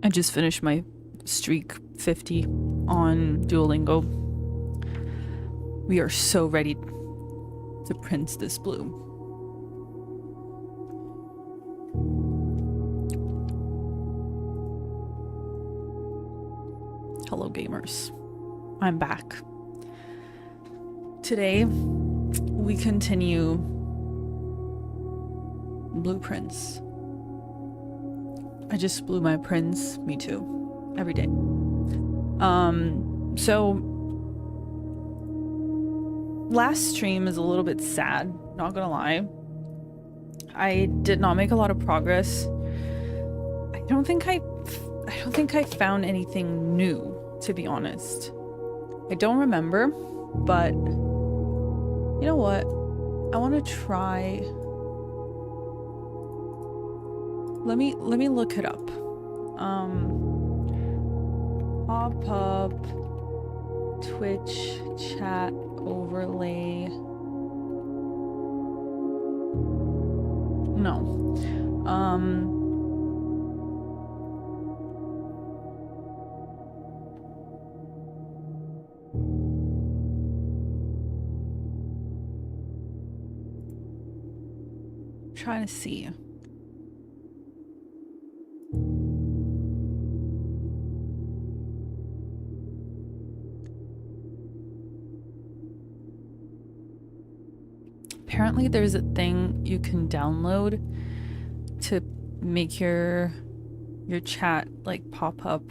I just finished my streak 50 on Duolingo. We are so ready to Prince this blue. Hello gamers, I'm back. Today we continue Blue Prince. I just blew my prince, me too, every day. So last stream is a little bit sad, not gonna lie. I did not make a lot of progress. I don't think I found anything new, to be honest. I don't remember, but you know what? I want to try. Let me look it up. Pop up Twitch chat overlay. No. Trying to see. Apparently there's a thing you can download to make your chat like pop up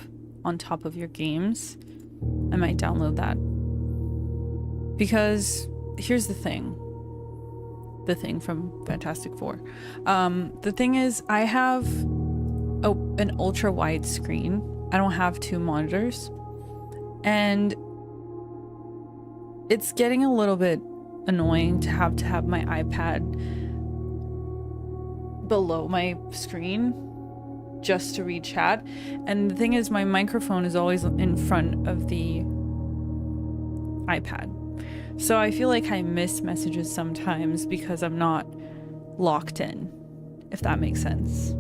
on top of your games. I might download that. Because here's the thing. The thing from Fantastic Four. The thing is, I have an ultra wide screen. I don't have 2 monitors. And it's getting a little bit annoying to have my iPad below my screen just to read chat. And the thing is, my microphone is always in front of the iPad. So I feel like I miss messages sometimes because I'm not locked in, if that makes sense.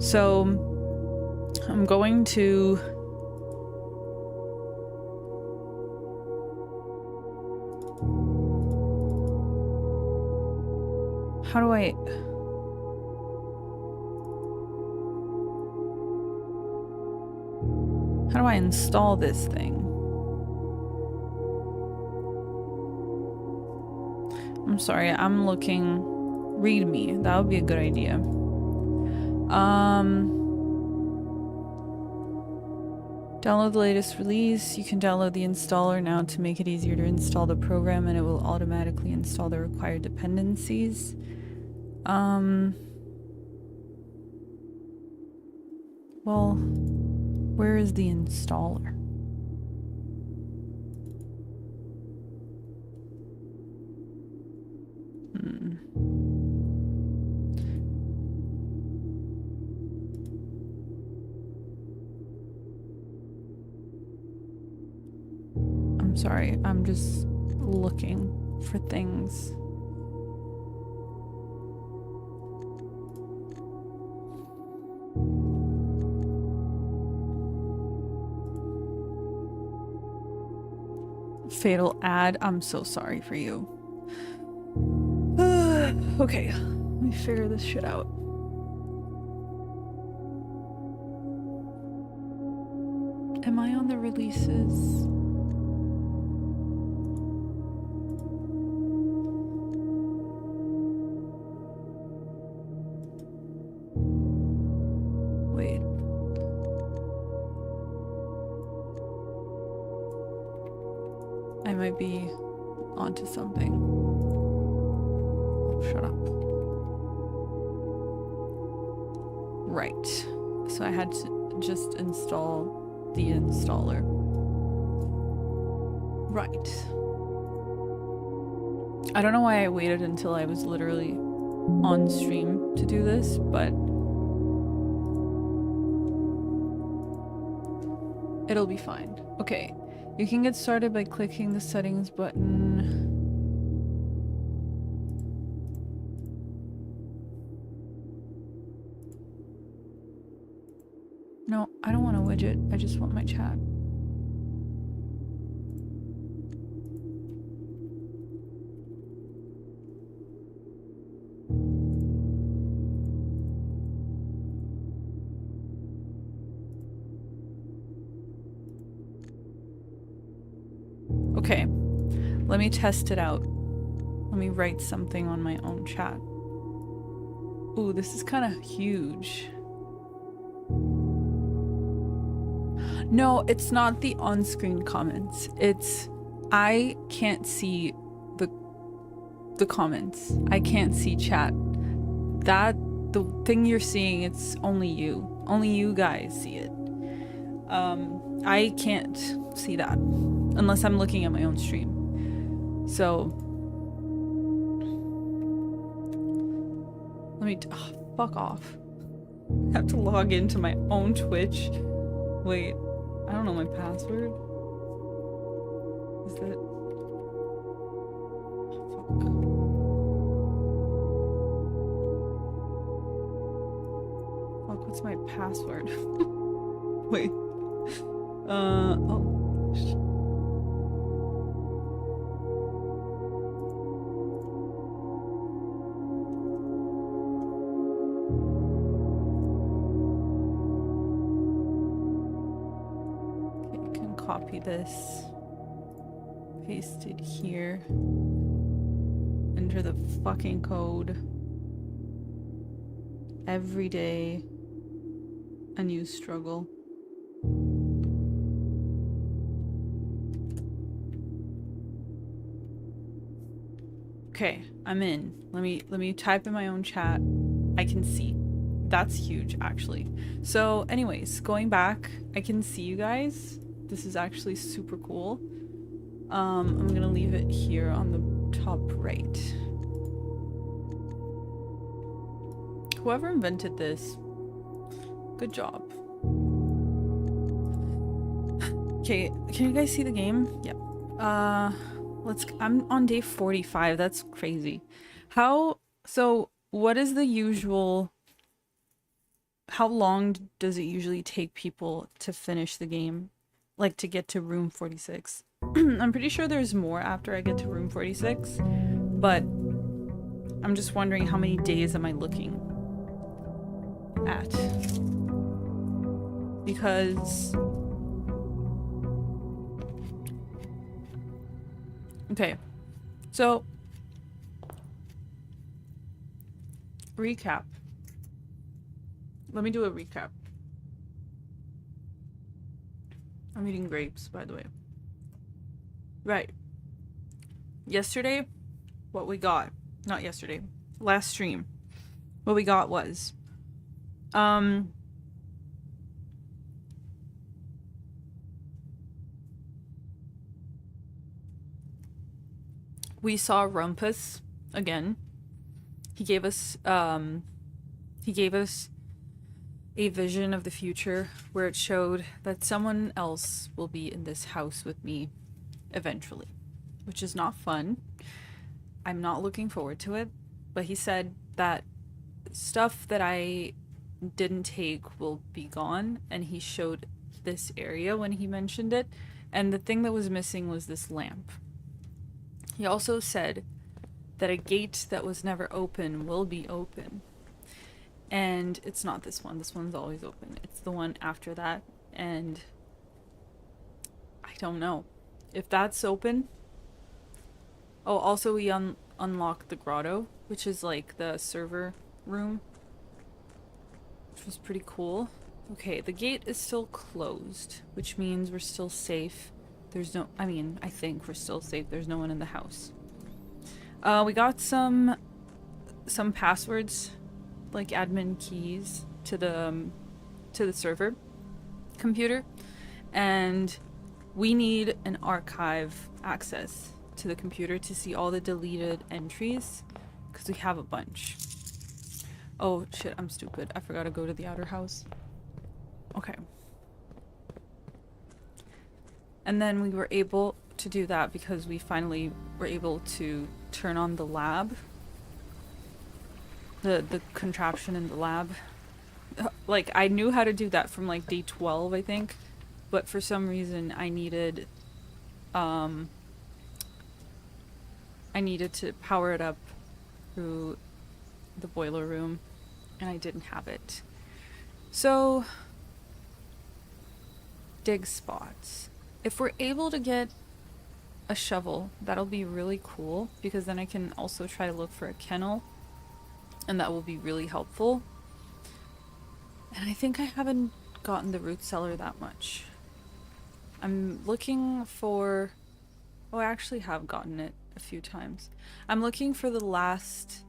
So I'm going to how do I install this thing? I'm sorry, I'm looking. README, that would be a good idea. Download the latest release. You can download the installer now to make it easier to install the program, and it will automatically install the required dependencies. Well, where is the installer? I'm sorry, I'm just looking for things. Fatal ad, I'm so sorry for you. Okay, let me figure this shit out. Am I on the releases? Wait. I might be onto something. Oh, shut up. Right. So I had to just install the installer. Right. I don't know why I waited until I was literally on stream to do this, but it'll be fine. Okay. You can get started by clicking the settings button. No, I don't want a widget. I just want my chat. Okay, let me test it out. Let me write something on my own chat. Ooh, this is kind of huge. No, it's not the on-screen comments. It's I can't see the comments. I can't see chat. That the thing you're seeing, it's only you. Only you guys see it. I can't see that unless I'm looking at my own stream. So let me fuck off. I have to log into my own Twitch. Wait, I don't know my password. Is that... Oh, fuck. Fuck, what's my password? Wait. Oh. Copy this, paste it here, enter the fucking code. Every day, a new struggle. Okay, I'm in. Let me type in my own chat. I can see. That's huge, actually. So anyways, going back, I can see you guys. This is actually super cool. I'm gonna leave it here on the top right. Whoever invented this, good job. Okay, can you guys see the game? Yep. I'm on day 45. That's crazy. So what is the usual, how long does it usually take people to finish the game? Like to get to room 46. I'm pretty sure there's more after I get to room 46, but I'm just wondering how many days am I looking at? Because... Okay, so... Recap. Let me do a recap. I'm eating grapes, by the way. Right. Yesterday, what we got... Not yesterday. Last stream. What we got was... we saw Rumpus again. He gave us a vision of the future where it showed that someone else will be in this house with me eventually, which is not fun. I'm not looking forward to it, but he said that stuff that I didn't take will be gone, and he showed this area when he mentioned it, and the thing that was missing was this lamp. He also said that a gate that was never open will be open. And it's not this one. This one's always open. It's the one after that. And I don't know if that's open. Oh, also we unlocked the grotto, which is like the server room, which was pretty cool. Okay, the gate is still closed, which means we're still safe. There's no, I mean, I think we're still safe. There's no one in the house. We got some passwords, like admin keys to the server computer, and we need an archive access to the computer to see all the deleted entries, because we have a bunch. Oh shit, I'm stupid. I forgot to go to the outer house. Okay. And then we were able to do that because we finally were able to turn on the lab. The contraption in the lab. like, I knew how to do that from like day 12, I think, but for some reason I needed to power it up through the boiler room, and I didn't have it. So, dig spots. If we're able to get a shovel, that'll be really cool, because then I can also try to look for a kennel, and that will be really helpful. And I think I haven't gotten the root cellar that much. I'm looking for... Oh, I actually have gotten it a few times. I'm looking for the last...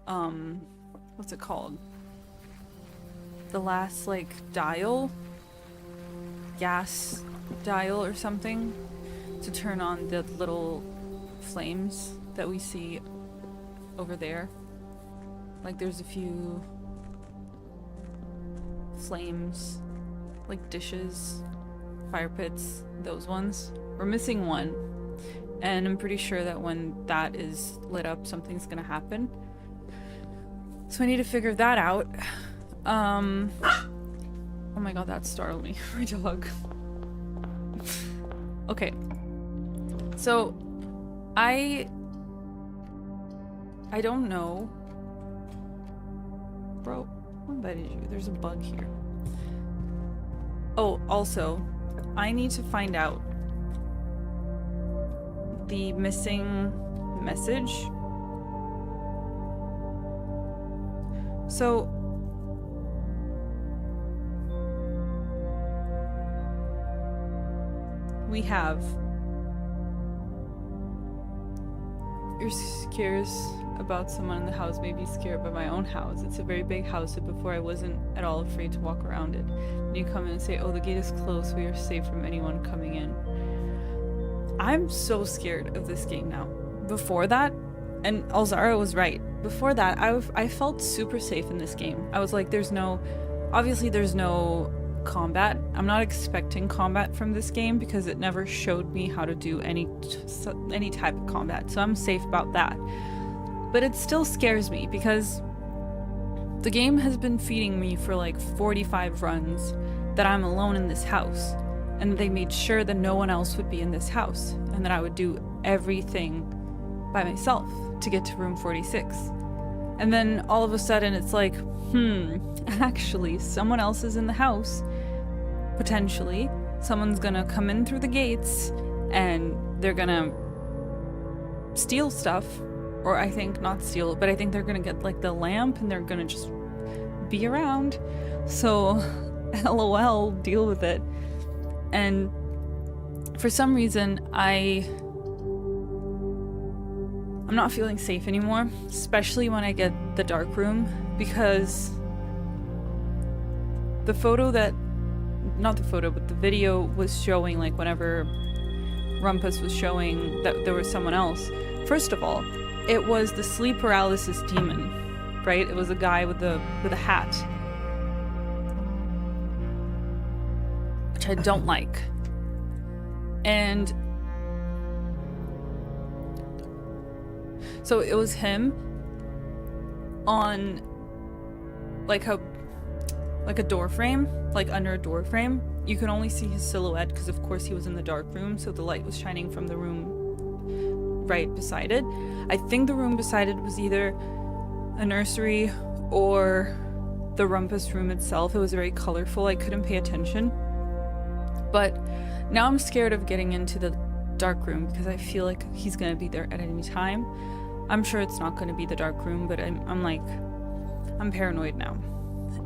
what's it called? The last, like, dial? Gas dial or something? To turn on the little flames that we see over there. Like, there's a few flames, like dishes, fire pits, those ones. We're missing one, and I'm pretty sure that when that is lit up, something's gonna happen. So I need to figure that out. Oh my god, that startled me. My dog. Okay. So, I don't know. Bro, what invited you? There's a bug here. Oh, also, I need to find out the missing message. So, we have... You're scared about someone in the house, made me scared about my own house. It's a very big house, but before I wasn't at all afraid to walk around it. And you come in and say, oh, the gate is closed, we are safe from anyone coming in. I'm so scared of this game now. Before that, and Alzara was right, before that, I felt super safe in this game. I was like, obviously there's no combat. I'm not expecting combat from this game because it never showed me how to do any type of combat, so I'm safe about that. But it still scares me because the game has been feeding me for like 45 runs that I'm alone in this house, and they made sure that no one else would be in this house, and that I would do everything by myself to get to room 46. And then all of a sudden it's like, actually someone else is in the house. Potentially, someone's gonna come in through the gates and they're gonna steal stuff. Or I think not steal, but I think they're gonna get like the lamp and they're gonna just be around. So, LOL, deal with it. And for some reason, I'm not feeling safe anymore, especially when I get the dark room, because the video was showing, like, whenever Rumpus was showing that there was someone else. First of all, it was the sleep paralysis demon, right? It was a guy with a hat, which I don't like. And so it was him on like a door frame, like under a door frame. You could only see his silhouette because of course he was in the dark room, so the light was shining from the room right beside it. I think the room beside it was either a nursery or the Rumpus room itself. It was very colorful. I couldn't pay attention. But now I'm scared of getting into the dark room because I feel like he's gonna be there at any time. I'm sure it's not gonna be the dark room, but I'm paranoid now,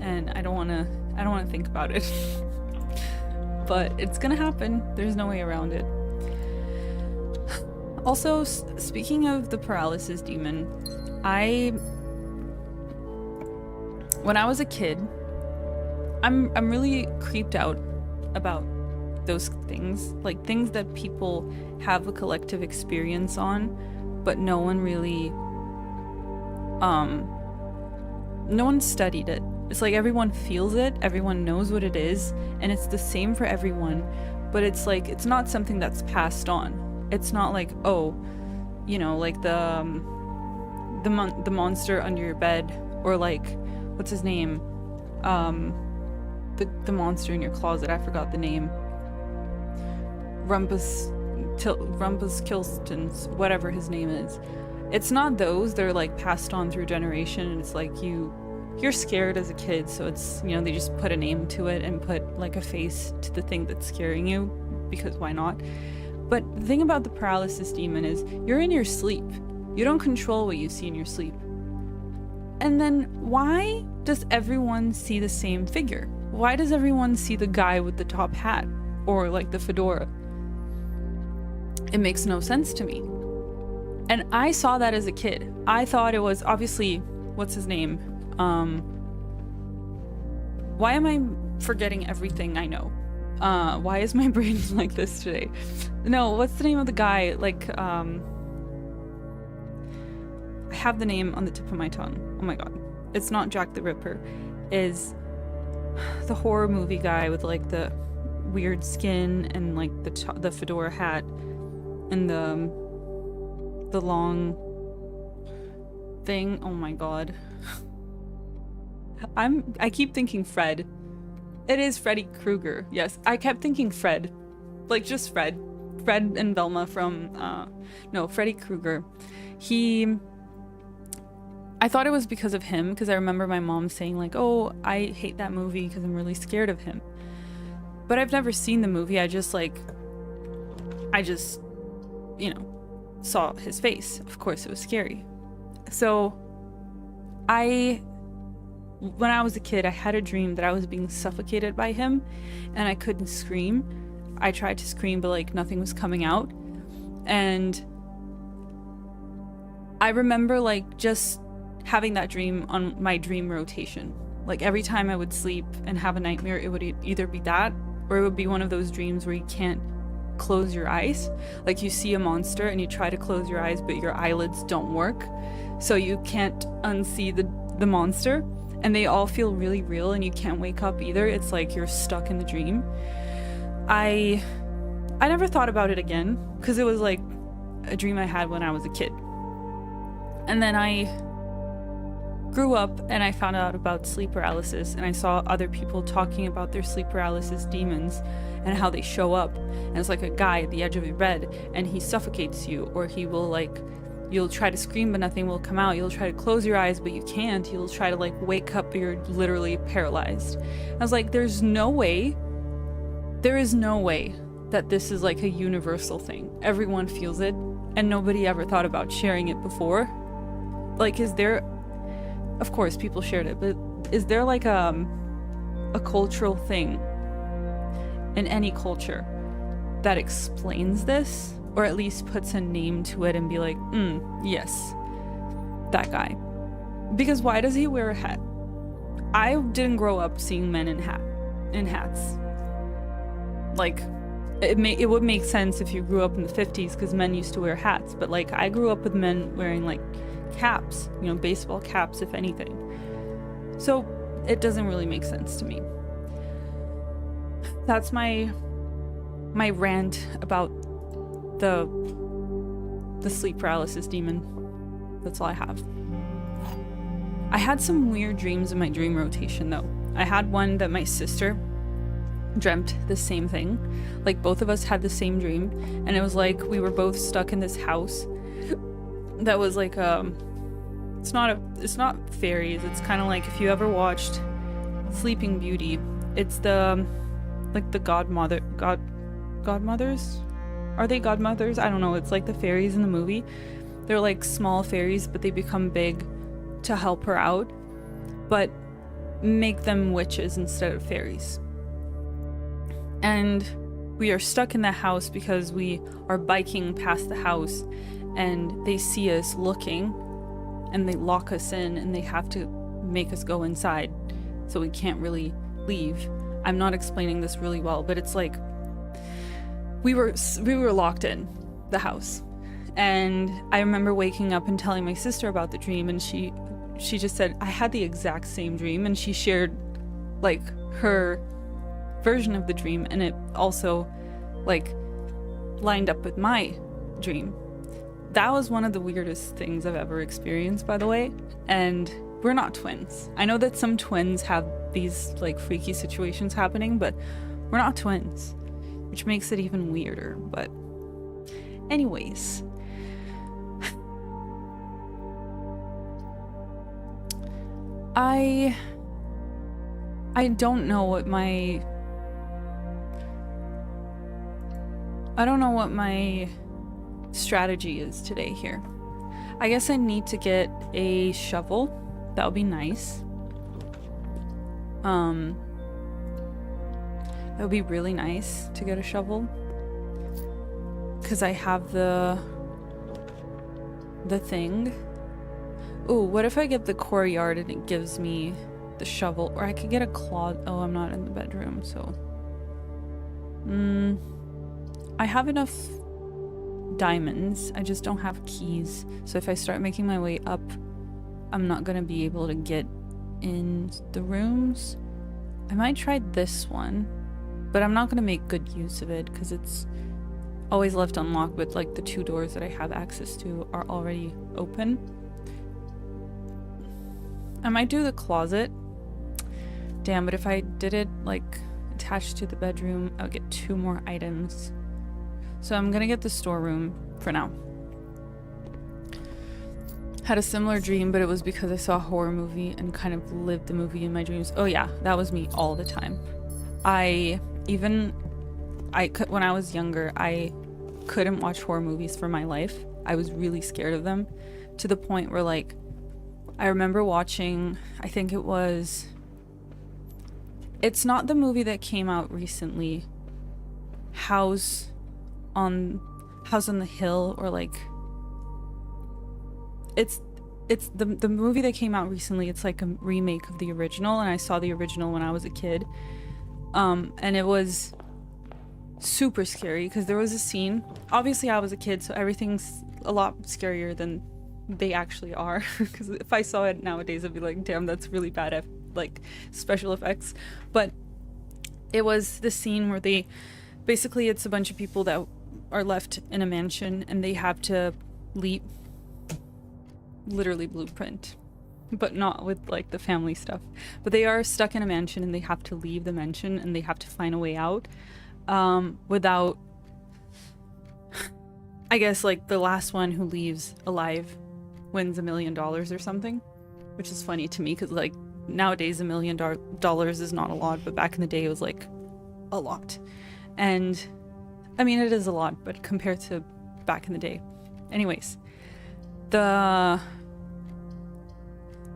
and I don't wanna think about it. But it's gonna happen. There's no way around it. Also, speaking of the paralysis demon, when I was a kid, I'm really creeped out about those things, like things that people have a collective experience on, but no one really, no one studied it. It's like everyone feels it, everyone knows what it is, and it's the same for everyone, but it's like, it's not something that's passed on. It's not like, oh, you know, like the monster under your bed, or like, what's his name? the monster in your closet. I forgot the name. Rumpelstiltskin's, whatever his name is. It's not those. They're like passed on through generation, and it's like you're scared as a kid, so it's, you know, they just put a name to it and put like a face to the thing that's scaring you, because why not? But the thing about the paralysis demon is you're in your sleep. You don't control what you see in your sleep. And then why does everyone see the same figure? Why does everyone see the guy with the top hat or like the fedora? It makes no sense to me. And I saw that as a kid. I thought it was obviously, what's his name? Why am I forgetting everything I know? Why is my brain like this today? No, what's the name of the guy? Like, I have the name on the tip of my tongue. Oh my god. It's not Jack the Ripper. Is the horror movie guy with like the weird skin and like the fedora hat and the long thing. Oh my god. I keep thinking Fred. It is Freddy Krueger. Yes, I kept thinking Fred. Like just Fred. Fred and Velma from no, Freddy Krueger. I thought it was because of him, because I remember my mom saying like, "Oh, I hate that movie because I'm really scared of him." But I've never seen the movie. I just, you know, saw his face. Of course, it was scary. So, when I was a kid, I had a dream that I was being suffocated by him, and I couldn't scream. I tried to scream, but like nothing was coming out. And I remember like just having that dream on my dream rotation. Like every time I would sleep and have a nightmare, it would either be that, or it would be one of those dreams where you can't close your eyes. Like you see a monster and you try to close your eyes, but your eyelids don't work. So you can't unsee the monster, and they all feel really real and you can't wake up either. It's like you're stuck in the dream. I never thought about it again, because it was like a dream I had when I was a kid. And then I grew up and I found out about sleep paralysis, and I saw other people talking about their sleep paralysis demons and how they show up. And it's like a guy at the edge of your bed and he suffocates you, or he will like, you'll try to scream but nothing will come out. You'll try to close your eyes but you can't. You'll try to like wake up but you're literally paralyzed. I was like, there is no way that this is like a universal thing. Everyone feels it and nobody ever thought about sharing it before. Like, is there, of course people shared it, but is there like a cultural thing in any culture that explains this, or at least puts a name to it and be like, yes, that guy? Because why does he wear a hat? I didn't grow up seeing men in hats. Like, it would make sense if you grew up in the 50s, because men used to wear hats, but like I grew up with men wearing like caps, you know, baseball caps if anything. So it doesn't really make sense to me. That's my rant about the sleep paralysis demon. That's all I have. I had some weird dreams in my dream rotation though. I had one that my sister dreamt the same thing. Like both of us had the same dream, and it was like we were both stuck in this house that was like it's not fairies. It's kind of like if you ever watched Sleeping Beauty. It's the godmothers? Are they godmothers? I don't know. It's like the fairies in the movie. They're like small fairies, but they become big to help her out, but make them witches instead of fairies. And we are stuck in the house because we are biking past the house and they see us looking and they lock us in and they have to make us go inside, so we can't really leave. I'm not explaining this really well, but it's like we were locked in the house. And I remember waking up and telling my sister about the dream, and she just said, I had the exact same dream, and she shared like her version of the dream, and it also like lined up with my dream. That was one of the weirdest things I've ever experienced, by the way, and we're not twins. I know that some twins have these like freaky situations happening, but we're not twins, which makes it even weirder. But anyways, I don't know what my strategy is today here. I guess I need to get a shovel. That would be nice. That would be really nice to get a shovel, because I have the thing. Ooh, what if I get the core yard and it gives me the shovel? Or I could get a claw. Oh, I'm not in the bedroom, so I have enough diamonds, I just don't have keys. So if I start making my way up, I'm not gonna be able to get in the rooms. I might try this one, but I'm not gonna make good use of it because it's always left unlocked, but like the 2 doors that I have access to are already open. I might do the closet. Damn, but if I did it like attached to the bedroom, I'll get 2 more items. So I'm gonna get the storeroom for now. Had a similar dream, but it was because I saw a horror movie and kind of lived the movie in my dreams. Oh yeah, that was me all the time. When I was younger, I couldn't watch horror movies for my life. I was really scared of them, to the point where like, I remember watching, I think it's not the movie that came out recently, House on the Hill, or like it's the movie that came out recently. It's like a remake of the original, and I saw the original when I was a kid, and it was super scary because there was a scene. Obviously I was a kid, so everything's a lot scarier than they actually are, because if I saw it nowadays I'd be like, damn, that's really bad like special effects. But it was the scene where basically it's a bunch of people that are left in a mansion and they have to leave, literally Blueprint, but not with like the family stuff, but they are stuck in a mansion and they have to leave the mansion and they have to find a way out without, I guess like the last one who leaves alive wins $1 million or something, which is funny to me because like nowadays $1 million is not a lot, but back in the day it was like a lot. And I mean, it is a lot, but compared to back in the day. Anyways, the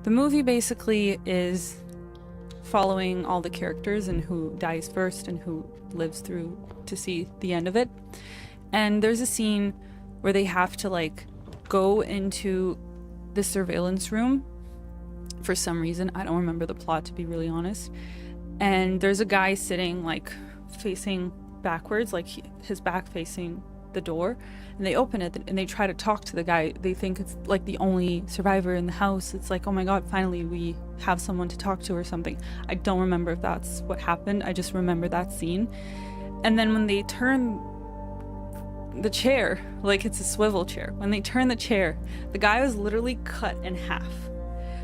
movie basically is following all the characters and who dies first and who lives through to see the end of it. And there's a scene where they have to like go into the surveillance room for some reason. I don't remember the plot, to be really honest. And there's a guy sitting like facing backwards, like his back facing the door, and they open it and they try to talk to the guy. They think it's like the only survivor in the house. It's like, oh my god, finally we have someone to talk to or something. I don't remember if that's what happened. I just remember that scene. And then when they turn the chair, like it's a swivel chair, when they turn the chair, the guy was literally cut in half,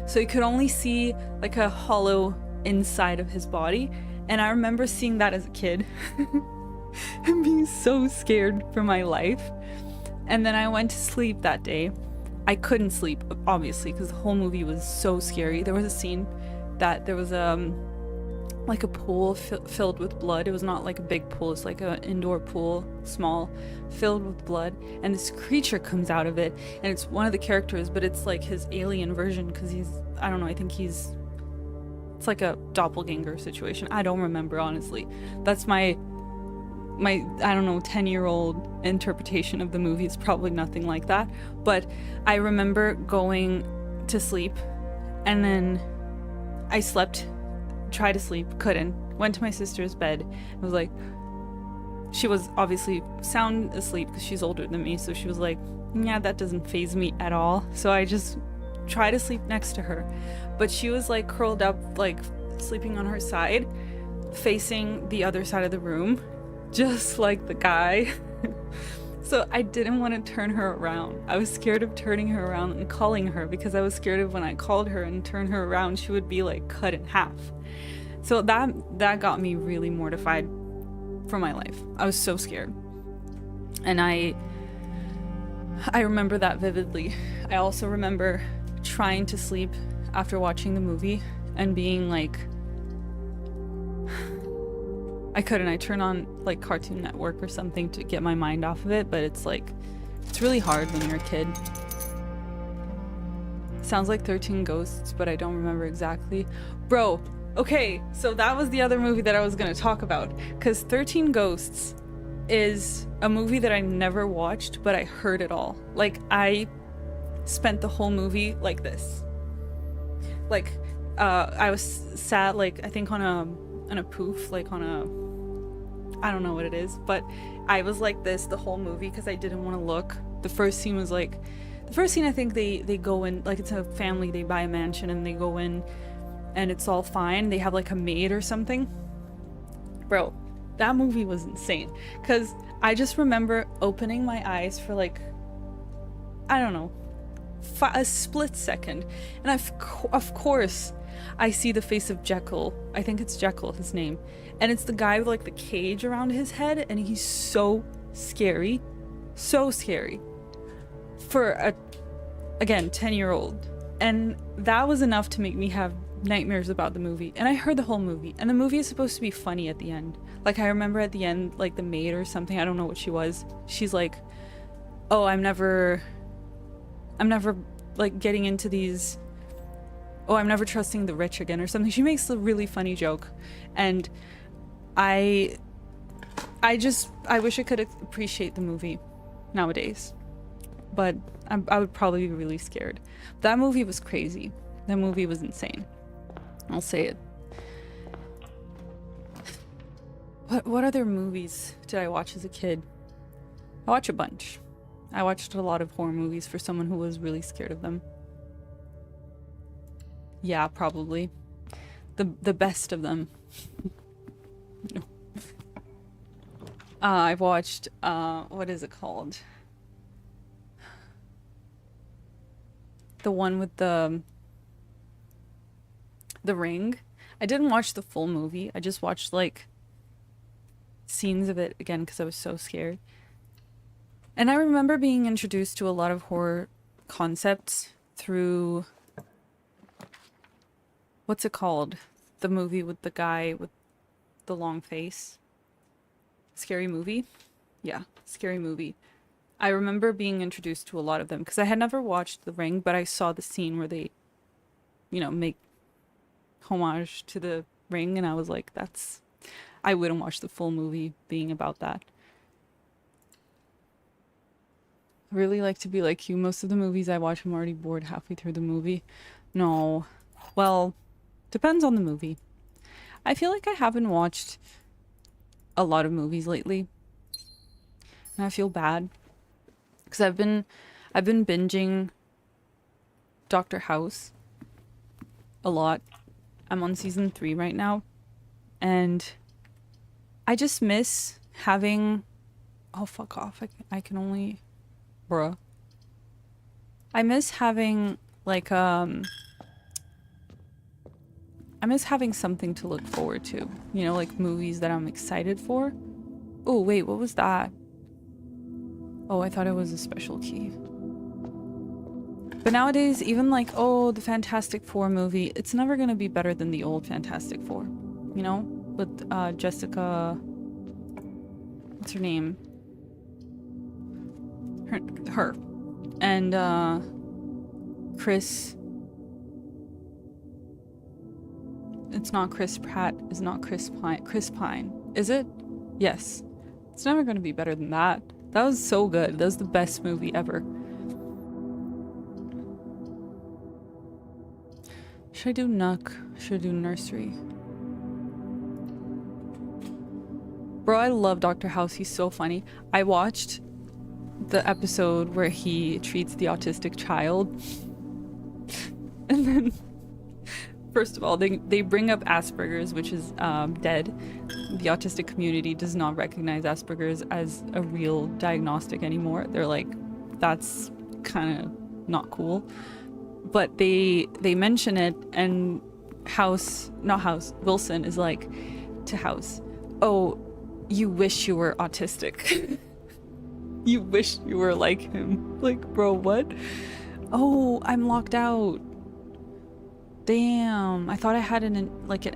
so you could only see like a hollow inside of his body. And I remember seeing that as a kid and being so scared for my life. And then I went to sleep that day. I couldn't sleep, obviously, because the whole movie was so scary. There was a scene that there was like a pool filled with blood. It was not like a big pool, it's like an indoor pool, small, filled with blood, and this creature comes out of it, and it's one of the characters, but it's like his alien version, because I don't know, I think it's like a doppelganger situation. I don't remember, honestly. That's my I don't know, 10-year-old interpretation of the movie. Is probably nothing like that, but I remember going to sleep, and then I tried to sleep, couldn't, went to my sister's bed. I was like, she was obviously sound asleep because she's older than me, so she was like, yeah, that doesn't faze me at all. So I just tried to sleep next to her, but she was like curled up, like sleeping on her side, facing the other side of the room, just like the guy. So I didn't want to turn her around. I was scared of turning her around and calling her because I was scared of when I called her and turned her around, she would be like cut in half. So that got me really mortified for my life. I was so scared. And I remember that vividly. I also remember trying to sleep after watching the movie and being like, I couldn't. I turn on like Cartoon Network or something to get my mind off of it, but it's like, it's really hard when you're a kid. Sounds like 13 Ghosts, but I don't remember exactly. Bro, okay, so that was the other movie that I was gonna talk about, because 13 Ghosts is a movie that I never watched, but I heard it all. Like, I spent the whole movie like this. Like, I was sat, like, I think on a poof, like on a, I don't know what it is, but I was like this the whole movie because I didn't want to look. The first scene I think they go in, like, it's a family, they buy a mansion and they go in and it's all fine. They have like a maid or something. Bro, that movie was insane because I just remember opening my eyes for like, I don't know, a split second, and of course I see the face of Jekyll. I think it's Jekyll, his name. And it's the guy with like the cage around his head, and he's so scary. So scary. For a, again, 10-year-old. And that was enough to make me have nightmares about the movie. And I heard the whole movie. And the movie is supposed to be funny at the end. Like, I remember at the end, like the maid or something, I don't know what she was. She's like, oh, I'm never like getting into these, oh, I'm never trusting the rich again or something. She makes a really funny joke, and I wish I could appreciate the movie nowadays, but I would probably be really scared. That movie was crazy. That movie was insane. I'll say it. What other movies did I watch as a kid? I watched a bunch. I watched a lot of horror movies for someone who was really scared of them. Yeah, probably. The best of them. No. I've watched, what is it called? The one with the Ring. I didn't watch the full movie. I just watched, like, scenes of it again because I was so scared. And I remember being introduced to a lot of horror concepts through, what's it called? The movie with the guy with the long face. Scary Movie? Yeah, Scary Movie. I remember being introduced to a lot of them because I had never watched The Ring, but I saw the scene where they, you know, make homage to the Ring, and I was like, that's... I wouldn't watch the full movie being about that. I really like to be like you. Most of the movies I watch, I'm already bored halfway through the movie. No. Well, depends on the movie. I feel like I haven't watched a lot of movies lately. And I feel bad. Because I've been binging Dr. House a lot. I'm on season 3 right now. And I just miss having... Oh, fuck off. I can only... Bruh. I miss having, like, I miss having something to look forward to. You know, like movies that I'm excited for. Oh, wait, what was that? Oh, I thought it was a special key. But nowadays, even like, oh, the Fantastic Four movie, it's never gonna be better than the old Fantastic Four. You know? With Jessica... What's her name? Her. And, Chris... It's not Chris Pratt. It's not Chris Pine. Chris Pine. Is it? Yes. It's never gonna be better than that. That was so good. That was the best movie ever. Should I do Nuck? Should I do Nursery? Bro, I love Dr. House. He's so funny. I watched the episode where he treats the autistic child. And then... First of all, they bring up Asperger's, which is dead. The autistic community does not recognize Asperger's as a real diagnostic anymore. They're like, that's kind of not cool. But they mention it, and Wilson is like to House, oh, you wish you were autistic. You wish you were like him. Like, bro, what? Oh, I'm locked out. Damn, I thought I had an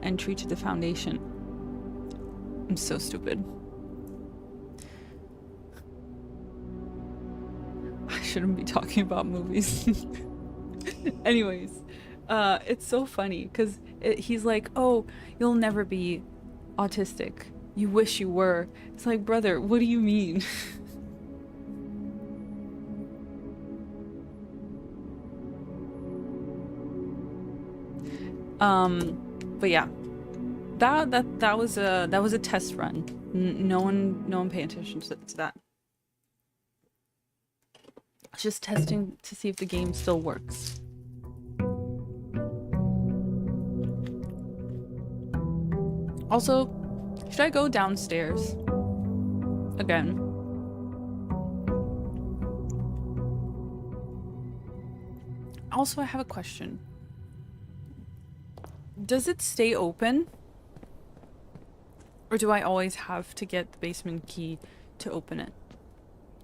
entry to the foundation. I'm so stupid. I shouldn't be talking about movies. Anyways, it's so funny because he's like, oh, you'll never be autistic. You wish you were. It's like, brother, what do you mean? But yeah, that was a test run. No one paid attention to that. Just testing to see if the game still works. Also, should I go downstairs again? Also, I have a question. Does it stay open? Or do I always have to get the basement key to open it?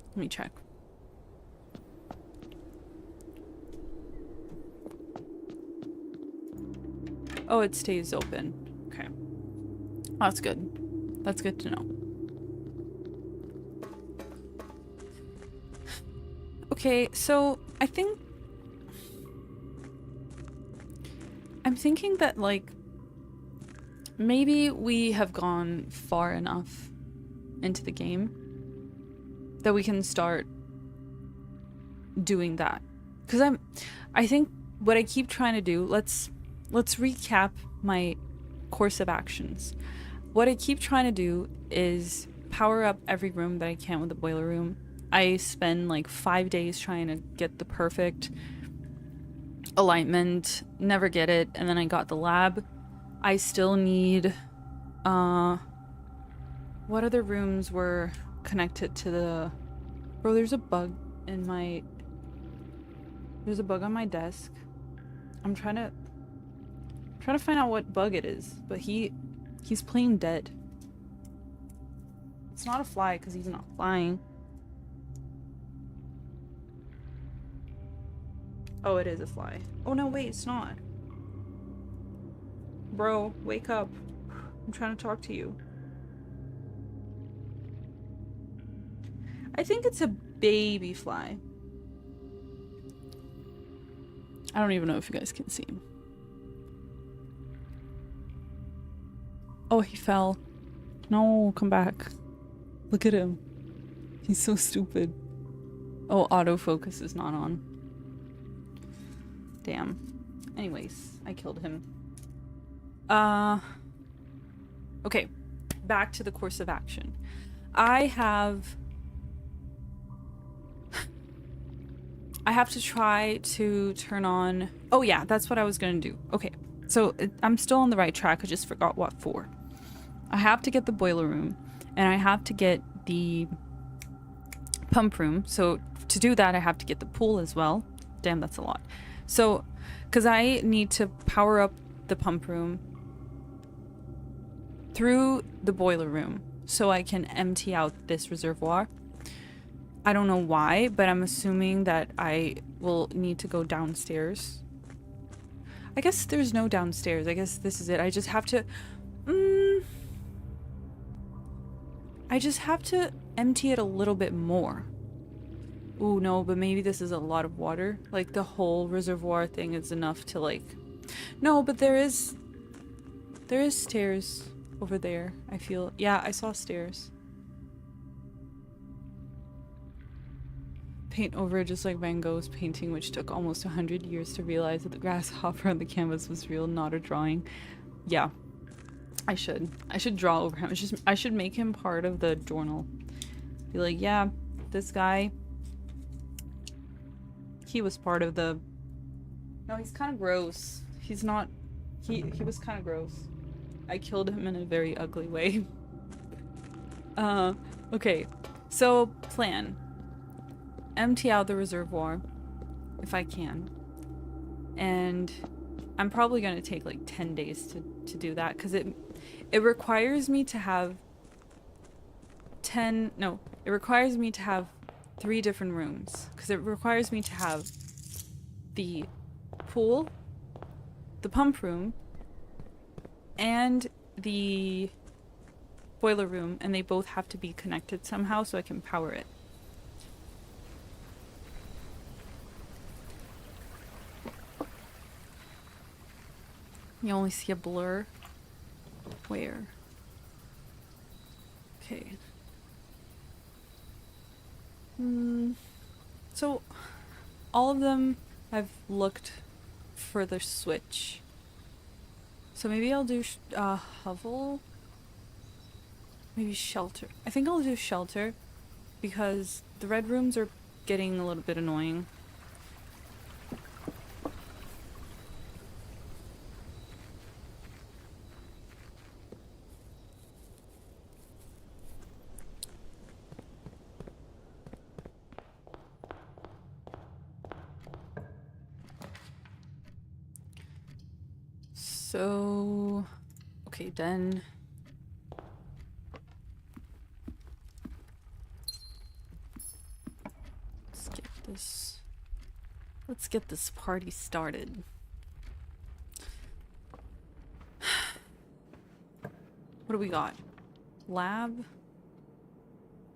Let me check. Oh, it stays open. Okay. That's good. That's good to know. Okay, so I'm thinking that, like, maybe we have gone far enough into the game that we can start doing that. Because I think what I keep trying to do, let's recap my course of actions. What I keep trying to do is power up every room that I can with the boiler room. I spend like 5 days trying to get the perfect alignment, never get it, and then I got the lab. I still need what other rooms were connected to the... Bro, there's a bug on my desk. I'm trying to find out what bug it is, but he's plain dead. It's not a fly because he's not flying. Oh, it is a fly. Oh no, wait, it's not. Bro, wake up. I'm trying to talk to you. I think it's a baby fly. I don't even know if you guys can see him. Oh, he fell. No, come back. Look at him. He's so stupid. Oh, autofocus is not on. Damn. Anyways, I killed him. Okay. Back to the course of action. I have to try to turn on... Oh yeah, that's what I was gonna do. Okay. So I'm still on the right track. I just forgot what for. I have to get the boiler room, and I have to get the pump room. So to do that, I have to get the pool as well. Damn, that's a lot. So, because I need to power up the pump room through the boiler room so I can empty out this reservoir. I don't know why, but I'm assuming that I will need to go downstairs. I guess there's no downstairs. I guess this is it. I just have to... I just have to empty it a little bit more. Ooh, no, but maybe this is a lot of water. Like, the whole reservoir thing is enough to, like... No, but there is stairs over there, I feel. Yeah, I saw stairs. Paint over just like Van Gogh's painting, which took almost 100 years to realize that the grasshopper on the canvas was real, not a drawing. Yeah, I should draw over him. It's just, I should make him part of the journal. Be like, yeah, this guy, he was part of the... No, he's kind of gross. He's not He was kind of gross. I killed him in a very ugly way. Okay. So, plan. Empty out the reservoir, if I can. And I'm probably going to take like 10 days to do that, because it requires me to have it requires me to have 3 different rooms, because it requires me to have the pool, the pump room, and the boiler room, and they both have to be connected somehow so I can power it. You only see a blur. Where? Okay. So all of them I've looked for the switch. So maybe I'll do hovel. Maybe shelter. I think I'll do shelter because the red rooms are getting a little bit annoying. So, okay, then. Let's get this party started. What do we got? Lab?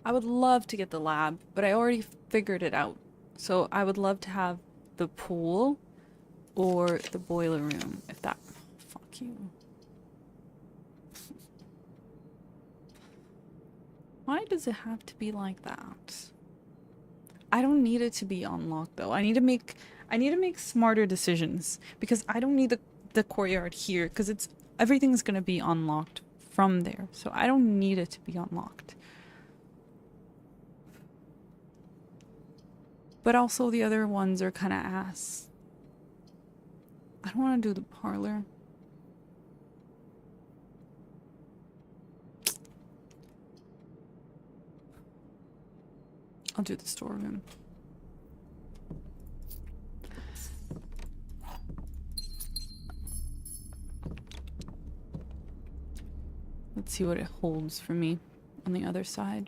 I would love to get the lab, but I already figured it out. So I would love to have the pool or the boiler room, if that... Fuck you. Why does it have to be like that? I don't need it to be unlocked though. I need to make smarter decisions, because I don't need the courtyard here, because everything's gonna be unlocked from there. So I don't need it to be unlocked. But also the other ones are kind of ass. I don't want to do the parlor. I'll do the storeroom. Let's see what it holds for me on the other side.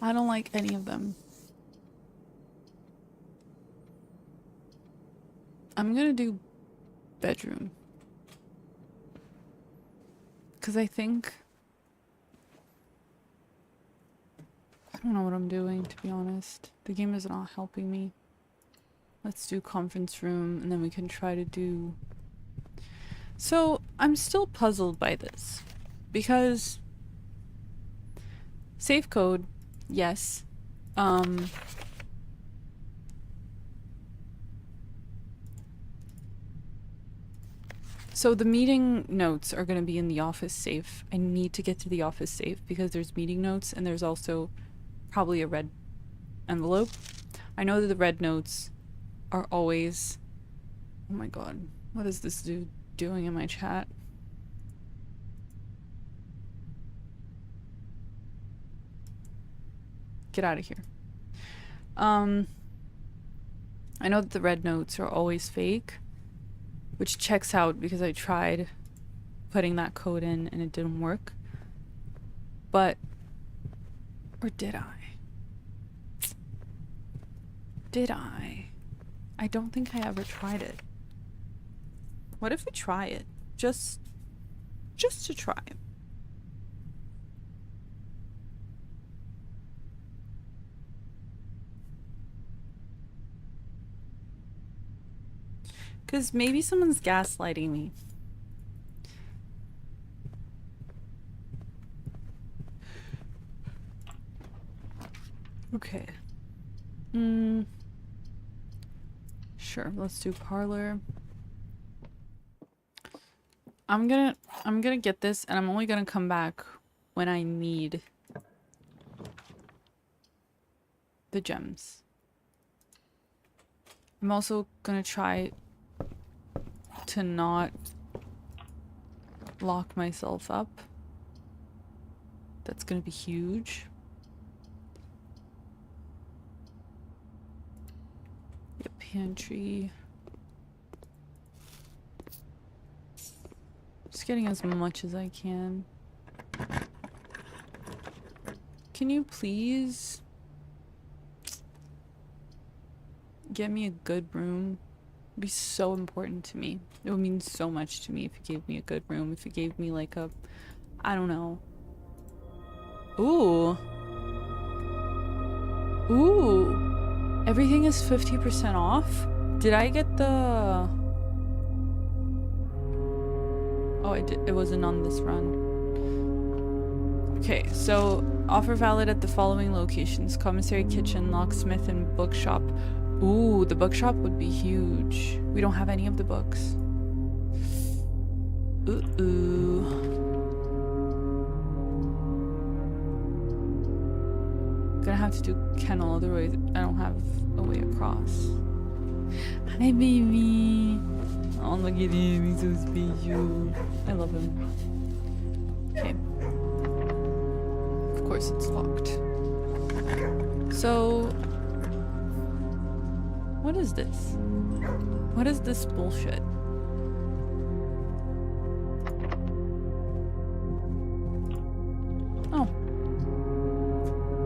I don't like any of them. I'm gonna do bedroom. Because I think... I don't know what I'm doing, to be honest. The game is not helping me. Let's do conference room, and then we can try to do... So, I'm still puzzled by this. Because... Safe code, yes. So the meeting notes are going to be in the office safe. I need to get to the office safe because there's meeting notes and there's also probably a red envelope. I know that the red notes are always... Oh my god. What is this dude doing in my chat? Get out of here. I know that the red notes are always fake, which checks out because I tried putting that code in and it didn't work. But... Or did I? Did I? I don't think I ever tried it. What if we try it? Just to try it. Because maybe someone's gaslighting me. Okay. Sure, let's do parlor. I'm gonna get this, and I'm only gonna come back when I need the gems. I'm also gonna try to not lock myself up. That's gonna be huge. Yep, pantry. Just getting as much as I can. Can you please get me a good room? It'd be so important to me. It would mean so much to me if you gave me a good room. If you gave me like a, I don't know. Ooh. Ooh. Everything is 50% off? Did I get the... Oh, I did. It wasn't on this run. Okay, so offer valid at the following locations: commissary, kitchen, locksmith, and bookshop. Ooh, the bookshop would be huge. We don't have any of the books. Ooh. Gonna have to do kennel, otherwise I don't have a way across. Hi, baby. Oh, look at him. He's so special. I love him. Okay. Of course it's locked. So... what is this? What is this bullshit? Oh.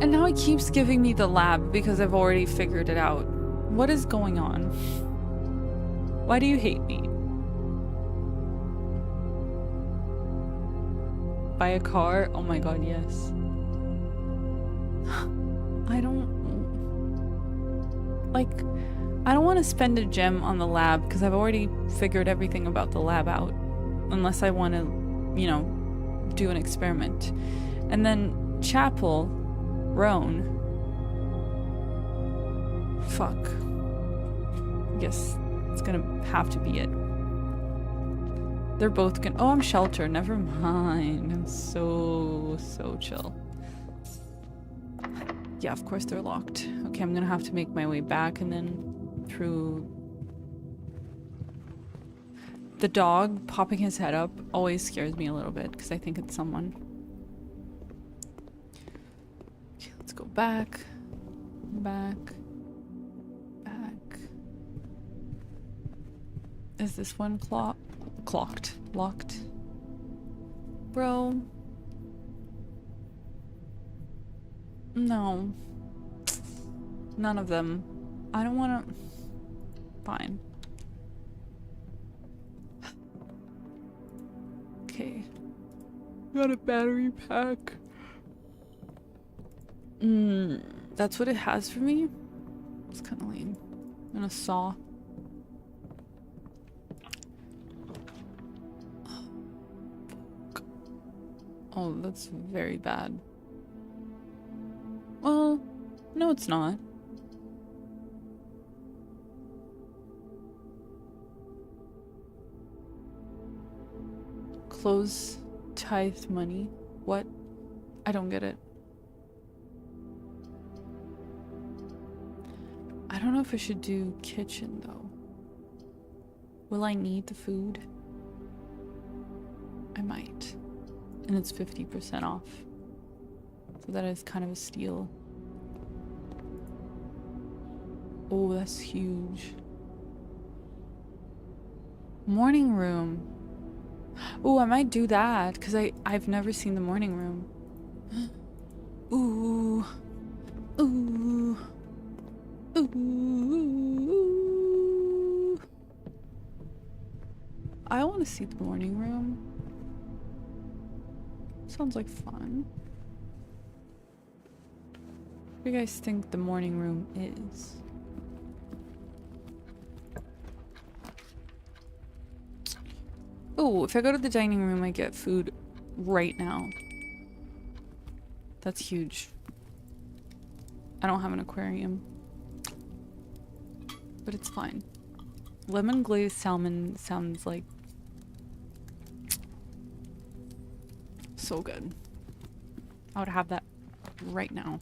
And now it keeps giving me the lab because I've already figured it out. What is going on? Why do you hate me? Buy a car? Oh my god, yes. I don't... like... I don't want to spend a gem on the lab because I've already figured everything about the lab out. Unless I want to, you know, do an experiment. And then Chapel, Roan. Fuck. I guess it's gonna have to be it. They're both gonna... oh, I'm shelter. Never mind. I'm so chill. Yeah, of course they're locked. Okay, I'm gonna have to make my way back and then through... the dog popping his head up always scares me a little bit because I think it's someone. Okay, let's go back. Back. Back. Is this one clocked? Locked? Bro. No. None of them. I don't want to... fine. Okay. Got a battery pack. That's what it has for me? It's kind of lame. And a saw. Oh, that's very bad. Well, no it's not. Close tithe money. What? I don't get it. I don't know if I should do kitchen though. Will I need the food? I might. And it's 50% off. So that is kind of a steal. Oh, that's huge. Morning room. Oh, I might do that because I've never seen the morning room. Ooh. Ooh. Ooh. I want to see the morning room. Sounds like fun. What do you guys think the morning room is? Oh, if I go to the dining room, I get food right now. That's huge. I don't have an aquarium. But it's fine. Lemon glazed salmon sounds like so good. I would have that right now.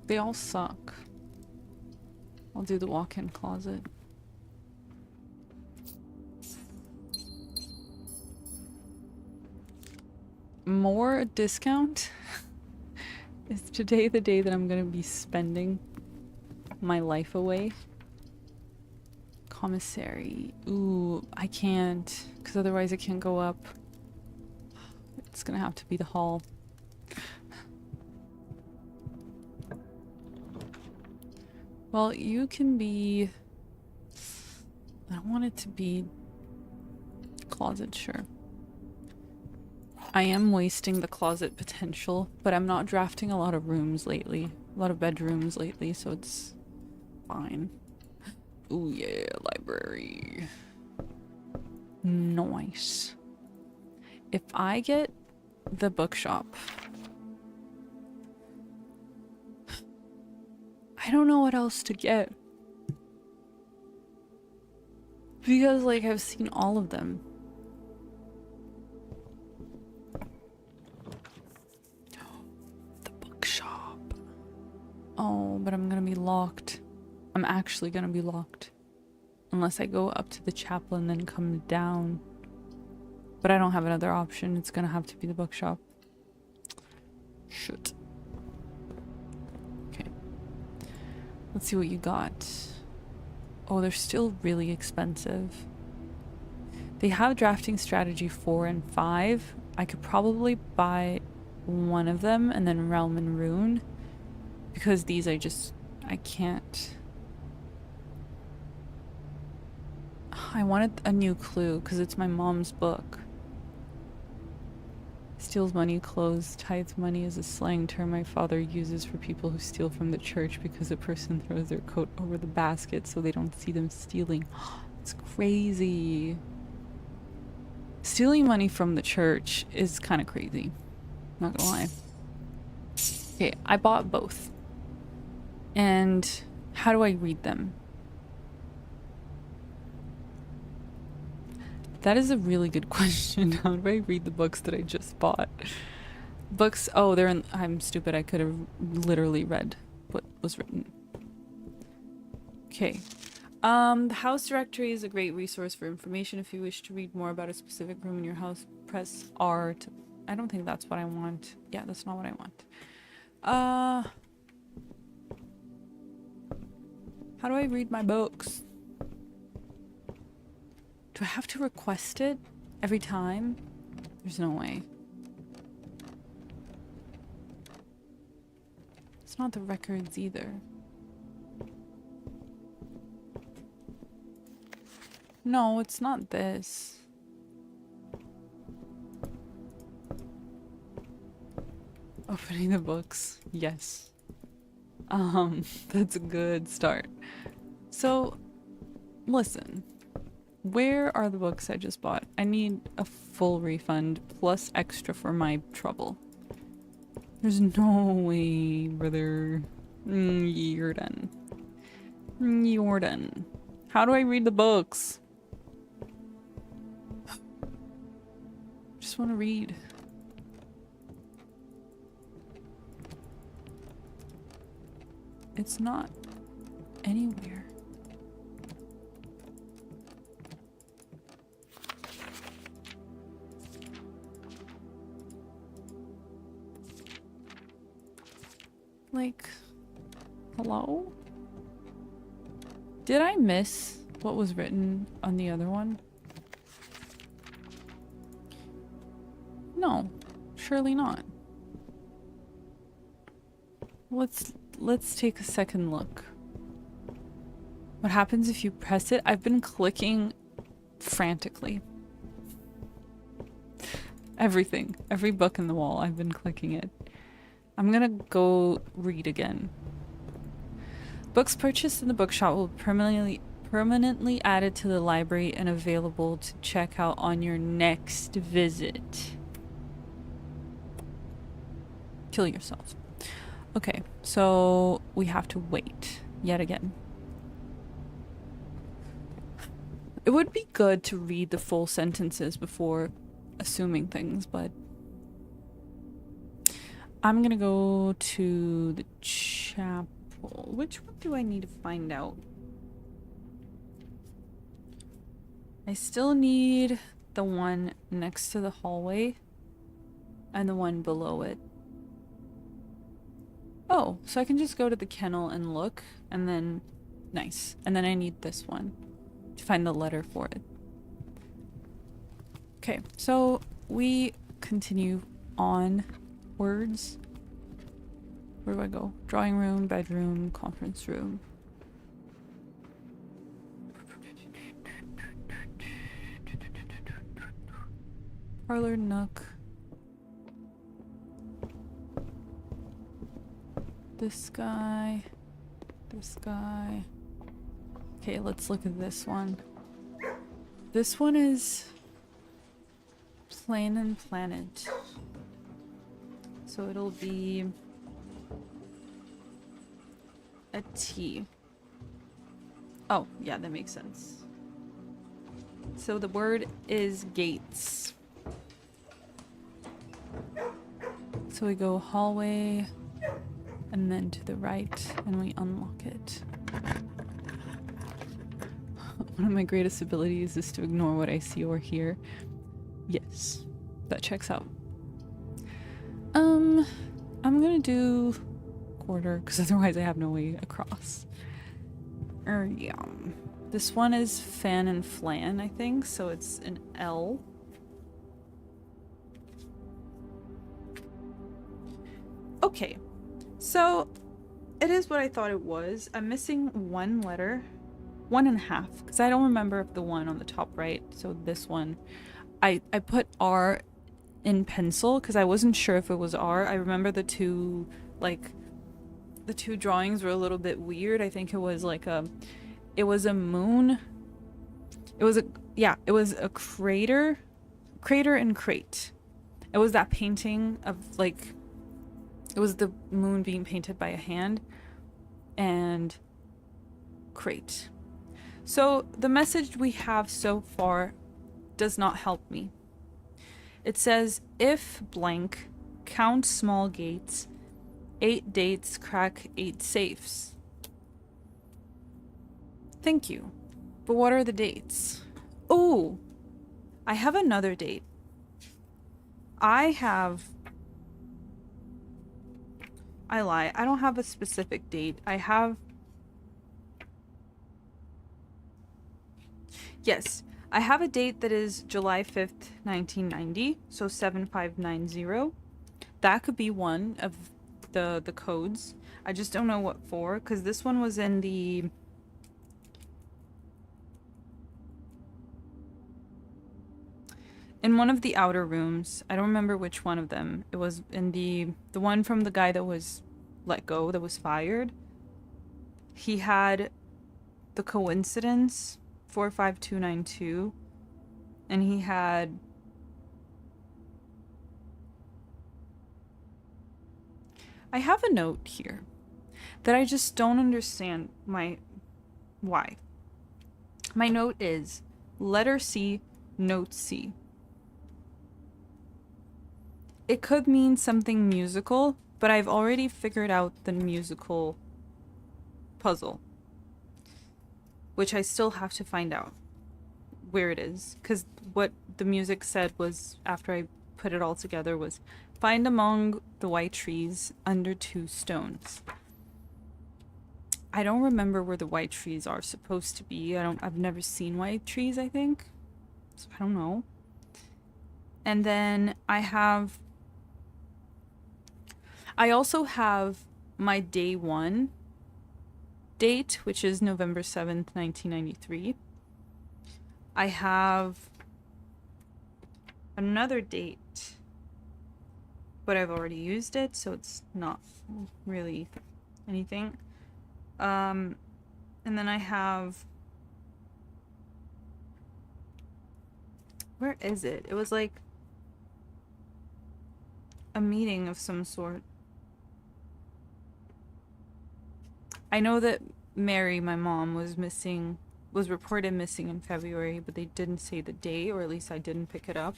They all suck. I'll do the walk-in closet. More discount? Is today the day that I'm gonna be spending my life away? Commissary. Ooh, I can't, because otherwise it can't go up. It's gonna have to be the hall. Well, you can be... I don't want it to be closet, sure. I am wasting the closet potential, but I'm not drafting a lot of rooms lately. A lot of bedrooms lately, so it's fine. Ooh yeah, library. Nice. If I get the bookshop, I don't know what else to get. Because, like, I've seen all of them. The bookshop. Oh, but I'm gonna be locked. I'm actually gonna be locked. Unless I go up to the chapel and then come down. But I don't have another option. It's gonna have to be the bookshop. Shit. Okay. Let's see what you got. Oh, they're still really expensive. They have drafting strategy 4 and 5. I could probably buy one of them and then Realm and Rune. Because these I can't. I wanted a new clue because it's my mom's book. Steals money, clothes, tithes money is a slang term my father uses for people who steal from the church because a person throws their coat over the basket so they don't see them stealing. It's crazy. Stealing money from the church is kind of crazy. Not gonna lie. Okay, I bought both. And how do I read them? That is a really good question. How do I read the books that I just bought? Books, oh, they're in, I'm stupid. I could have literally read what was written. Okay. The house directory is a great resource for information. If you wish to read more about a specific room in your house, press R to... I don't think that's what I want. Yeah, that's not what I want. How do I read my books? Do I have to request it every time? There's no way. It's not the records either. No, it's not this. Opening the books. Yes. That's a good start. So, listen. Where are the books I just bought? I need a full refund plus extra for my trouble. There's no way, brother. You're done. You're done. How do I read the books? Just want to read. It's not anywhere. Like, hello? Did I miss what was written on the other one? No, surely not. Let's take a second look. What happens if you press it? I've been clicking frantically. Everything. Every book in the wall, I've been clicking it. I'm gonna go read again. Books purchased in the bookshop will permanently added to the library and available to check out on your next visit. Kill yourself. Okay, so we have to wait yet again. It would be good to read the full sentences before assuming things, but I'm gonna go to the chapel. Which one do I need to find out? I still need the one next to the hallway and the one below it. Oh, so I can just go to the kennel and look, and then... Nice. And then I need this one to find the letter for it. Okay, so we continue onwards. Where do I go? Drawing room, bedroom, conference room. Parlor, nook. This guy. This guy. Okay, let's look at this one. This one is Plane and Planet. So it'll be a T. Oh, yeah, that makes sense. So the word is gates. So we go hallway and then to the right and we unlock it. One of my greatest abilities is to ignore what I see or hear. Yes, that checks out. I'm gonna do quarter because otherwise I have no way across. Yeah. This one is fan and flan, I think, so it's an L. Okay, so it is what I thought it was. I'm missing one letter, 1.5, because I don't remember if the one on the top right, so this one, I put R in pencil because I wasn't sure if it was R. I remember the two, like, the two drawings were a little bit weird. I think it was like it was a moon. It was a crater and crate. It was that painting of like, it was the moon being painted by a hand and crate. So the message we have so far does not help me. It says, if blank, count small gates, 8 dates, crack 8 safes. Thank you. But what are the dates? Oh, I have another date. I lie. I don't have a specific date. Yes, I have a date that is July 5th, 1990, so 7590. That could be one of the codes. I just don't know what for, because this one was in one of the outer rooms. I don't remember which one of them. It was in the one from the guy that was let go, that was fired. He had the coincidence 45292, and he had I have a note here that I just don't understand why. My note is letter C, note C. It could mean something musical, but I've already figured out the musical puzzle, which I still have to find out where it is, because what the music said was, after I put it all together, was find among the white trees under 2 stones. I don't remember where the white trees are supposed to be. I've never seen white trees, I think. So I don't know. And then I also have my day 1 date, which is November 7th, 1993. I have another date, but I've already used it, so it's not really anything. And then I have... Where is it? It was like a meeting of some sort. I know that Mary, my mom, was reported missing in February, but they didn't say the day, or at least I didn't pick it up.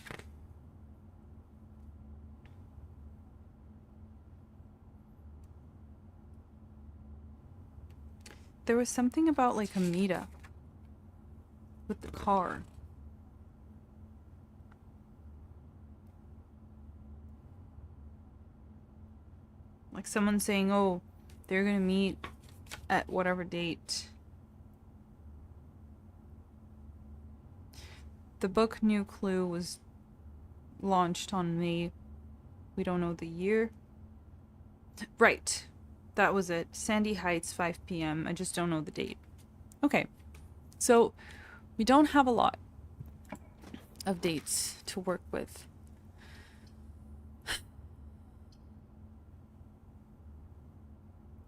there was something about like a meetup with the car. Like someone saying, oh, they're gonna meet at whatever date. The book New Clue was launched on May. We don't know the year. Right. That was it. Sandy Heights, 5 p.m. I just don't know the date. Okay. So, we don't have a lot of dates to work with.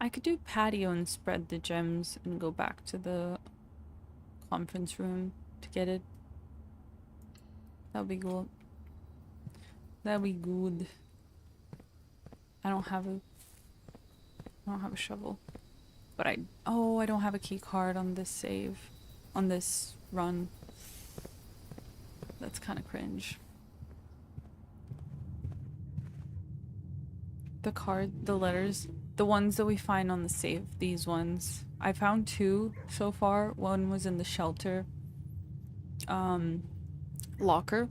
I could do patio and spread the gems and go back to the conference room to get it. That would be good. That'd be good. I don't have a shovel. But I don't have a key card on this save. On this run. That's kind of cringe. The card, the letters, the ones that we find on the save, these ones. I found 2 so far. One was in the shelter locker.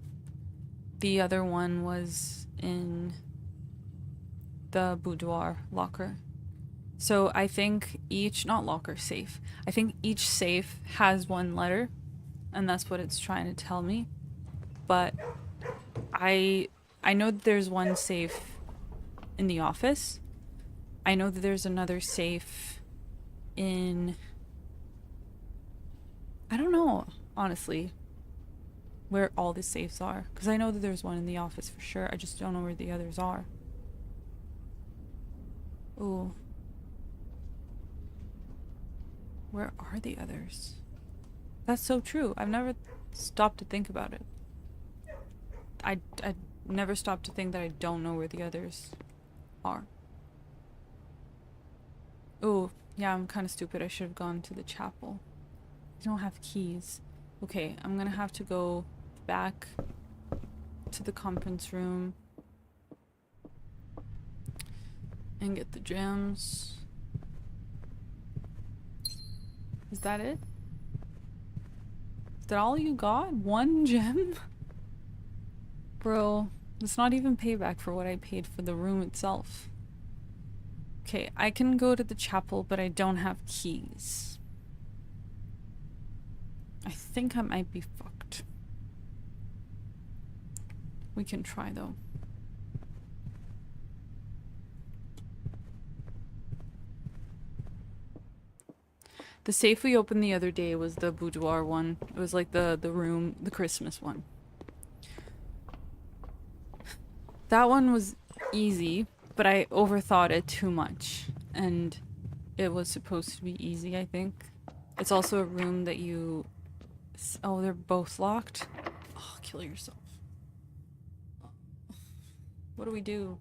The other one was in the boudoir locker. So I think each, not locker, safe. I think each safe has 1 letter, and that's what it's trying to tell me. But I know that there's 1 safe in the office. I know that there's another safe in... I don't know, honestly, where all the safes are. Because I know that there's 1 in the office for sure. I just don't know where the others are. Ooh. Where are the others? That's so true. I've never stopped to think about it. I never stopped to think that I don't know where the others are. Oh, yeah, I'm kind of stupid. I should have gone to the chapel. I don't have keys. Okay, I'm gonna have to go back to the conference room and get the gems. Is that it? Is that all you got? 1 gem? Bro, it's not even payback for what I paid for the room itself. Okay, I can go to the chapel, but I don't have keys. I think I might be fucked. We can try though. The safe we opened the other day was the boudoir one. It was like the room, the Christmas one. That one was easy, but I overthought it too much. And it was supposed to be easy, I think. It's also a room that you... Oh, they're both locked? Oh, kill yourself. What do we do?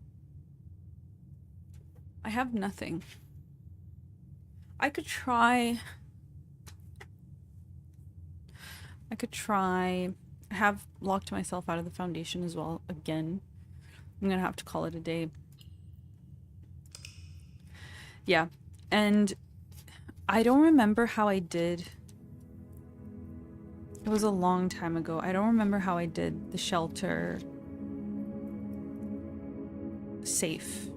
I have nothing. I could try... I have locked myself out of the foundation as well, again. I'm gonna have to call it a day. Yeah, and I don't remember how I did... It was a long time ago. I don't remember how I did the shelter safe.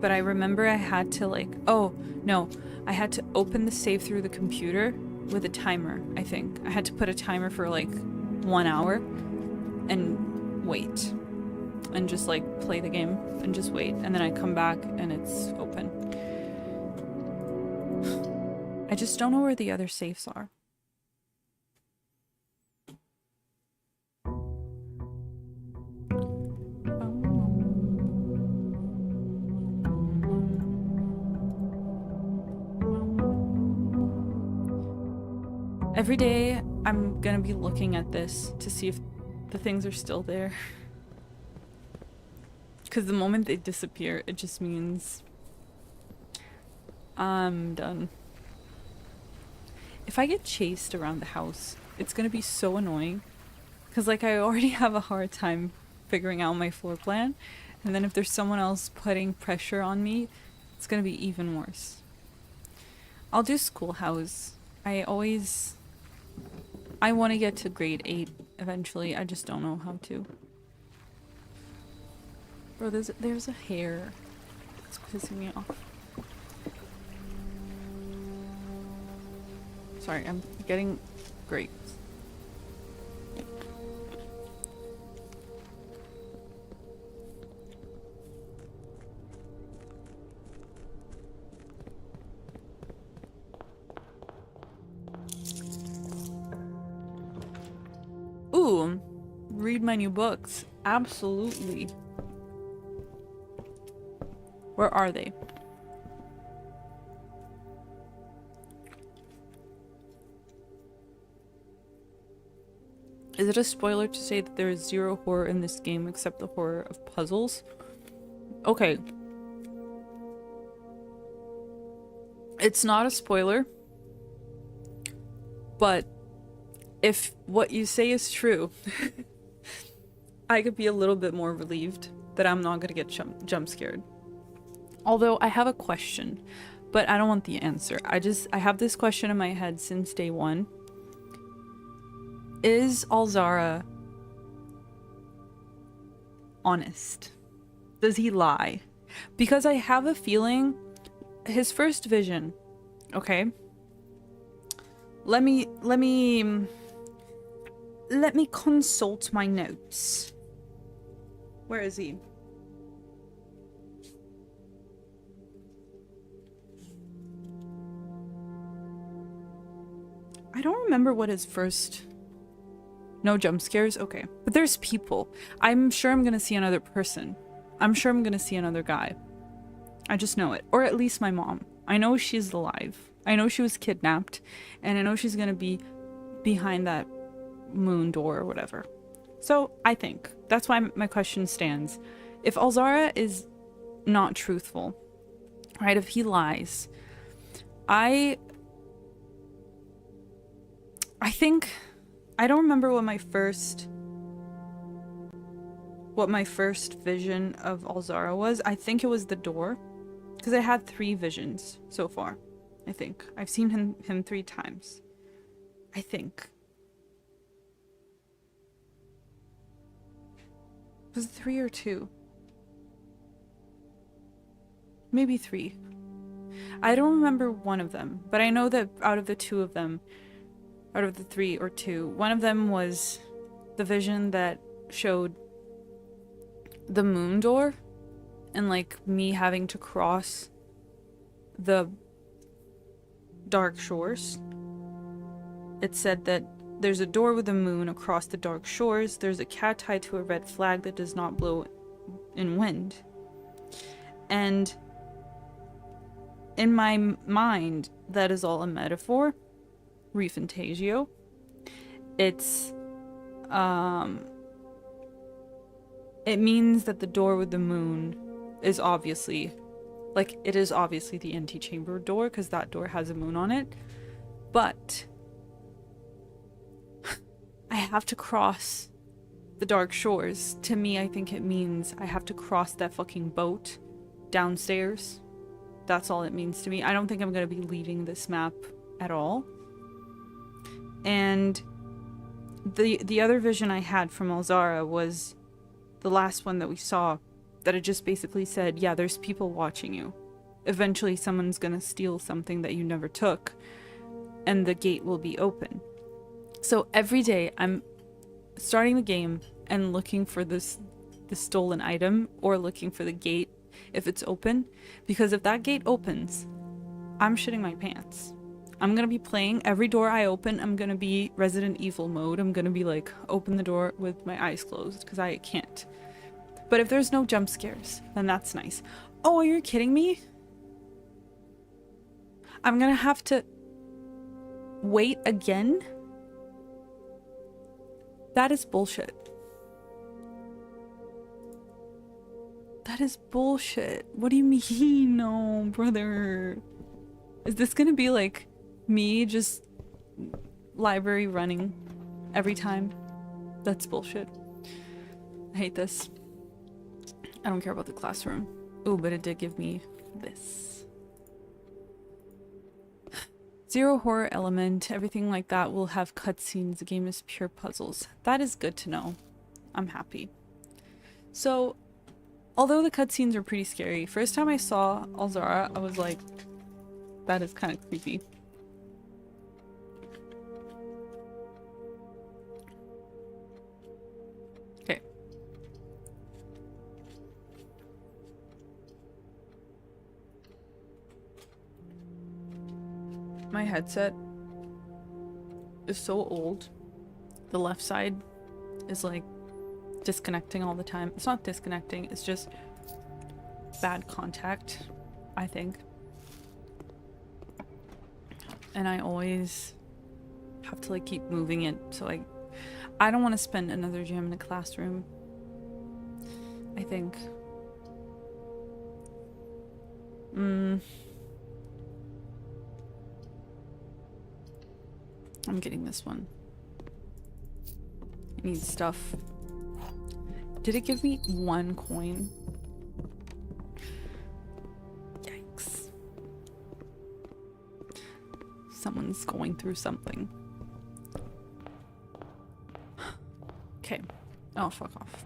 But I remember I had to like... Oh, no. I had to open the safe through the computer with a timer, I think. I had to put a timer for like 1 hour and wait. And just like play the game and just wait. And then I come back and it's open. I just don't know where the other safes are. Every day I'm gonna be looking at this to see if the things are still there. Because the moment they disappear, it just means I'm done. If I get chased around the house, it's gonna be so annoying. Because like I already have a hard time figuring out my floor plan. And then if there's someone else putting pressure on me, it's gonna be even worse. I'll do Schoolhouse. I want to get to grade 8 eventually. I just don't know how to. Bro, there's a hair. It's pissing me off. Sorry, I'm getting grapes. Ooh, read my new books. Absolutely. Where are they? Is it a spoiler to say that there is zero horror in this game except the horror of puzzles? Okay. It's not a spoiler, but if what you say is true, I could be a little bit more relieved that I'm not gonna get jump scared. Although I have a question, but I don't want the answer. I have this question in my head since day one. Is Alzara honest? Does he lie? Because I have a feeling his first vision, okay? Let me consult my notes. Where is he? I don't remember what his first... No jump scares? Okay. But there's people. I'm sure I'm gonna see another person. I'm sure I'm gonna see another guy. I just know it. Or at least my mom. I know she's alive. I know she was kidnapped. And I know she's gonna be behind that moon door or whatever. So, I think. That's why my question stands. If Alzara is not truthful, right? If he lies, I think... I don't remember what my first vision of Alzara was. I think it was the door, because I had 3 visions so far. I think I've seen him 3 times. I think. Was it 3 or 2? Maybe 3. I don't remember one of them, but I know that out of the 2 of them, out of the 3 or 2, one of them was the vision that showed the moon door and like me having to cross the dark shores. It said that there's a door with a moon across the dark shores. There's a cat tied to a red flag that does not blow in wind. And in my mind, that is all a metaphor. Refantasio. It's it means that the door with the moon is obviously, like, it is obviously the antechamber door, because that door has a moon on it. But I have to cross the dark shores. To me, I think it means I have to cross that fucking boat downstairs. That's all it means to me. I don't think I'm gonna be leaving this map at all. And the other vision I had from Alzara was the last one that we saw, that it just basically said, yeah, there's people watching you. Eventually someone's gonna steal something that you never took, and the gate will be open. So every day I'm starting the game and looking for the stolen item, or looking for the gate if it's open, because if that gate opens, I'm shitting my pants. I'm gonna be playing, every door I open, I'm gonna be Resident Evil mode. I'm gonna be like, open the door with my eyes closed, because I can't. But if there's no jump scares, then that's nice. Oh, are you kidding me? I'm gonna have to wait again? That is bullshit. That is bullshit. What do you mean? No, brother. Is this gonna be like me just library running every time? That's bullshit. I hate this. I don't care about the classroom. Ooh, but it did give me this. Zero horror element, everything like that will have cutscenes. The game is pure puzzles. That is good to know. I'm happy. So, although the cutscenes are pretty scary, first time I saw Alzara, I was like, that is kind of creepy. Okay. My headset is so old. The left side is like disconnecting all the time. It's not disconnecting, it's just bad contact, I think. And I always have to like keep moving it, so I don't want to spend another jam in a classroom, I think. I'm getting this one. I need stuff. Did it give me 1 coin? Yikes. Someone's going through something. Okay. Oh, fuck off.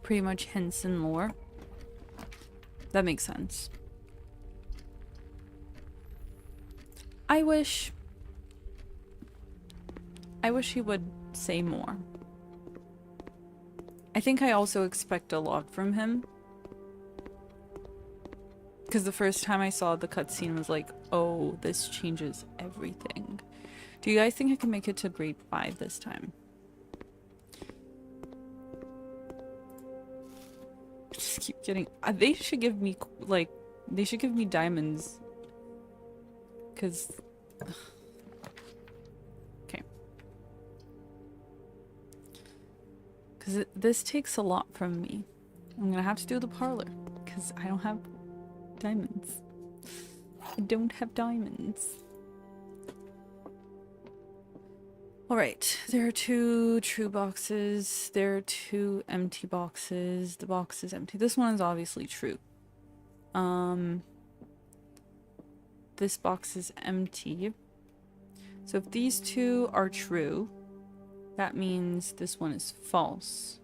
Pretty much Henson lore. That makes sense. I wish he would say more. I think I also expect a lot from him. Because the first time I saw the cutscene was like, oh, this changes everything. Do you guys think I can make it to grade 5 this time? Just keep getting... they should give me, like... They should give me diamonds. Because... Okay. Because this takes a lot from me. I'm gonna have to do the parlor. Because I don't have diamonds. I don't have diamonds. Alright, there are 2 true boxes. There are 2 empty boxes. The box is empty. This one is obviously true. This box is empty. So if these 2 are true, that means this one is false.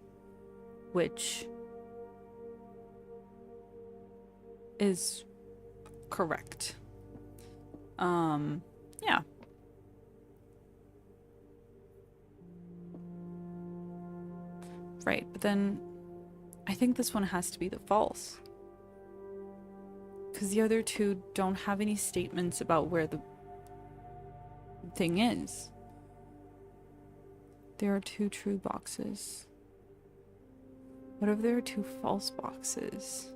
Which is correct. Yeah. Right, but then I think this one has to be the false. Because the other 2 don't have any statements about where the thing is. There are 2 true boxes. What if there are 2 false boxes?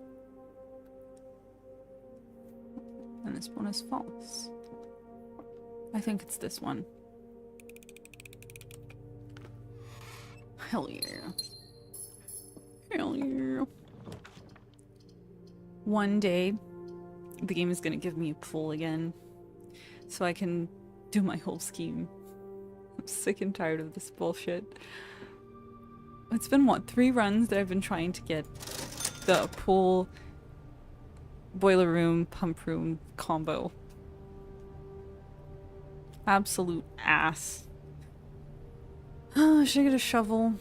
And this one is false. I think it's this one. Hell yeah. Hell yeah. One day, the game is gonna give me a pull again, so I can do my whole scheme. I'm sick and tired of this bullshit. It's been, what, 3 runs that I've been trying to get the pool, boiler room, pump room combo. Absolute ass. Should I get a shovel?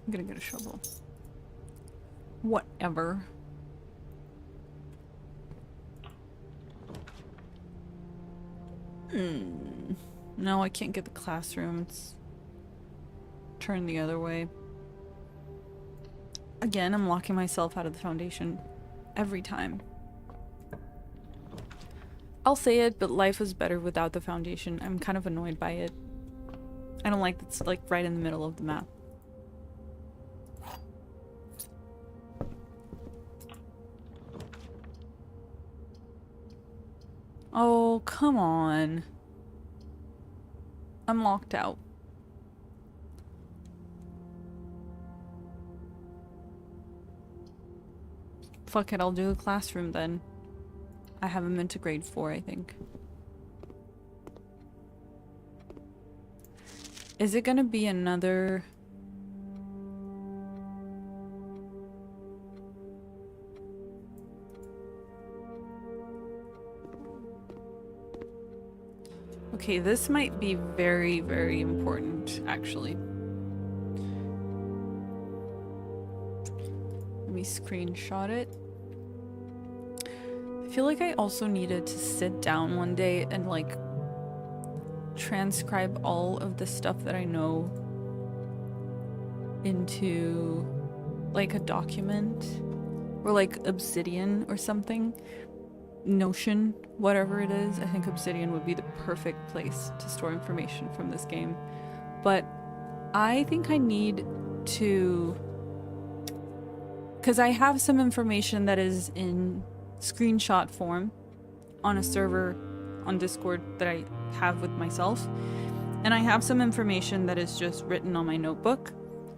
I'm gonna get a shovel. Whatever. No, I can't get the classroom. It's turned the other way. Again, I'm locking myself out of the foundation. Every time. I'll say it, but life was better without the foundation. I'm kind of annoyed by it. I don't like that it's like right in the middle of the map. Oh, come on. I'm locked out. Fuck it, I'll do the classroom then. I have him into grade 4, I think. Is it gonna be another... Okay, this might be very, very important, actually. Let me screenshot it. I feel like I also needed to sit down one day and like transcribe all of the stuff that I know into like a document or like Obsidian or something. Notion, whatever it is. I think Obsidian would be the perfect place to store information from this game. But I think I need to, because I have some information that is in screenshot form on a server on Discord that I have with myself, and I have some information that is just written on my notebook.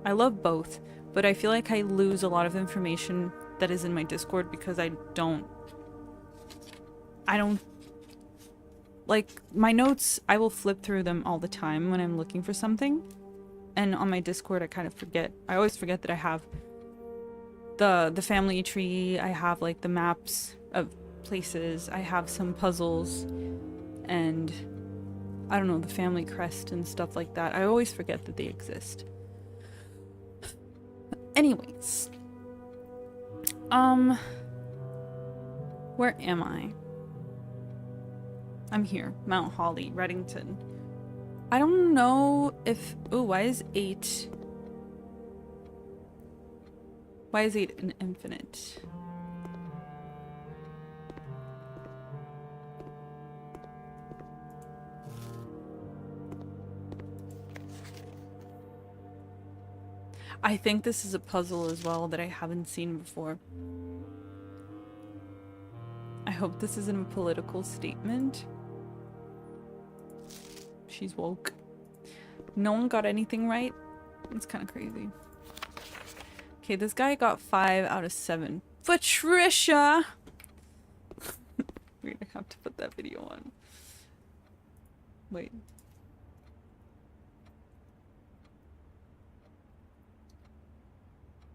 I love both, but I feel like I lose a lot of information that is in my Discord because I don't like my notes. I will flip through them all the time when I'm looking for something, and on my Discord I kind of forget. I always forget that I have the family tree, I have like the maps of places, I have some puzzles, and I don't know, the family crest and stuff like that. I always forget that they exist. Anyways, where am I? I'm here, Mount Holly, Reddington. I don't know if... Oh, why is 8... Why is 8 an infinite? I think this is a puzzle as well that I haven't seen before. I hope this isn't a political statement. She's woke. No one got anything right? It's kind of crazy. Okay, this guy got 5 out of 7. Patricia! We're gonna have to put that video on. Wait.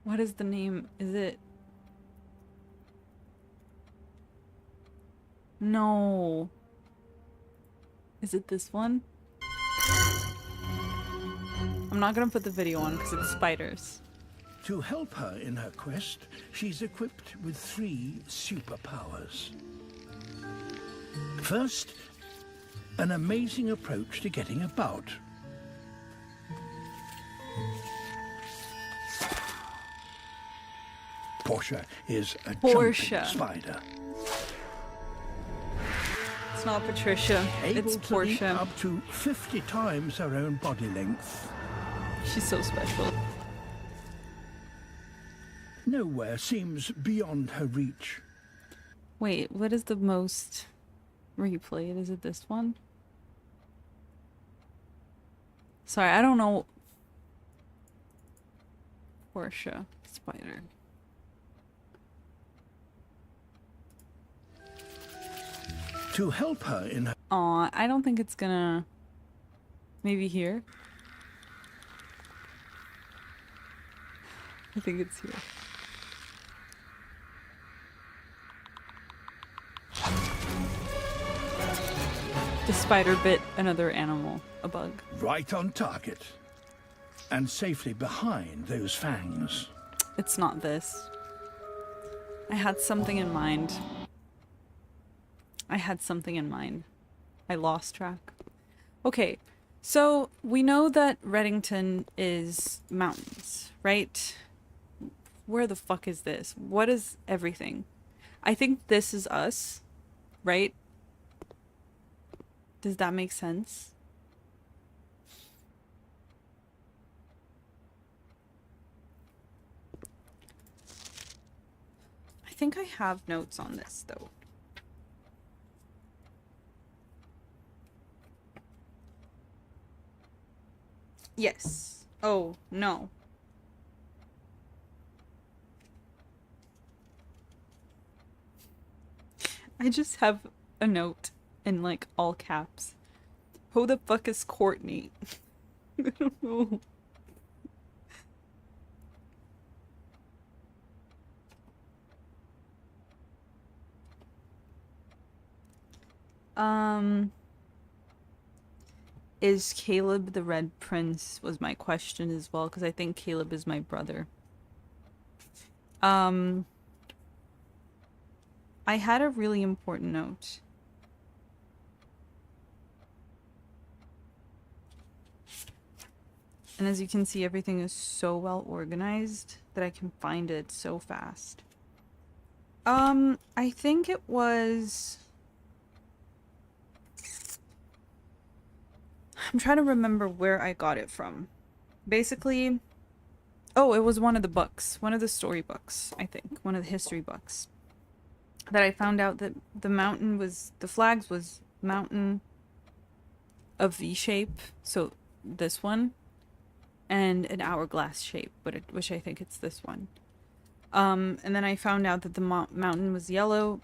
What is the name? Is it... No. Is it this one? I'm not gonna put the video on because it's spiders. To help her in her quest, she's equipped with 3 superpowers. First, an amazing approach to getting about. Portia is a jumping spider. It's not Patricia, it's Portia. Able to leap up to 50 times her own body length. She's so special. Nowhere seems beyond her reach. Wait, what is the most replayed? Is it this one? Sorry, I don't know. Portia spider. To help her in her... Aw, I don't think it's gonna... Maybe here? I think it's here. The spider bit another animal, a bug. Right on target. And safely behind those fangs. It's not this. I had something in mind. I lost track. Okay, so we know that Reddington is mountains, right? Where the fuck is this? What is everything? I think this is us, right? Does that make sense? I think I have notes on this, though. Yes. Oh, no. I just have a note in like all caps. Who the fuck is Courtney? I don't know. Is Caleb the Red Prince was my question as well, because I think Caleb is my brother. I had a really important note. And as you can see, everything is so well organized that I can find it so fast. I think it was... I'm trying to remember where I got it from. Basically... Oh, it was one of the books. One of the story books, I think. One of the history books. That I found out that the mountain was... The flags was mountain of V shape. So, this one. And an hourglass shape, which I think it's this one. And then I found out that the mountain was yellow,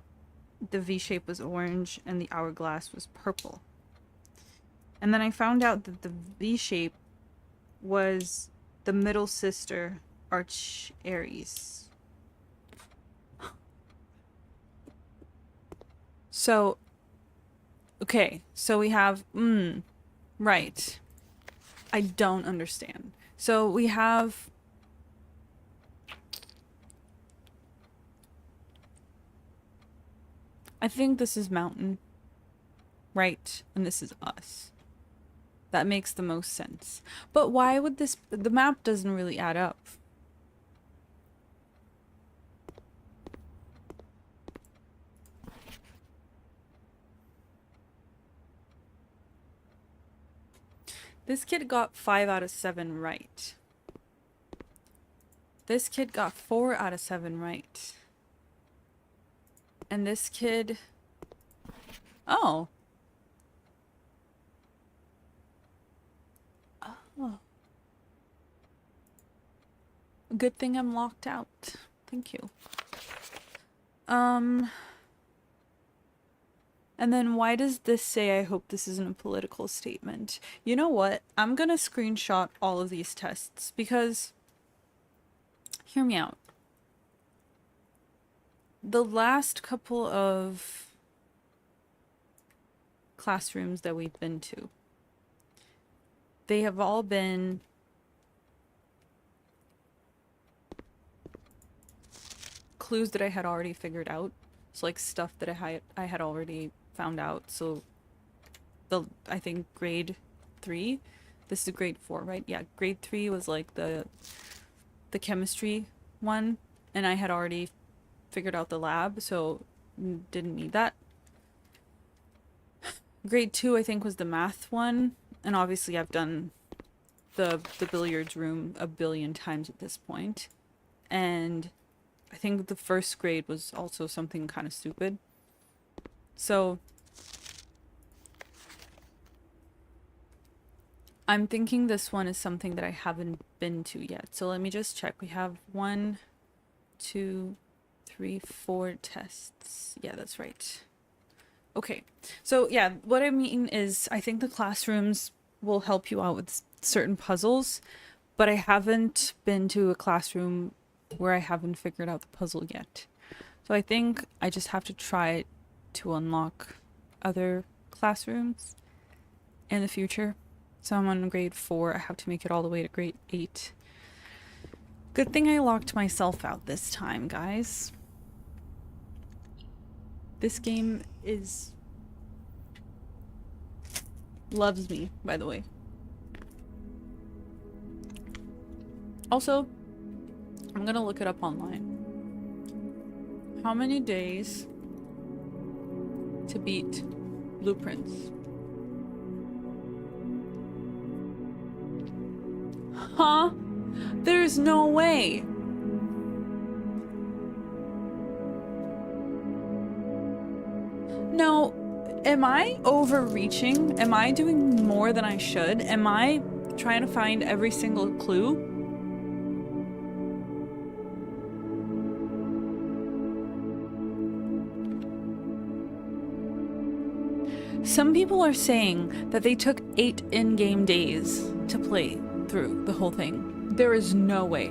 the V shape was orange, and the hourglass was purple. And then I found out that the V shape was the middle sister, Arch Aries. So, okay, so we have, right. I don't understand. So we have... I think this is mountain, right? And this is us. That makes the most sense. But why would this... The map doesn't really add up. This kid got 5 out of 7 right. This kid got 4 out of 7 right. And this kid... Oh. Oh. Good thing I'm locked out. Thank you. And then why does this say, I hope this isn't a political statement? You know what? I'm gonna screenshot all of these tests because... Hear me out. The last couple of classrooms that we've been to, they have all been clues that I had already figured out. So like stuff that I had already found out. So I think grade 3, this is grade 4, right? Yeah, grade 3 was like the chemistry one, and I had already figured out the lab, so didn't need that. Grade 2 I think was the math one, and obviously I've done the billiards room a billion times at this point. And I think the first grade was also something kind of stupid. So I'm thinking this one is something that I haven't been to yet. So let me just check. We have 1, 2, 3, 4 tests. Yeah, that's right. Okay. So yeah, what I mean is I think the classrooms will help you out with certain puzzles, but I haven't been to a classroom where I haven't figured out the puzzle yet. So I think I just have to try to unlock other classrooms in the future. So I'm on grade 4. I have to make it all the way to grade 8. Good thing I locked myself out this time, guys. This game loves me, by the way. Also, I'm gonna look it up online. How many days to beat Blueprints? Huh? There's no way. Now, am I overreaching? Am I doing more than I should? Am I trying to find every single clue? Some people are saying that they took 8 in-game days to play through the whole thing. There is no way.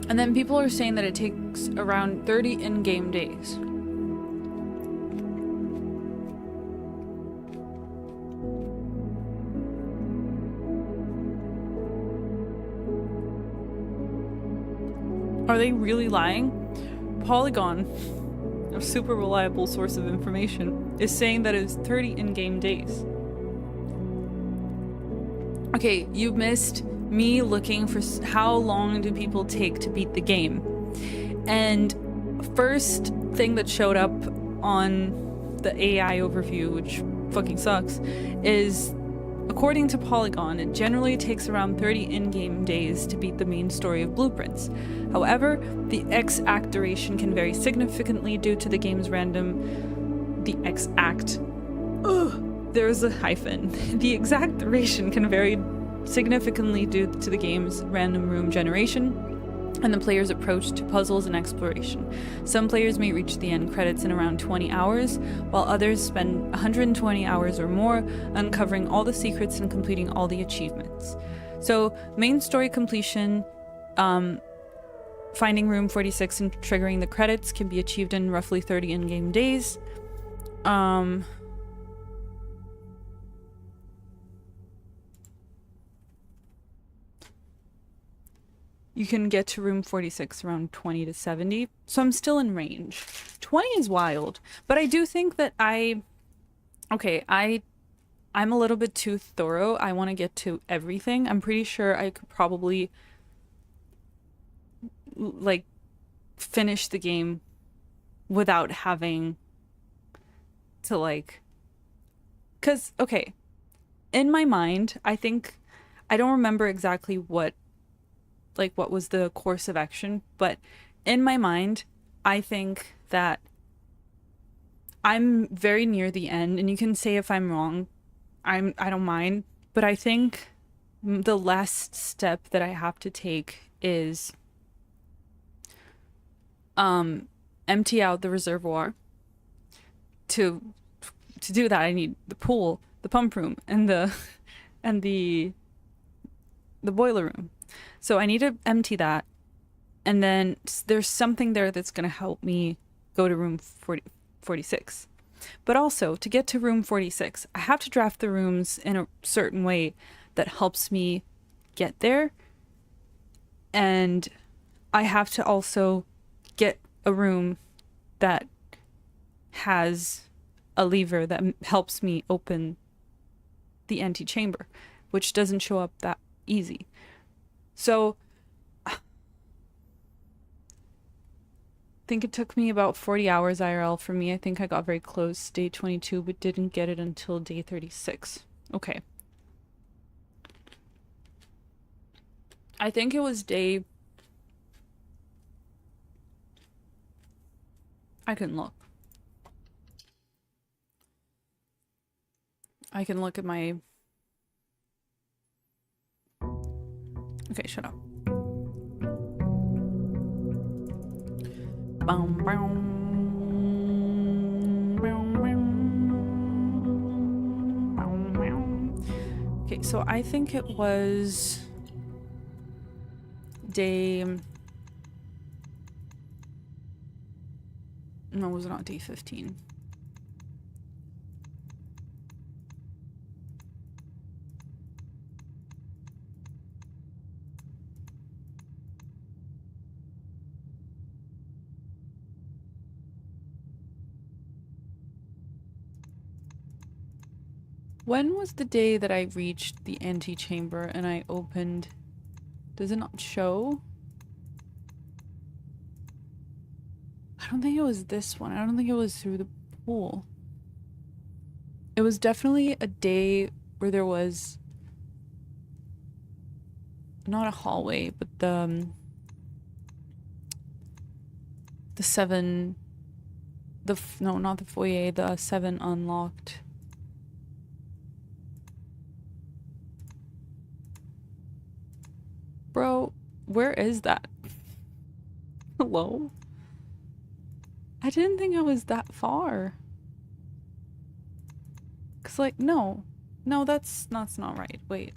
And then people are saying that it takes around 30 in-game days. Are they really lying? Polygon, a super reliable source of information, is saying that it's 30 in-game days. Okay, you missed me looking for how long do people take to beat the game. And first thing that showed up on the AI overview, which fucking sucks, is according to Polygon, it generally takes around 30 in-game days to beat the main story of Blueprints. However, the X-act duration can vary significantly due to the game's random... The X-act... Ugh, there's a hyphen. The exact duration can vary significantly due to the game's random room generation and the player's approach to puzzles and exploration. Some players may reach the end credits in around 20 hours, while others spend 120 hours or more uncovering all the secrets and completing all the achievements. So, main story completion, finding room 46 and triggering the credits can be achieved in roughly 30 in-game days. You can get to room 46 around 20 to 70, so I'm still in range. 20 is wild, but I do think that I'm a little bit too thorough. I want to get to everything. I'm pretty sure I could probably like finish the game without having to like, cause okay, in my mind, I don't remember exactly what was the course of action, but in my mind, I think that I'm very near the end, and you can say if I'm wrong, I don't mind, but I think the last step that I have to take is empty out the reservoir. To do that, I need the pool, the pump room, and the boiler room. So I need to empty that, and then there's something there that's going to help me go to room 46. But also, to get to room 46, I have to draft the rooms in a certain way that helps me get there, and I have to also get a room that has a lever that helps me open the antechamber, which doesn't show up that easy. So, I think it took me about 40 hours IRL for me. I think I got very close day 22, but didn't get it until day 36. Okay. I think it was day... I can look. I can look at my... Okay, shut up. Okay, so I think it was day... No, it was not day 15. When was the day that I reached the antechamber and I opened... Does it not show? I don't think it was this one. I don't think it was through the pool. It was definitely a day where there was... Not a hallway, but the 7... No, not the foyer. The 7 unlocked... Bro, where is that? Hello? didn't think I was that far. Cause like, no, that's not right. Wait.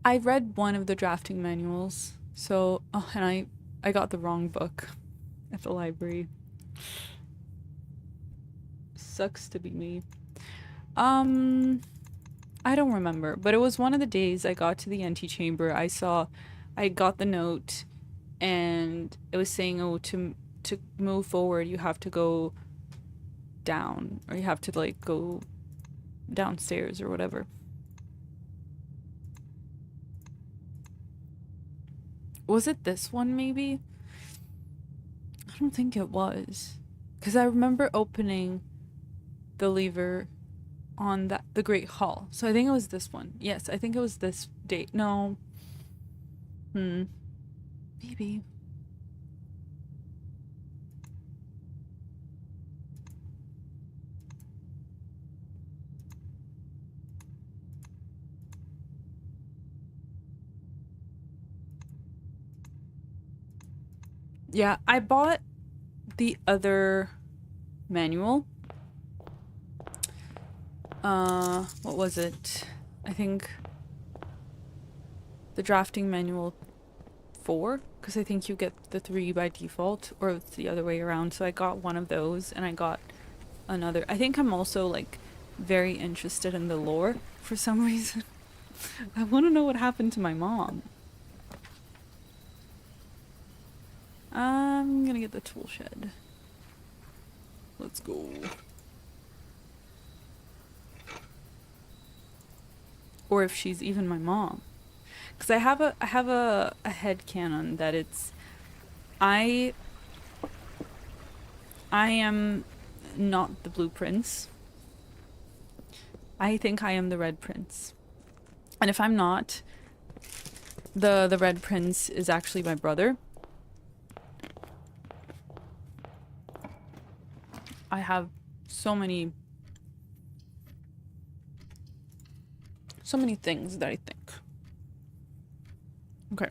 I read one of the drafting manuals, so, oh, and I got the wrong book at the library. Sucks to be me. I don't remember, but it was one of the days I got to the antechamber. I got the note, and it was saying, oh, to move forward, you have to go down, or you have to like go downstairs or whatever. Was it this one, maybe? I don't think it was. Because I remember opening the lever on the Great Hall. So I think it was this one. Yes, I think it was this date. No. Maybe. Yeah, I bought the other manual. What was it? I think the drafting manual 4, because I think you get the 3 by default, or it's the other way around. So I got one of those, and I got another. I think I'm also like very interested in the lore for some reason. I want to know what happened to my mom. I'm gonna get the tool shed. Let's go. Or if she's even my mom. Because I have a headcanon that it's I am not the Blue Prince. I think I am the Red Prince. And if I'm not, the Red Prince is actually my brother. I have so many things that I think. Okay.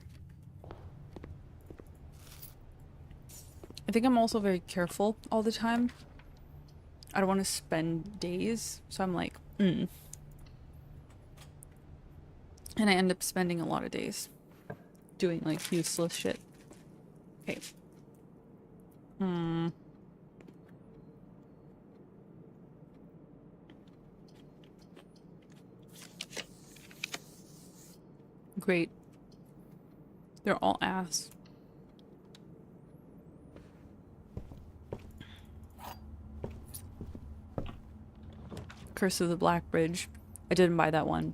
I think I'm also very careful all the time. I don't want to spend days, so I'm like, And I end up spending a lot of days doing like useless shit. Okay. Great. They're all ass. Curse of the Black Bridge. I didn't buy that one.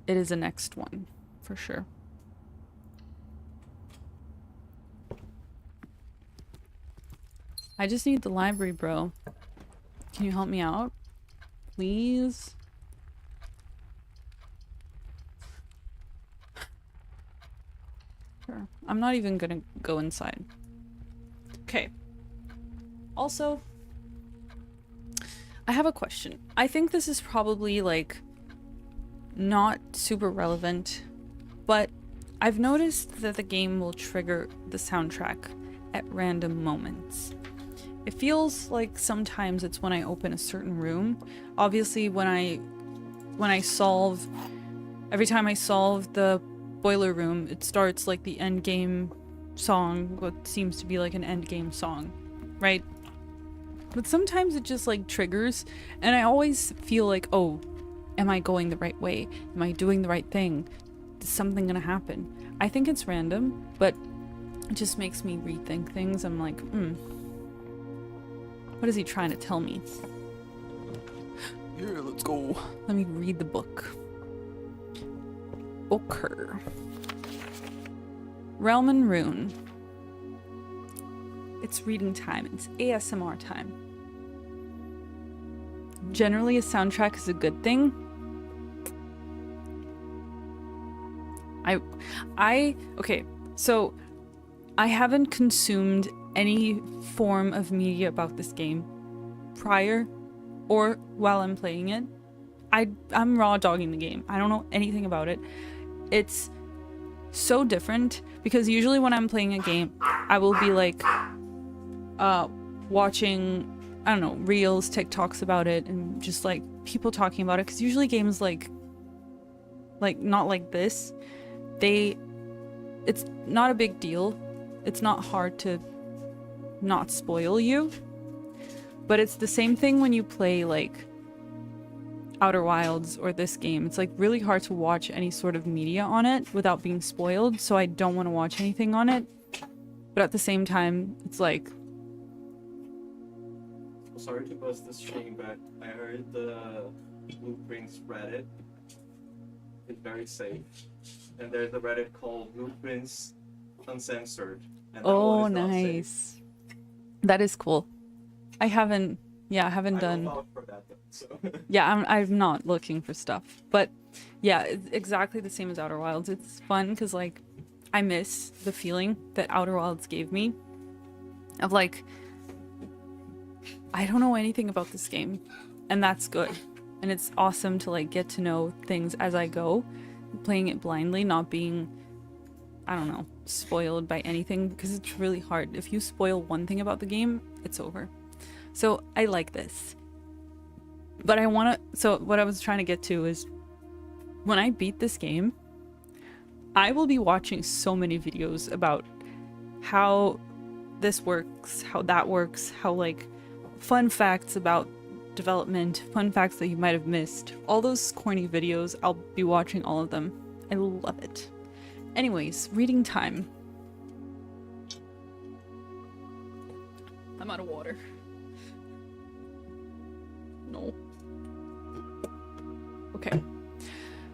It is the next one, for sure. I just need the library, bro. Can you help me out? Please? Sure. I'm not even gonna go inside. Okay. Also, I have a question. I think this is probably like not super relevant, but I've noticed that the game will trigger the soundtrack at random moments. It feels like sometimes it's when I open a certain room. Obviously, every time I solve the boiler room, it starts like the end game song, what seems to be like an end game song, right? But sometimes it just like triggers, and I always feel like, oh, am I going the right way? Am I doing the right thing? Is something gonna happen? I think it's random, but it just makes me rethink things. I'm like, what is he trying to tell me? Here, let's go. Let me read the book. Okay. Realm and Rune. It's reading time. It's ASMR time. Generally, a soundtrack is a good thing. Okay, so I haven't consumed any form of media about this game prior or while I'm playing it. I'm raw dogging the game. I don't know anything about it. so different, because usually when I'm playing a game, I will be like watching, I don't know, reels, TikToks about it, and just like people talking about it, because usually games like not like this, it's not a big deal. It's not hard to not spoil you. But it's the same thing when you play like Outer Wilds or this game. It's like really hard to watch any sort of media on it without being spoiled, so I don't want to watch anything on it. But at the same time, it's like, Sorry to bust this string, but I heard the Blueprints Reddit is very safe. And there's a Reddit called Blueprints Uncensored. And that oh, one is not safe. nice. That is cool. I haven't I done. don't vouch for that though, so. Yeah, I'm not looking for stuff. But yeah, it's exactly the same as Outer Wilds. It's fun because like I miss the feeling that Outer Wilds gave me of like, I don't know anything about this game, and that's good. And it's awesome to like get to know things as I go, playing it blindly, not being, I don't know, spoiled by anything, because it's really hard. If you spoil one thing about the game, it's over. So I like this. But so what I was trying to get to is, when I beat this game, I will be watching so many videos about how this works, how that works, how like fun facts about development, fun facts that you might have missed. All those corny videos, I'll be watching all of them. I love it. Anyways, reading time. I'm out of water. No. Okay.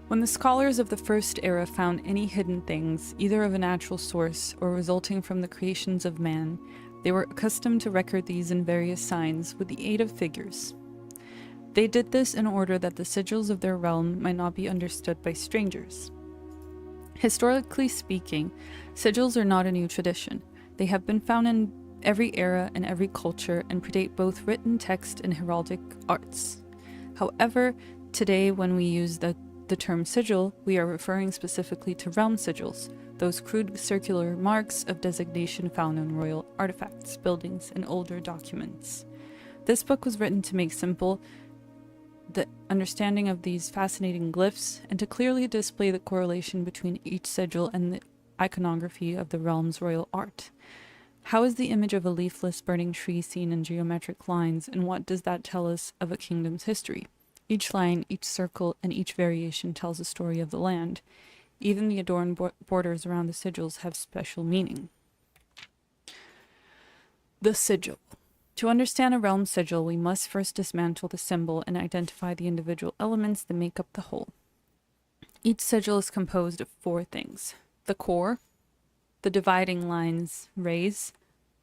When the scholars of the First Era found any hidden things, either of a natural source or resulting from the creations of man, they were accustomed to record these in various signs with the aid of figures. They did this in order that the sigils of their realm might not be understood by strangers. Historically speaking, sigils are not a new tradition. They have been found in every era and every culture and predate both written text and heraldic arts. However, today when we use the term sigil, we are referring specifically to realm sigils, those crude circular marks of designation found on royal artifacts, buildings, and older documents. This book was written to make simple the understanding of these fascinating glyphs and to clearly display the correlation between each sigil and the iconography of the realm's royal art. How is the image of a leafless burning tree seen in geometric lines, and what does that tell us of a kingdom's history? Each line, each circle, and each variation tells a story of the land. Even the adorned borders around the sigils have special meaning. The sigil. To understand a realm sigil, we must first dismantle the symbol and identify the individual elements that make up the whole. Each sigil is composed of 4 things: the core, the dividing lines, rays,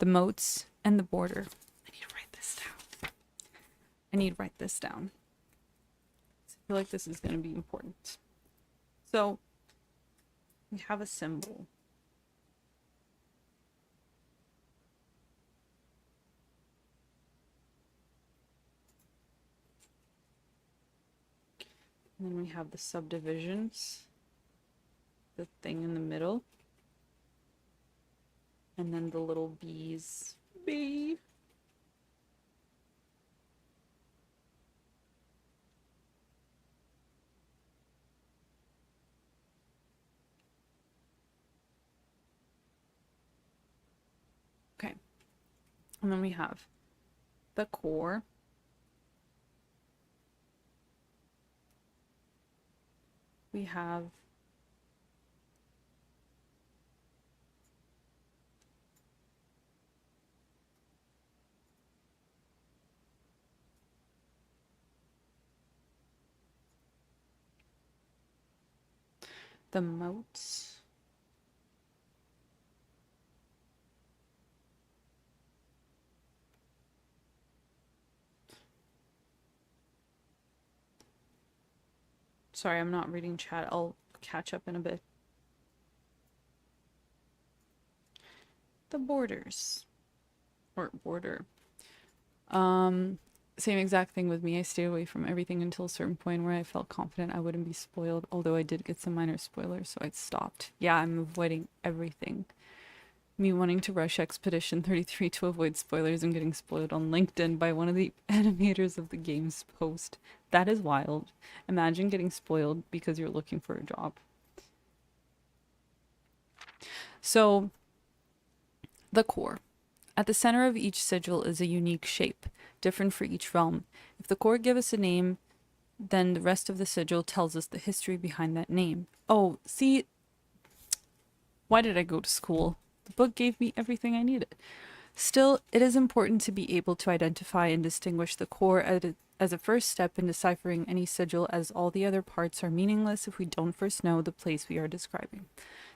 the moats, and the border. I need to write this down. I feel like this is going to be important. So, we have a symbol. And then we have the subdivisions, the thing in the middle, and then the little bees. Bee. Okay. And then we have the core. We have the moats. Sorry, I'm not reading chat. I'll catch up in a bit. The borders. Or border. Same exact thing with me. I stayed away from everything until a certain point where I felt confident I wouldn't be spoiled, although I did get some minor spoilers, so I stopped. Yeah, I'm avoiding everything. Me wanting to rush Expedition 33 to avoid spoilers and getting spoiled on LinkedIn by one of the animators of the game's post. That is wild. Imagine getting spoiled because you're looking for a job. So, the core. At the center of each sigil is a unique shape, different for each realm. If the core gives us a name, then the rest of the sigil tells us the history behind that name. Oh, see, why did I go to school? The book gave me everything I needed. Still, it is important to be able to identify and distinguish the core as a first step in deciphering any sigil, as all the other parts are meaningless if we don't first know the place we are describing.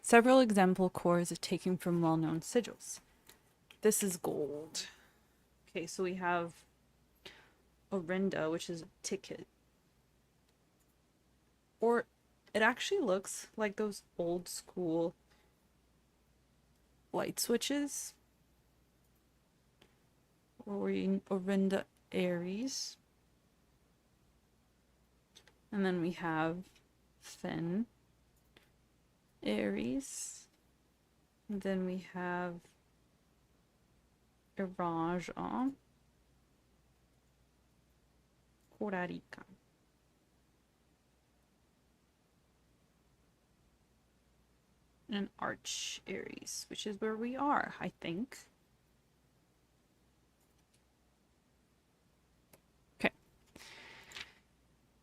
Several example cores are taken from well-known sigils. This is gold. Okay, so we have Orinda, which is a ticket. Or it actually looks like those old school light switches. Orinda Aries. And then we have Fen Aries. And then we have Iraja. Korarika. And Arch Aries, which is where we are, I think. Okay.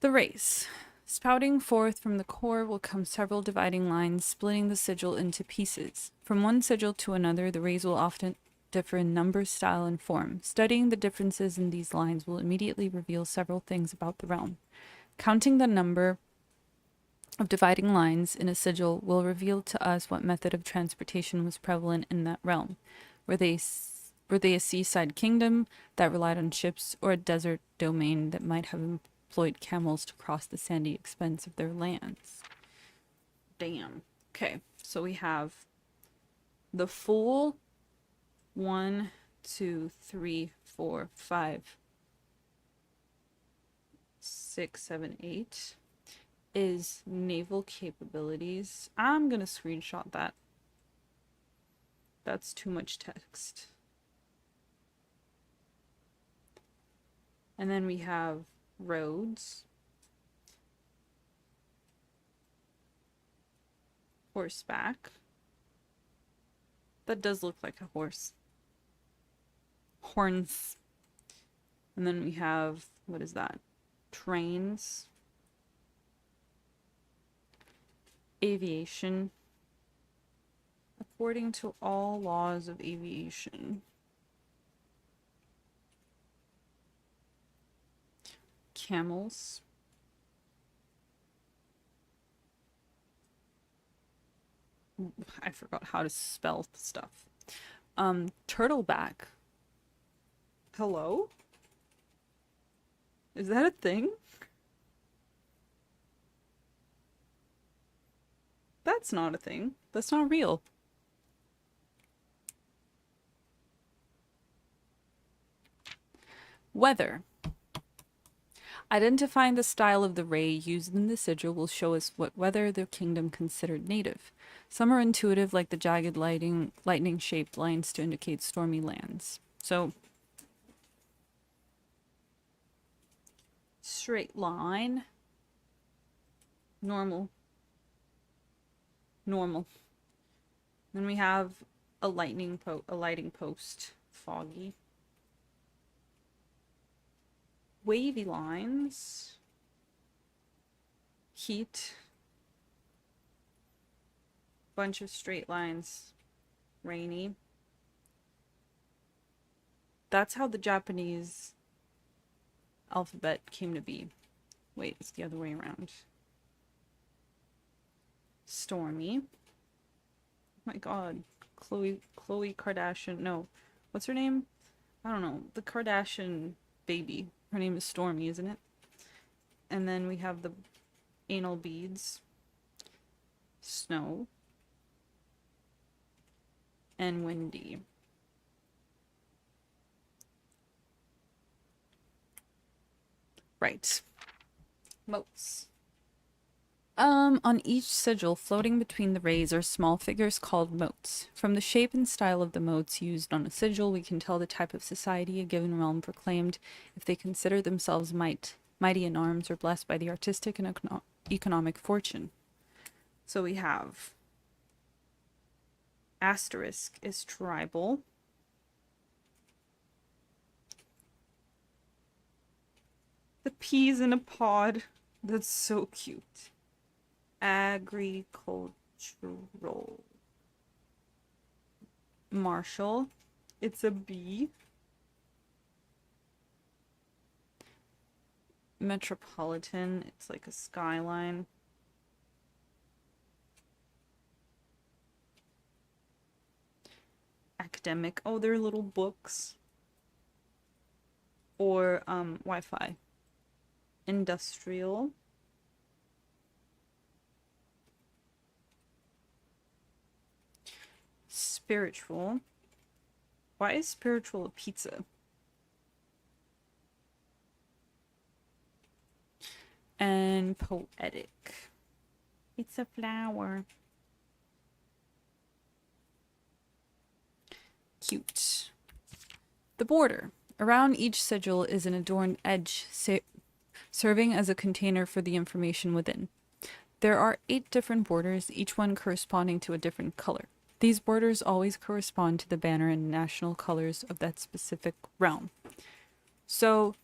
The rays. Spouting forth from the core will come several dividing lines, splitting the sigil into pieces. From one sigil to another, the rays will often differ in number, style, and form. Studying the differences in these lines will immediately reveal several things about the realm. Counting the number of dividing lines in a sigil will reveal to us what method of transportation was prevalent in that realm. Were they a seaside kingdom that relied on ships, or a desert domain that might have employed camels to cross the sandy expanse of their lands? Damn. Okay, so we have the full 1, 2, 3, 4, 5, 6, 7, 8 is naval capabilities. I'm gonna screenshot that. That's too much text. And then we have roads, horseback. That does look like a horse. Horns. And then we have, what is that? Trains. Aviation. According to all laws of aviation. Camels. I forgot how to spell stuff. Turtleback. Hello? Is that a thing? That's not a thing. That's not real. Weather. Identifying the style of the ray used in the sigil will show us what weather the kingdom considered native. Some are intuitive, like the jagged lightning-shaped lines to indicate stormy lands. So, straight line, normal, normal. Then we have a lighting post, foggy. Wavy lines, heat, bunch of straight lines, rainy. That's how the Japanese alphabet came to be. Wait, it's the other way around. Stormy. Oh my god. Khloe Kardashian. No. What's her name? I don't know. The Kardashian baby. Her name is Stormy, isn't it? And then we have the anal beads. Snow. And windy. Right. Moats. On each sigil floating between the rays are small figures called moats. From the shape and style of the moats used on a sigil, we can tell the type of society a given realm proclaimed if they consider themselves mighty in arms or blessed by the artistic and economic fortune. So we have asterisk is tribal. The peas in a pod. That's so cute. Agricultural. Martial. It's a bee. Metropolitan. It's like a skyline. Academic. Oh, they're little books. Or Wi-Fi. Industrial. Spiritual. Why is spiritual a pizza? And poetic. It's a flower. Cute. The border. Around each sigil is an adorned edge serving as a container for the information within. There are 8 different borders, each one corresponding to a different color. These borders always correspond to the banner and national colors of that specific realm. So,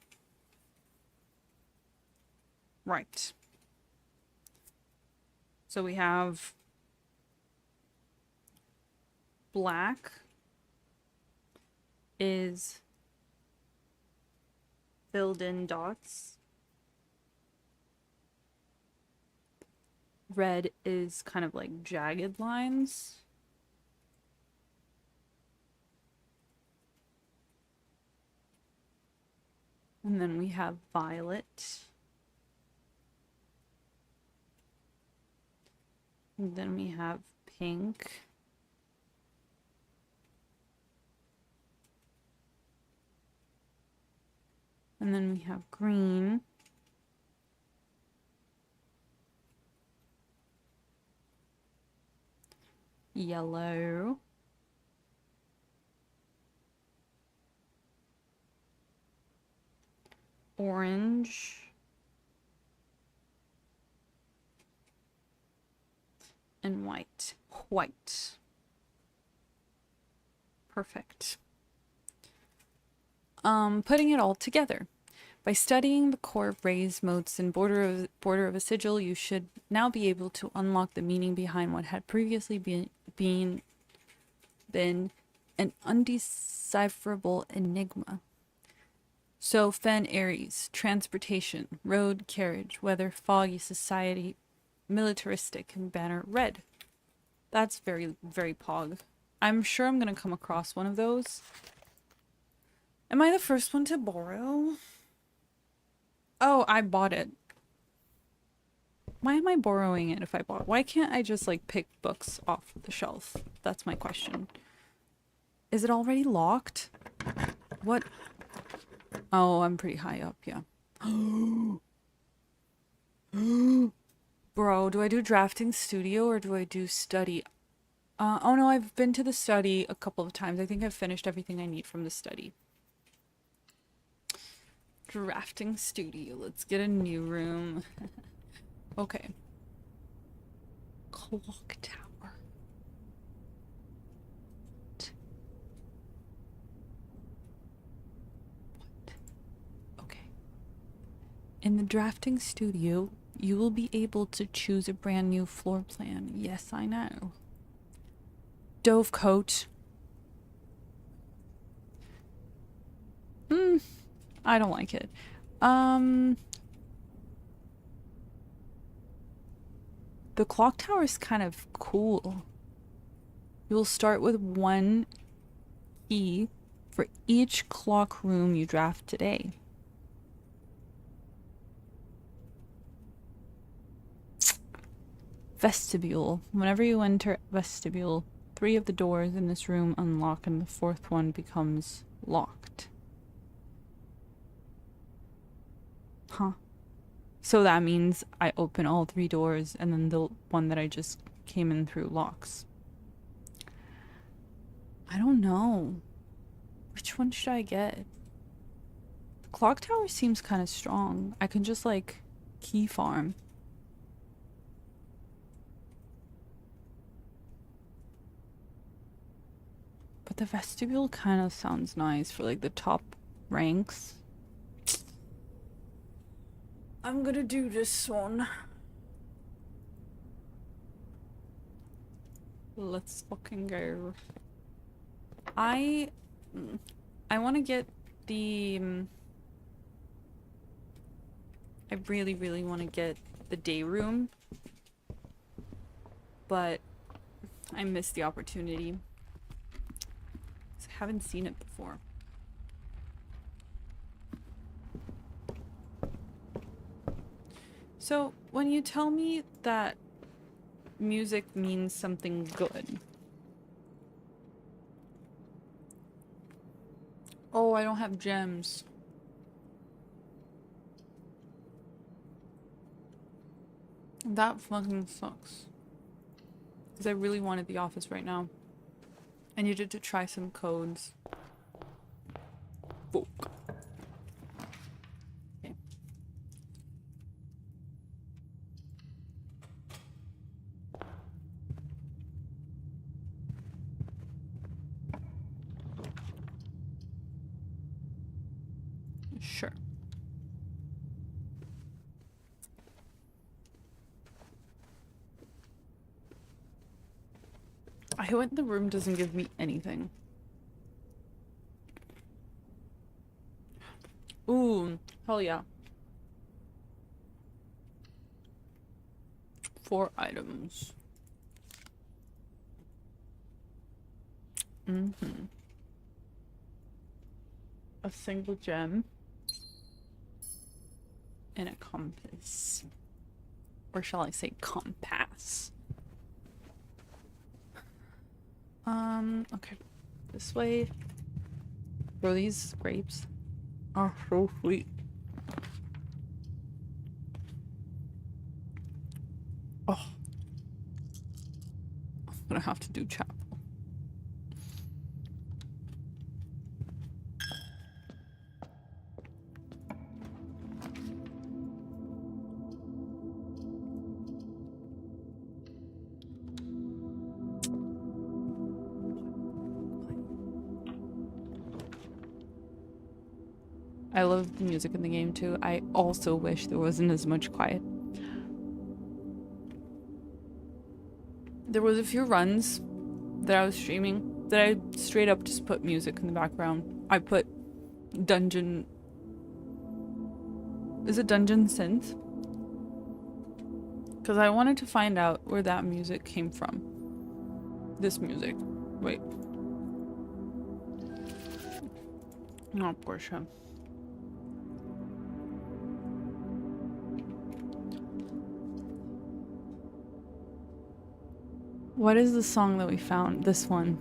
right. So we have black is filled in dots. Red is kind of like jagged lines. And then we have violet. And then we have pink. And then we have green. Yellow. Orange. And white. White. Perfect. Putting it all together. By studying the core of rays, moats, and border of a sigil, you should now be able to unlock the meaning behind what had previously been an undecipherable enigma. So, Fen Aries, transportation, road, carriage, weather, foggy society, militaristic, and banner red. That's very, very pog. I'm sure I'm going to come across one of those. Am I the first one to borrow? Oh, I bought it. Why am I borrowing it if I bought it? Why can't I just, like, pick books off the shelf? That's my question. Is it already locked? What? Oh, I'm pretty high up, yeah. Bro, do I do drafting studio or do I do study? Oh no, I've been to the study a couple of times. I think I've finished everything I need from the study. Drafting studio. Let's get a new room. Okay. Clock tower. What? Okay. In the drafting studio, you will be able to choose a brand new floor plan. Yes, I know. Dove coat. I don't like it. The clock tower is kind of cool. You'll start with 1 key for each clock room you draft today. Vestibule. Whenever you enter vestibule, 3 of the doors in this room unlock and the 4th one becomes locked. Huh. So that means I open all 3 doors and then the one that I just came in through locks. I don't know. Which one should I get? The clock tower seems kind of strong. I can just like key farm. But the vestibule kind of sounds nice for like the top ranks. I'm gonna do this one. Let's fucking go. I want to get the I really want to get the day room, but I missed the opportunity. I haven't seen it before. So when you tell me that music means something good. Oh, I don't have gems. That fucking sucks. Because I really wanted the office right now. I needed to try some codes. Fuck. Okay. Sure. I hope the room doesn't give me anything. Ooh, hell yeah. 4 items. A single gem. And a compass. Or shall I say compass? Okay. This way. Bro, these grapes are so sweet. Oh. I'm gonna have to do chapel. I love the music in the game too. I also wish there wasn't as much quiet. There was a few runs that I was streaming that I straight up just put music in the background. I put dungeon... Is it dungeon synth? Because I wanted to find out where that music came from. This music. Wait. Not Portia. What is the song that we found? This one.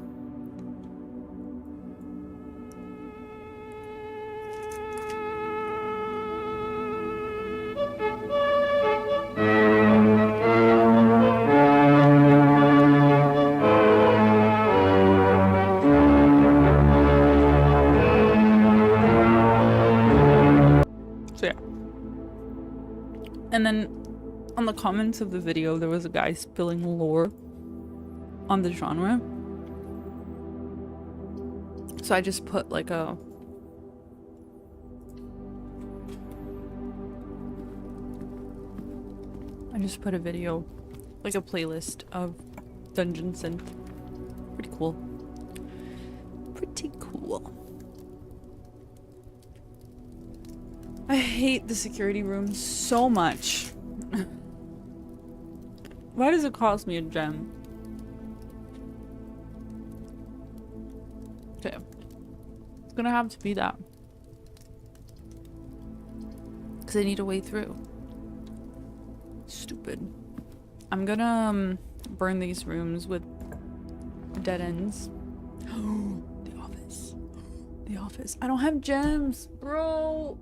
So yeah. And then on the comments of the video, there was a guy spilling lore on the genre. So I just put like a... I just put a video, like a playlist of Dungeon Synth. Pretty cool. Pretty cool. I hate the security room so much. Why does it cost me a gem? Okay. It's gonna have to be that. Because I need a way through. Stupid. I'm gonna burn these rooms with dead ends. The office. The office. I don't have gems, bro.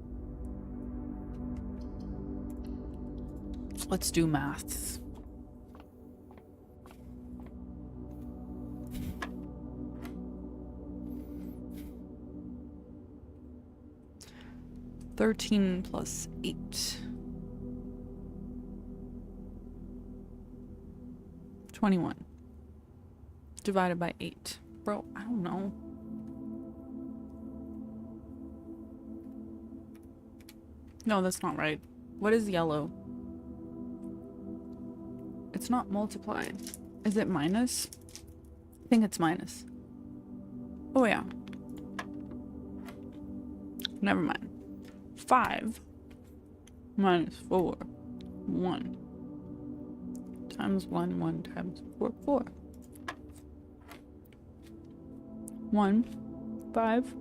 Let's do maths. $13 plus 8. 21. Divided by 8. Bro, I don't know. No, that's not right. What is yellow? It's not multiplied. Is it minus? I think it's minus. Oh yeah. Never mind. 5 minus 4. 1. Times 1, 1 times 4, 4. 1, 5,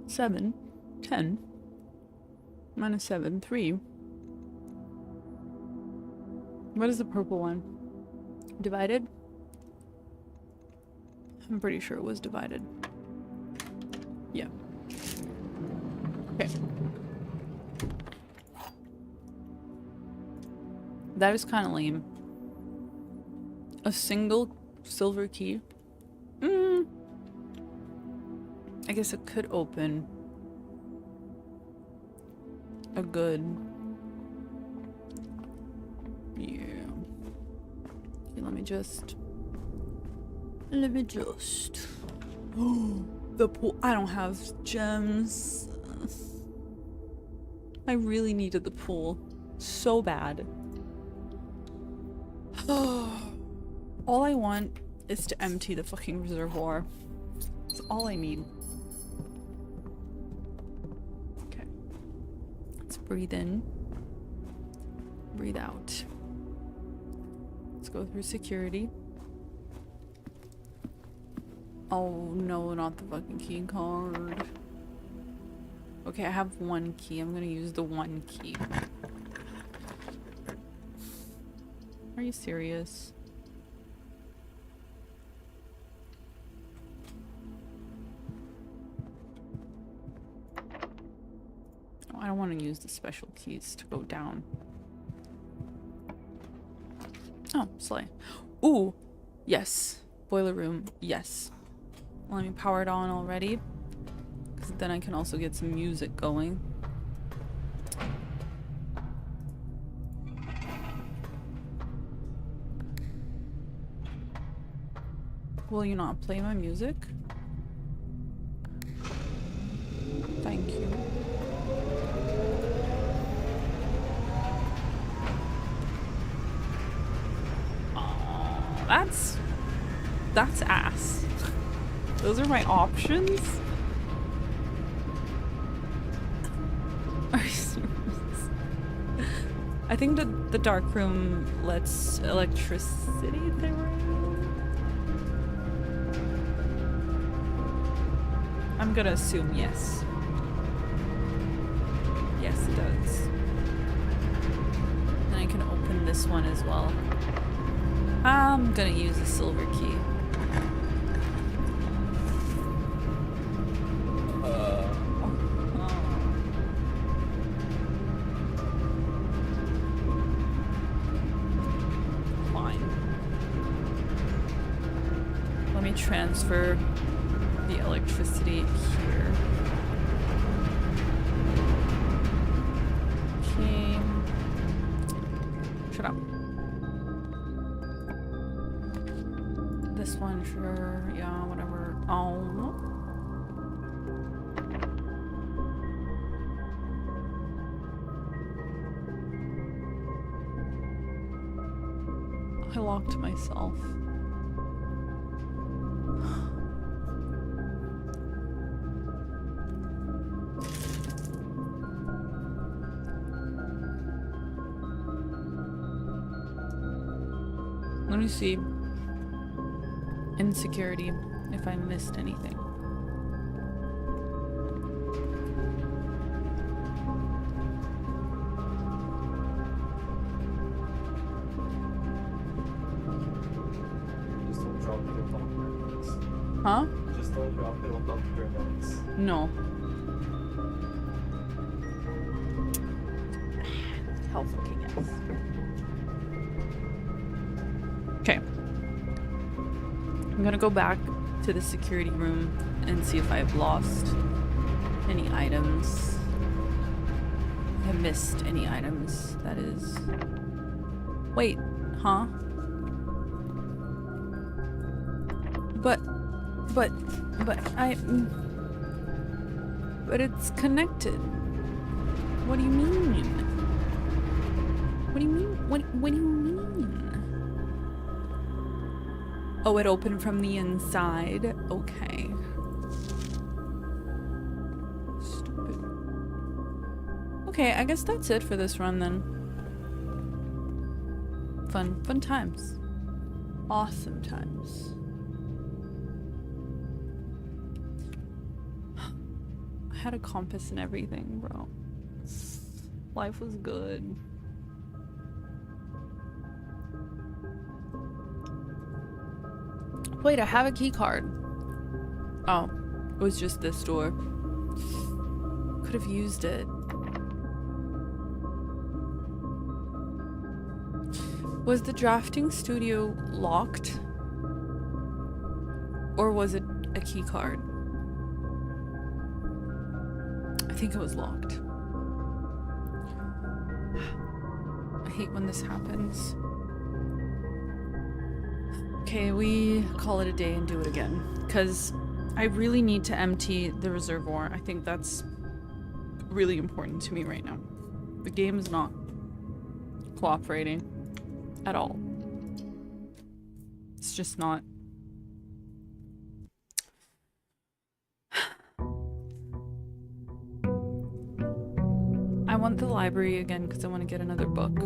7, 10. Minus 7, 3. What is the purple one? Divided? I'm pretty sure it was divided. Yeah. Okay. That is kind of lame. A single silver key? I guess it could open a good... Yeah. Okay, let me just... Oh, the pool. I don't have gems. I really needed the pool. So bad. All I want is to empty the fucking reservoir. That's all I need. Okay. Let's breathe in. Breathe out. Let's go through security. Oh no, not the fucking key card. Okay, I have one key. I'm gonna use the one key. Are you serious? Oh, I don't want to use the special keys to go down. Oh, slay. Ooh, yes. Boiler room, yes. Let me power it on already, because then I can also get some music going. Will you not play my music? Thank you. Oh, that's ass. Those are my options? Are you serious? I think the dark room lets electricity through. I'm gonna assume yes. Yes, it does. And I can open this one as well. I'm gonna use a silver key. Transfer the electricity here. Okay. Shut up. This one, sure. Yeah, whatever. Oh. I locked myself. Let me see in security if I missed anything. Just don't drop it on top of your notes. Huh? Just don't drop it on top of your notes. No. Hell fucking yes. I'm gonna go back to the security room and see if I've lost any items. I missed any items, that is. Wait, huh? But it's connected. What do you mean? What do you mean? What do you mean? Oh, it opened from the inside? Okay. Stupid. Okay, I guess that's it for this run then. Fun times. Awesome times. I had a compass and everything, bro. Life was good. Wait, I have a key card. Oh, it was just this door. Could have used it. Was the drafting studio locked? Or was it a key card? I think it was locked. I hate when this happens. Okay, we call it a day and do it again. Because I really need to empty the reservoir. I think that's really important to me right now. The game is not cooperating at all. It's just not. I want the library again because I want to get another book.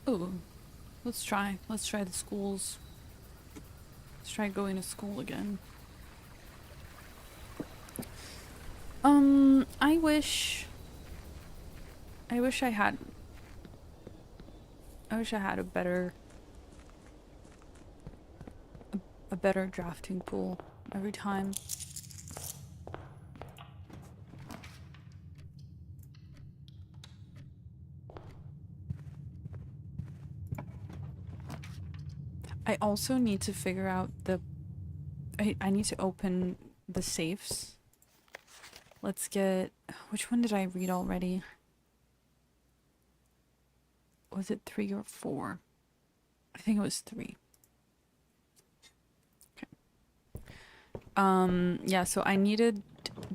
Ooh, let's try the schools. Let's try going to school again. I wish I had a better drafting pool every time. I also need to figure out I need to open the safes. Let's get, which one did I read already? Was it 3 or 4? I think it was 3. Okay. Yeah, so I needed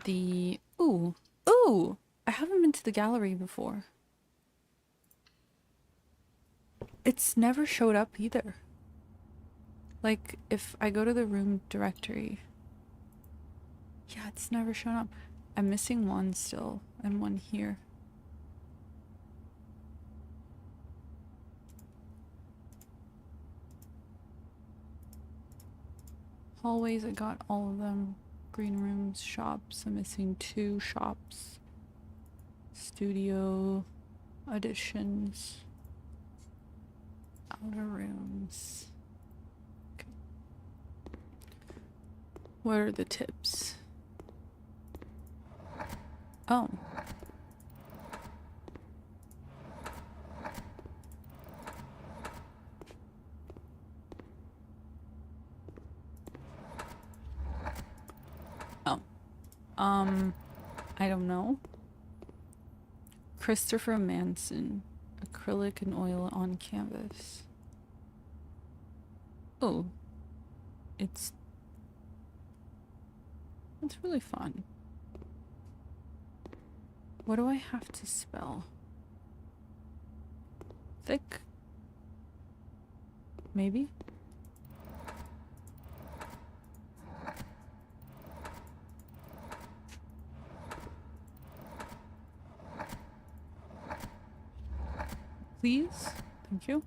the, ooh, I haven't been to the gallery before. It's never showed up either. Like, if I go to the room directory, yeah, it's never shown up. I'm missing one still, and one here. Hallways, I got all of them. Green rooms, shops, I'm missing 2 shops. Studio, additions, outer rooms. What are the tips? Oh. Oh. I don't know. Christopher Manson. Acrylic and oil on canvas. Oh. It's really fun. What do I have to spell? Thick? Maybe? Please? Thank you.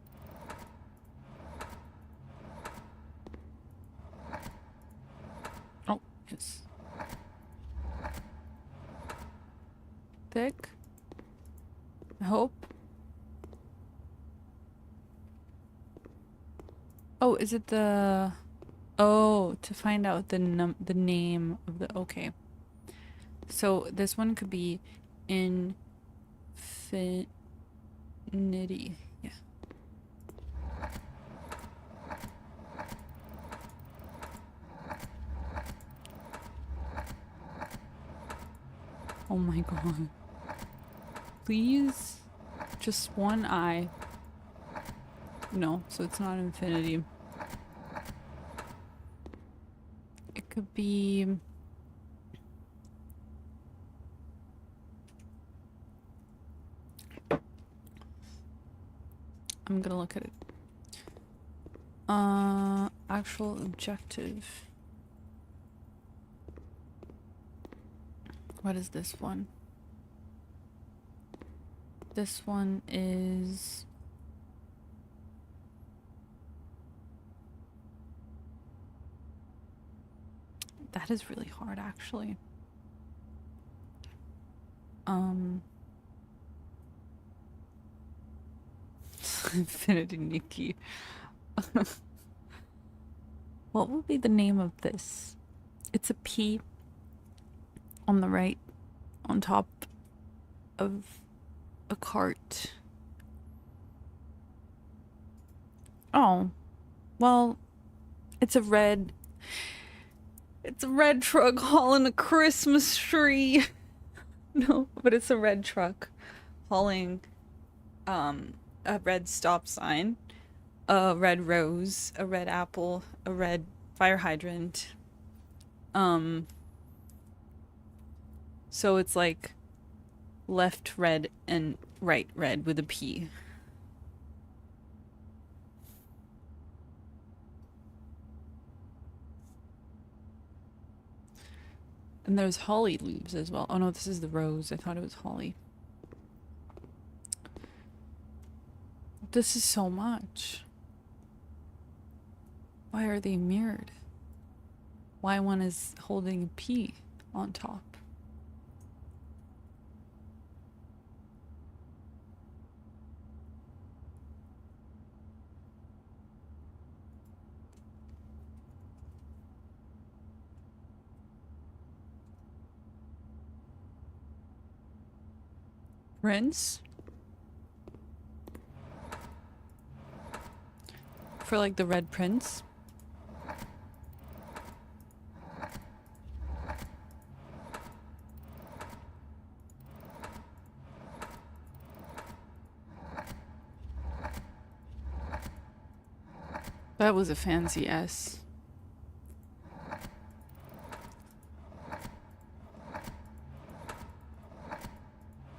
Oh, yes. thick. I hope. Oh, is it the... Oh, to find out the name of the... Okay. So this one could be infinity. Yeah. Oh my god. Please? Just one eye. No, so it's not infinity. It could be... I'm gonna look at it. Actual objective. What is this one? This one is... That is really hard, actually. Infinity Nikki. What would be the name of this? It's a P on the right, on top of a cart. Oh, well, it's a red truck hauling a Christmas tree. No, but it's a red truck hauling a red stop sign, a red rose, a red apple, a red fire hydrant. So it's like left red and right red with a P. And there's holly leaves as well. Oh no, this is the rose. I thought it was holly. This is so much. Why are they mirrored? Why one is holding a P on top? Prince? For like the Red Prince? That was a fancy S.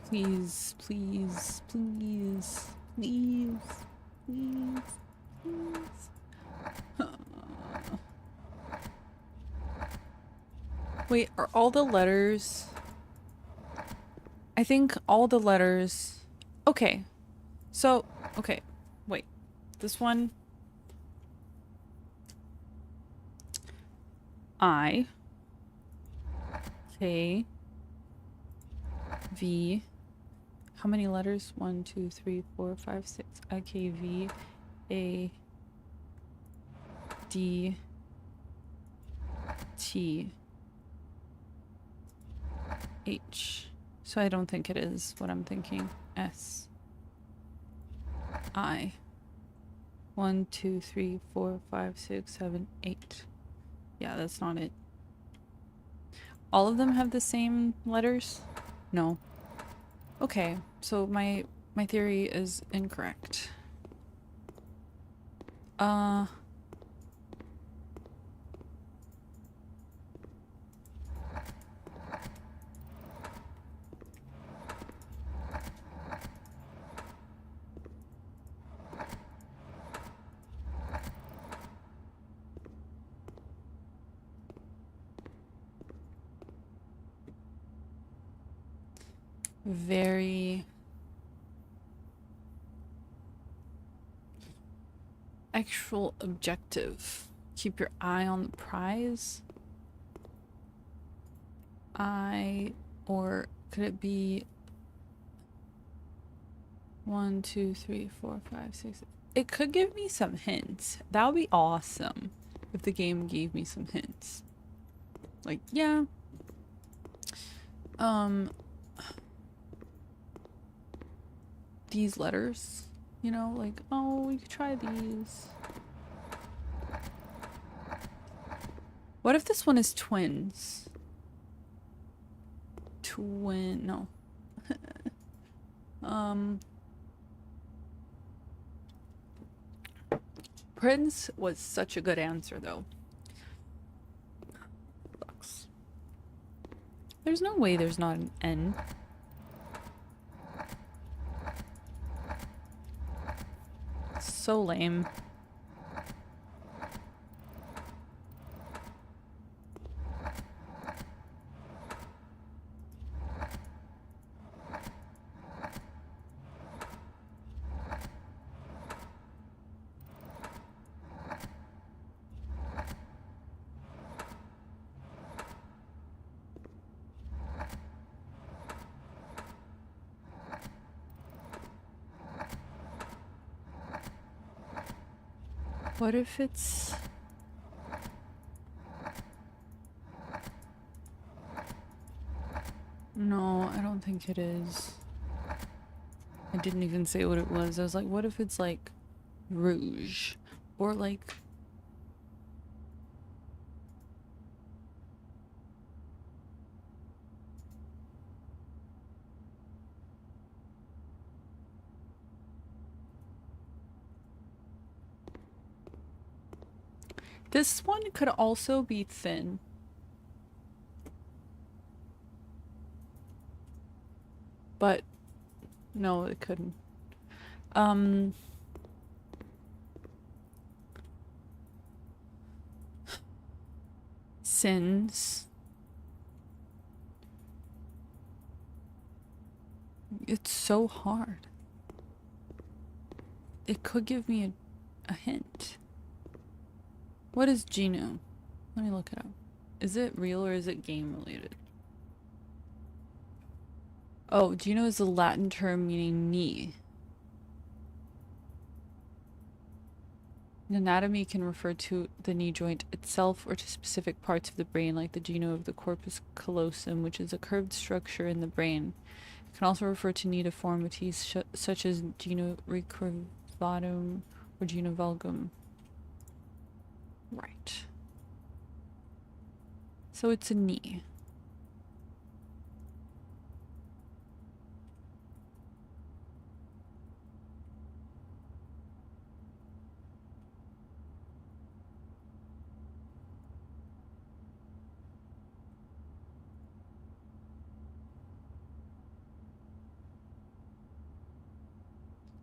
Please, please, please, please, please, please. Wait, are all the letters... I think all the letters... Okay. So, okay. Wait. This one... I... K... V... How many letters? 1, 2, 3, 4, 5, 6. I, K, V, A, D, T, H. So I don't think it is what I'm thinking. S, I. 1, 2, 3, 4, 5, 6, 7, 8. Yeah, that's not it. All of them have the same letters? No. Okay, so my theory is incorrect. Very actual objective. Keep your eye on the prize. Or could it be 1, 2, 3, 4, 5, 6. It could give me some hints. That would be awesome if the game gave me some hints. Like, yeah. These letters, you know, like, oh, we could try these. What if this one is twins? No. Prince was such a good answer, though. Sucks. There's no way there's not an N. So lame. What if it's... No, I don't think it is. I didn't even say what it was. I was like, what if it's like rouge? Or like... This one could also be thin. But no, it couldn't. Sins. It's so hard. It could give me a hint. What is Geno? Let me look it up. Is it real or is it game related? Oh, Geno is a Latin term meaning knee. In anatomy can refer to the knee joint itself or to specific parts of the brain, like the geno of the corpus callosum, which is a curved structure in the brain. It can also refer to knee deformities such as geno recurvatum or geno valgum. Right. So it's a knee.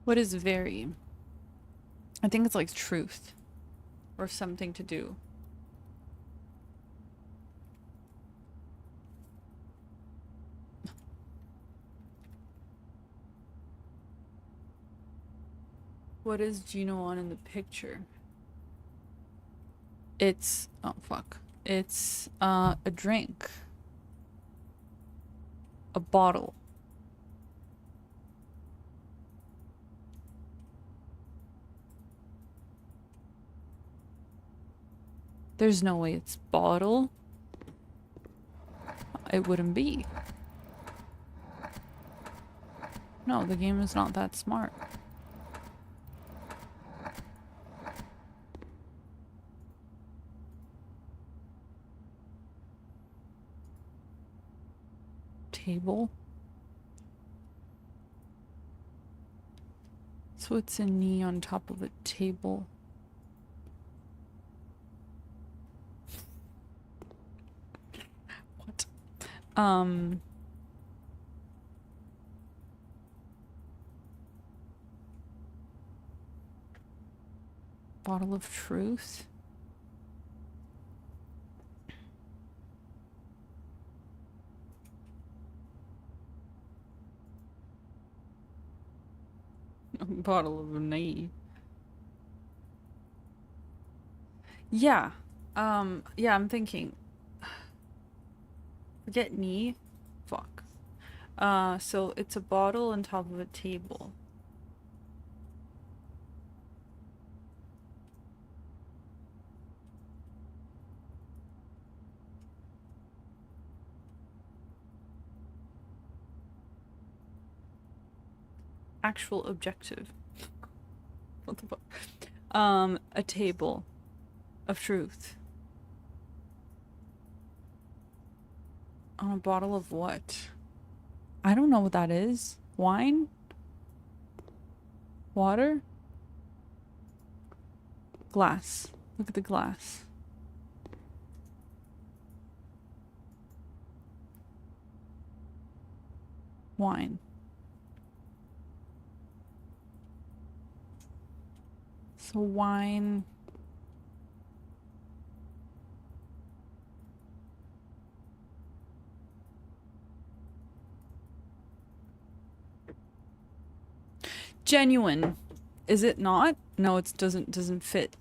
What is very? I think it's like truth or something to do. What is Geno on in the picture? It's, oh fuck. It's a drink. A bottle. There's no way it's bottle. It wouldn't be. No, the game is not that smart. Table. So it's a knee on top of a table. What? Bottle of truth. Bottle of knee. Yeah. Yeah, I'm thinking. Forget knee. Fuck. So it's a bottle on top of a table. Actual objective. What the fuck? A table of truth. On a bottle of what? I don't know what that is. Wine? Water? Glass. Look at the glass. Wine. So wine. Genuine. Is it not? No, it doesn't fit.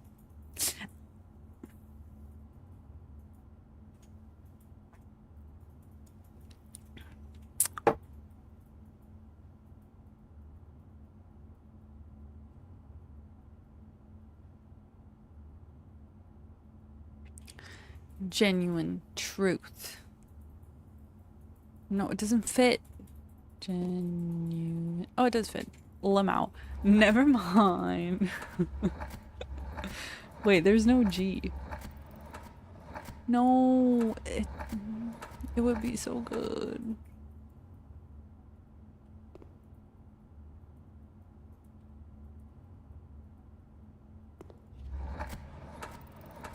Genuine truth. No, it doesn't fit. Genuine. Oh, it does fit. Lamau. Never mind. Wait, there's no G. No, it would be so good.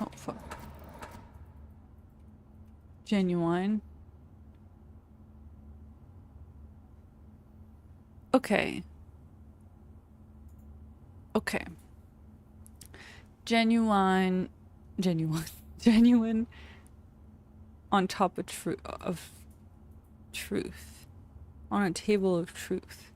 Oh, fuck. Genuine. Okay. Okay. Genuine. Genuine on top of truth. On a table of truth.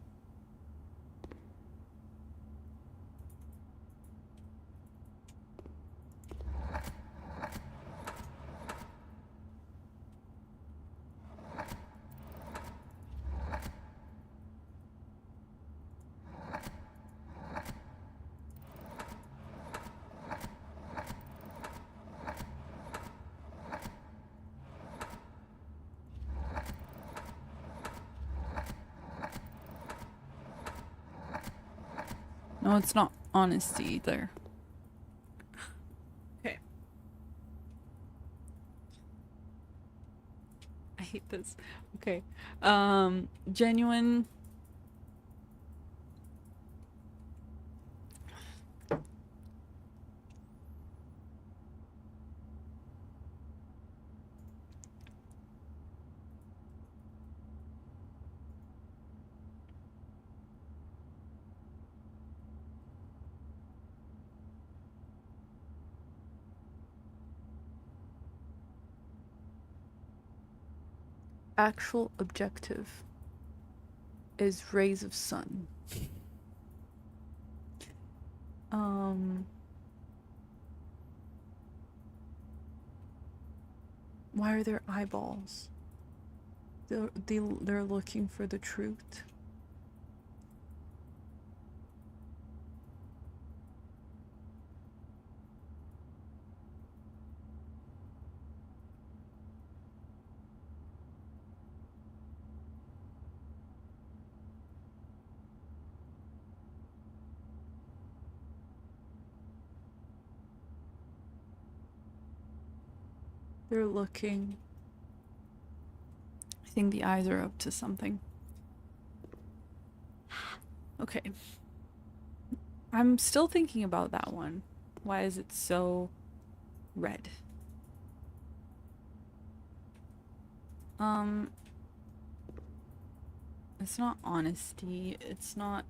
No, it's not honesty either. Okay. I hate this. Okay. Genuine. Actual objective is rays of sun. Why are there eyeballs? They're looking for the truth. They're looking. I think the eyes are up to something. Okay. I'm still thinking about that one. Why is it so red? It's not honesty. It's not.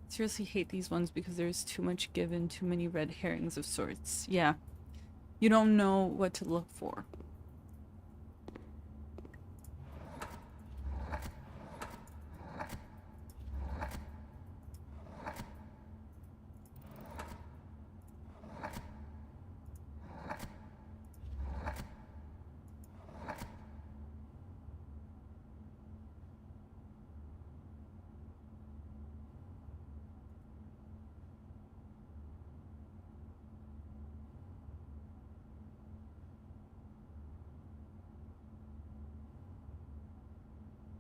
Seriously hate these ones because there's too much given, too many red herrings of sorts. Yeah. You don't know what to look for.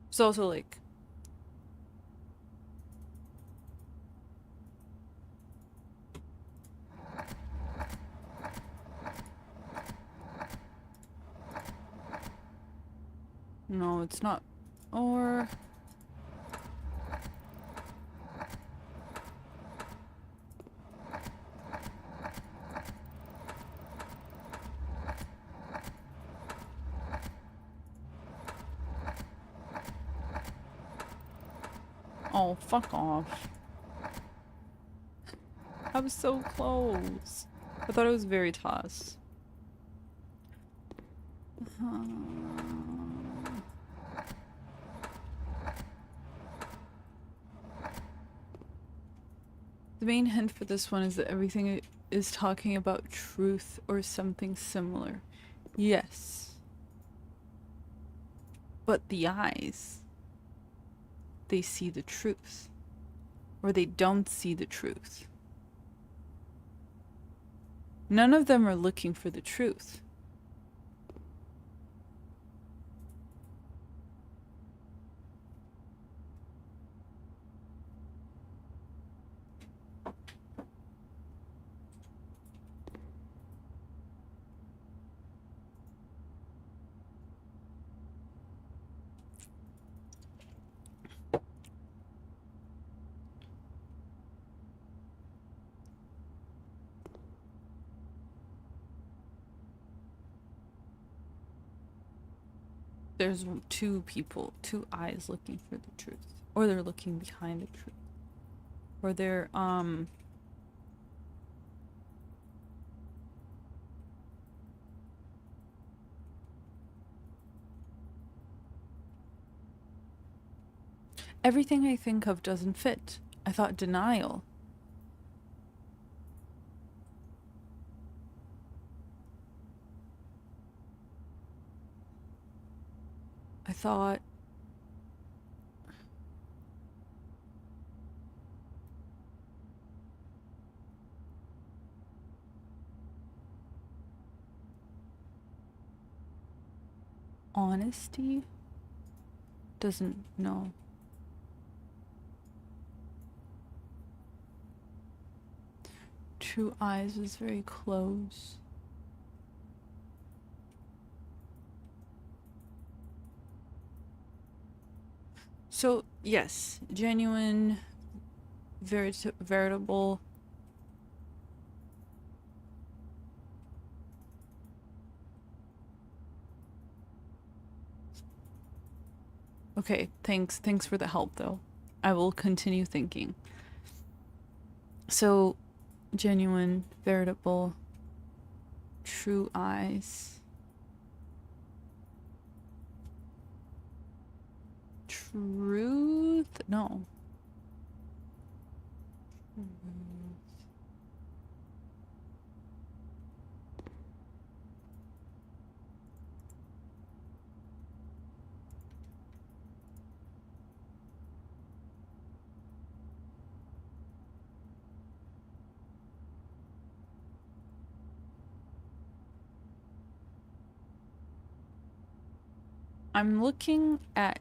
It's also like No, it's not. Or... Oh, fuck off. I was so close. I thought it was Veritas. The main hint for this one is that everything is talking about truth or something similar. Yes. But the eyes, they see the truth. Or they don't see the truth. None of them are looking for the truth. There's two people, two eyes looking for the truth. Or they're looking behind the truth. Or they're, everything I think of doesn't fit. I thought denial. I thought... honesty? Doesn't know. True eyes is very close. So, yes, genuine, veritable. Okay, thanks for the help though. I will continue thinking. So, genuine, veritable, true eyes. Truth? No. I'm looking at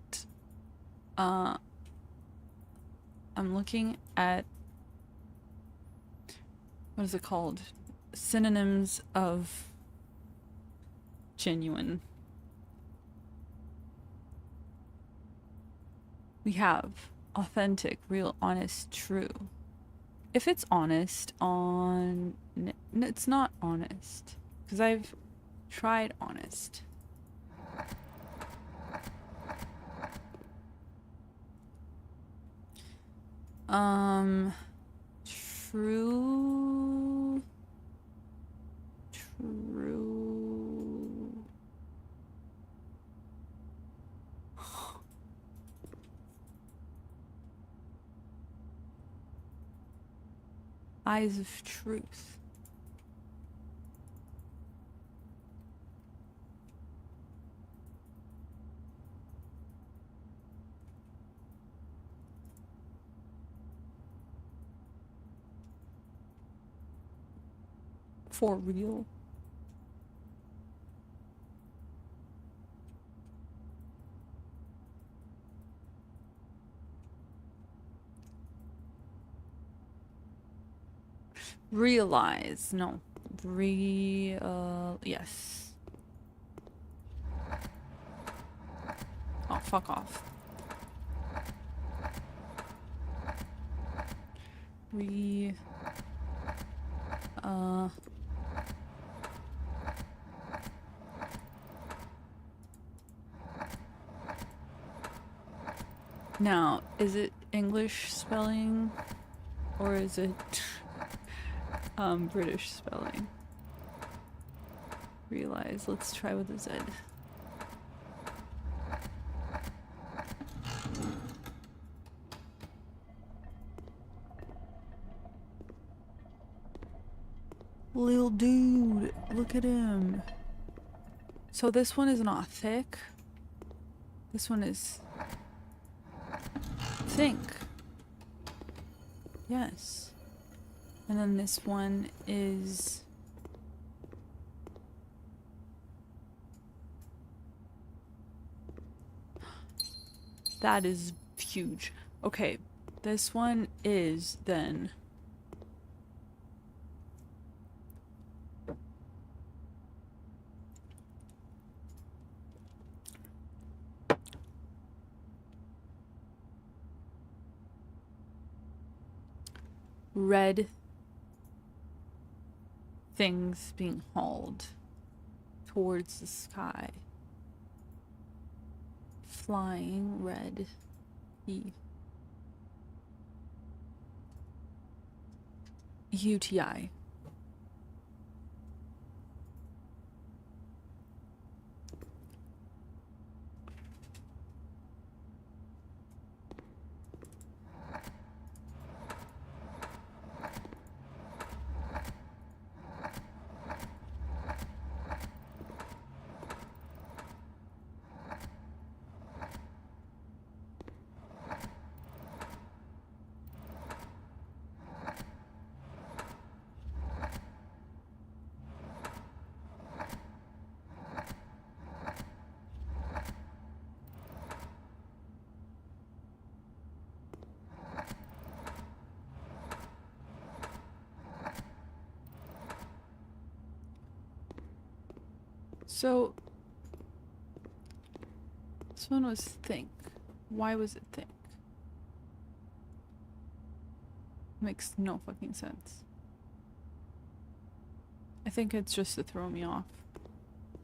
what is it called? Synonyms of genuine. We have authentic, real, honest, true. If it's honest it's not honest, because I've tried honest. True. Eyes of truth. For real. Realize. No. Yes. fuck off. Now, is it English spelling or is it British spelling? Realize, let's try with a Z. Lil dude, look at him. So this one is not thick. This one is thick. Yes. And then this one is that is huge. Okay, this one is then red things being hauled towards the sky. Flying red UTI. So this one was think. Why was it think? Makes no fucking sense. I think it's just to throw me off.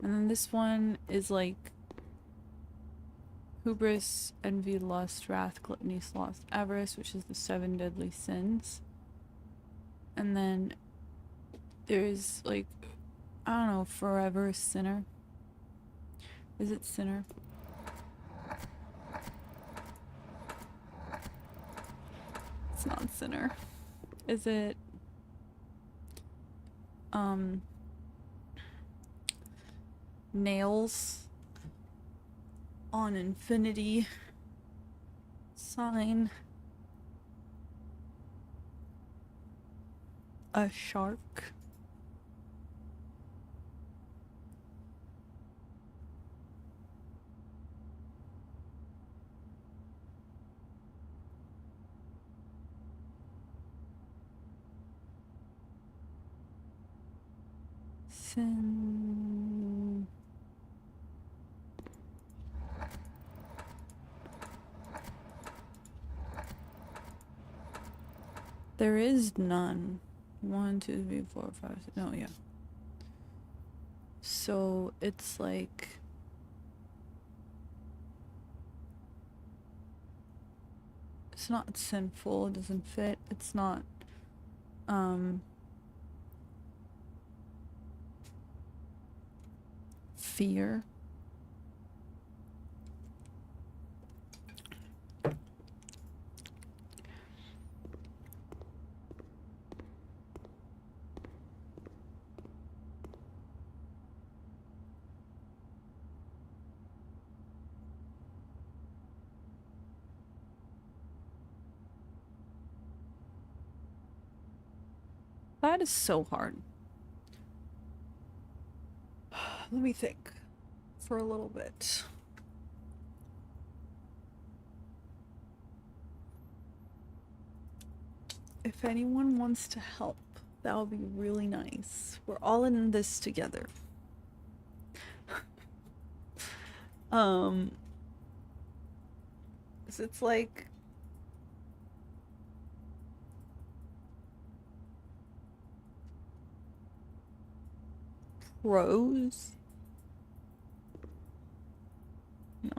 And then this one is like hubris, envy, lust, wrath, gluttony, sloth, avarice, which is the 7 deadly sins. And then there's like, I don't know, forever sinner. Is it sinner? It's not sinner. Is it nails on infinity sign, a shark? Sin. There is none. 1, 2, 3, 4, 5, 6. No, yeah. So it's like it's not sinful, it doesn't fit. It's not fear. That is so hard. Let me think for a little bit. If anyone wants to help, that would be really nice. We're all in this together. 'Cause it's like prose. No.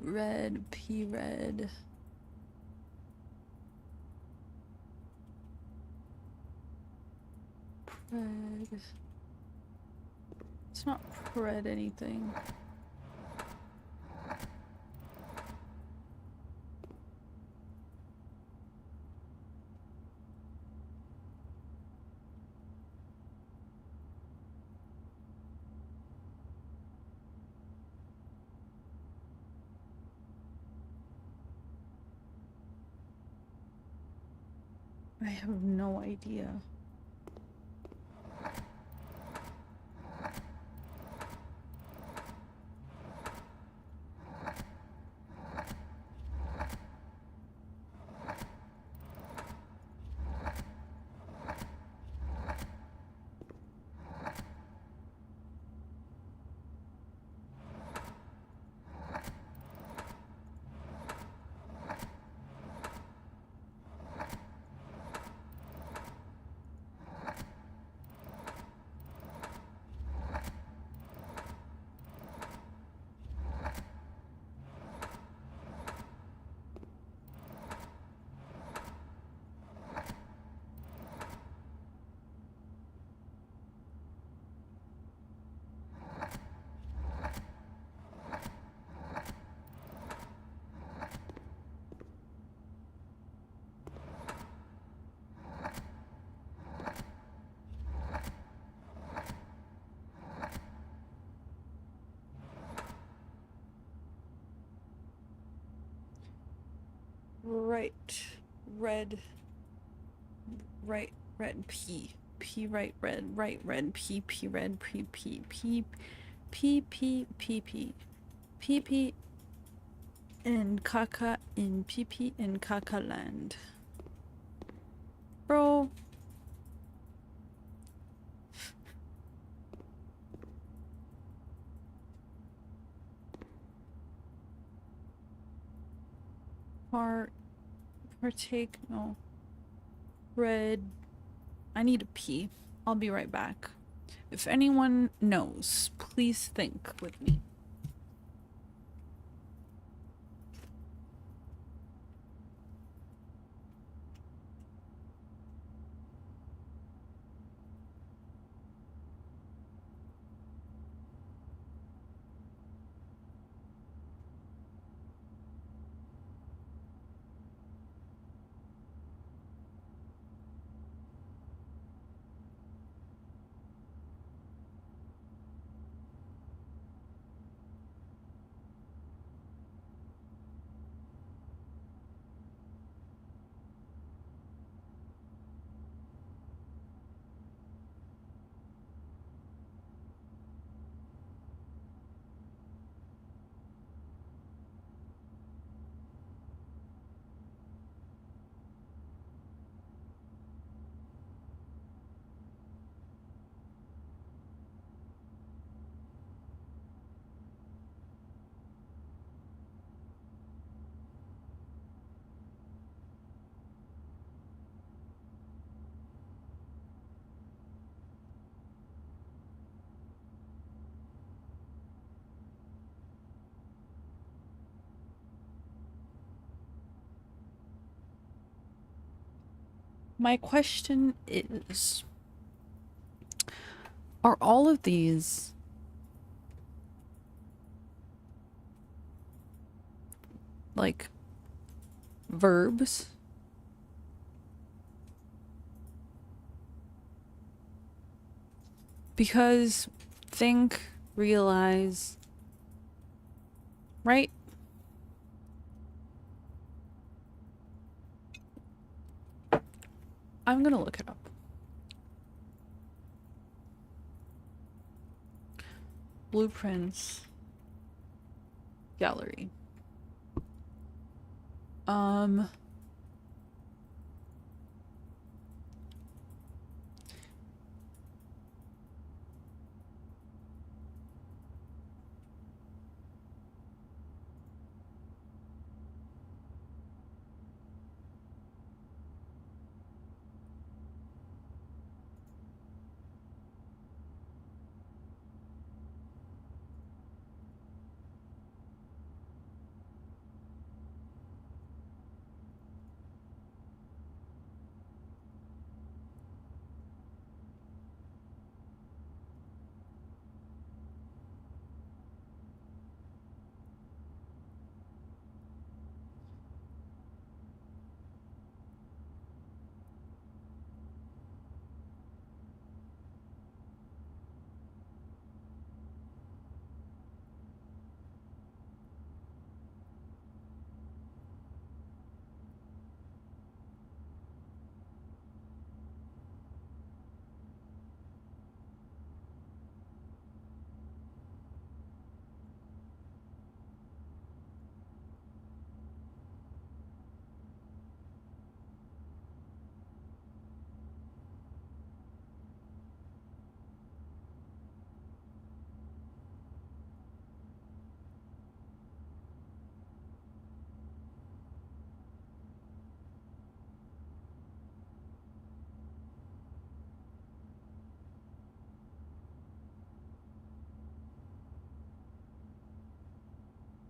Red, P red. Pred. It's not pred anything. I have no idea. Right, red, right, red, P. P, right, red, P, P, red, P, P, P, P, P, P, P, P, P, and Kaka in PP in Kaka land. Bro. Partake, no. Red. I need a P. I'll be right back. If anyone knows, please think with me. My question is, are all of these like verbs? Because think, realize, right? I'm gonna look it up. Blueprints gallery.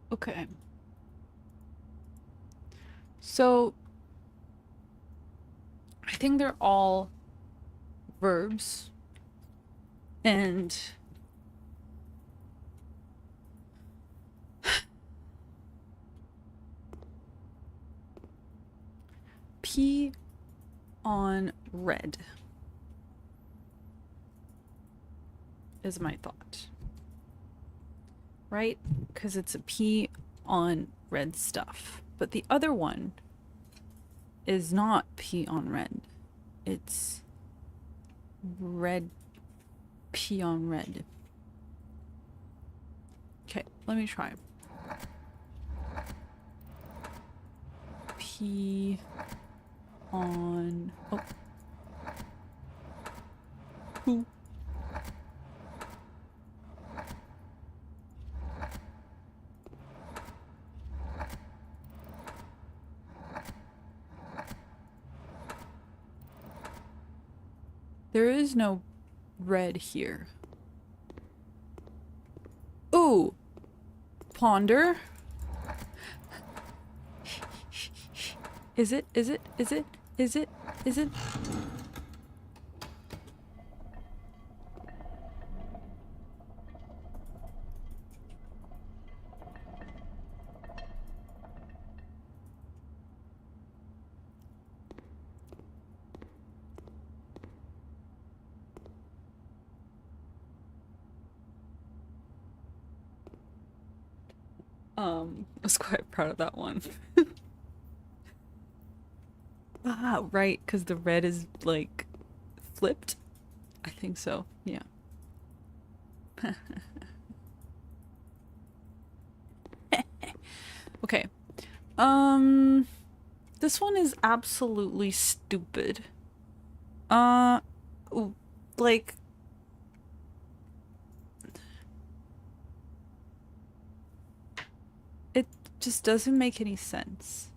Okay. So I think they're all verbs and P on red is my thought. Right? Because it's a P on red stuff. But the other one is not P on red. It's red P on red. Okay, let me try. P on... Oh. Who? There is no red here. Ooh! Ponder? Is it? Is it? Is it? Is it? Is it? I was quite proud of that one. Ah, right, because the red is like flipped. I think so, yeah. Okay. This one is absolutely stupid. Like it just doesn't make any sense.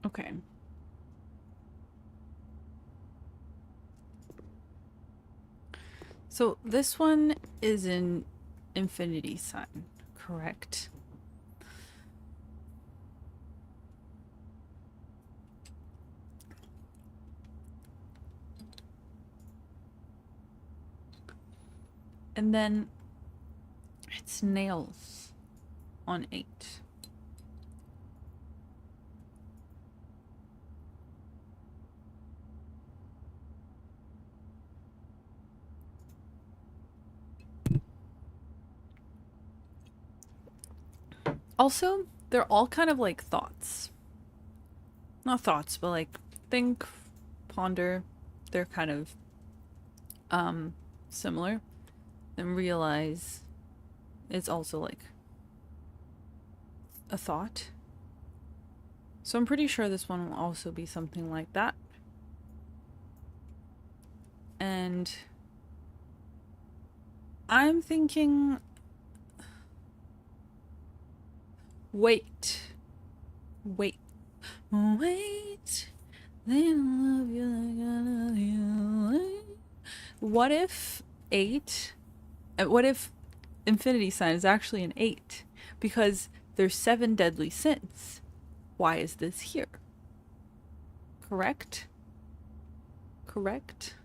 Okay. So this one is an infinity sign, correct? And then it's nails on 8. Also, they're all kind of like thoughts. Not thoughts, but like think, ponder. They're kind of similar. And realize it's also like a thought. So I'm pretty sure this one will also be something like that. And I'm thinking, wait, wait, then I'll love you like I love you. What if 8, what if infinity sign is actually an 8? Because there's 7 deadly sins. Why is this here? Correct? Correct?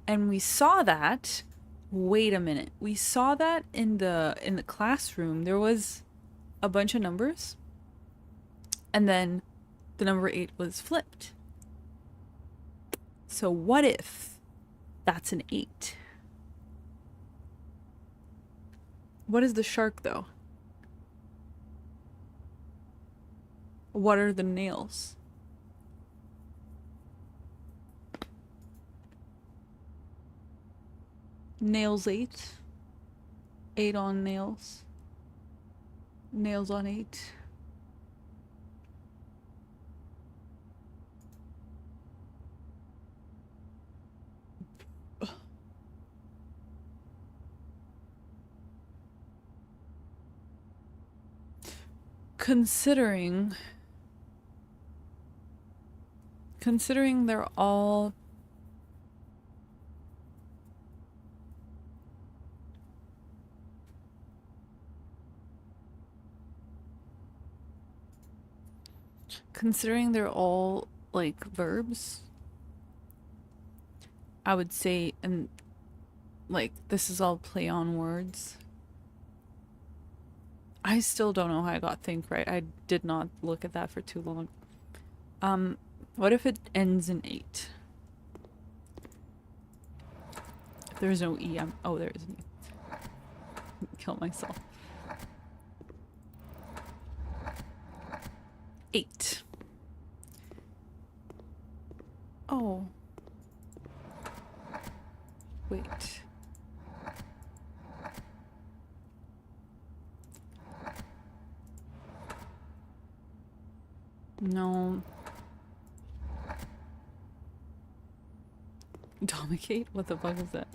And we saw that, wait a minute. We saw that in the classroom. There was a bunch of numbers. And then the number 8 was flipped. So what if that's an 8? What is the shark though? What are the nails? Nails 8. 8 on nails. Nails on 8. Considering they're all like verbs, I would say, and like this is all play on words. I still don't know how I got think right. I did not look at that for too long. What if it ends in 8? There's no E. Oh, there is an E. Kill myself. 8. Oh. Wait. No. Domicate? What the fuck is that?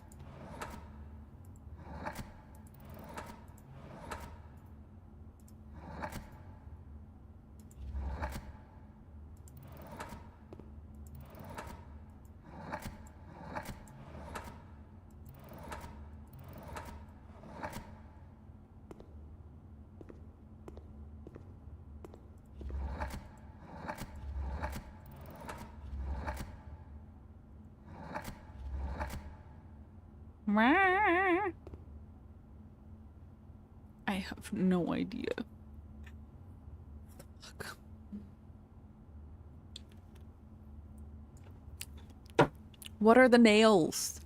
I have no idea. Fuck. What are the nails?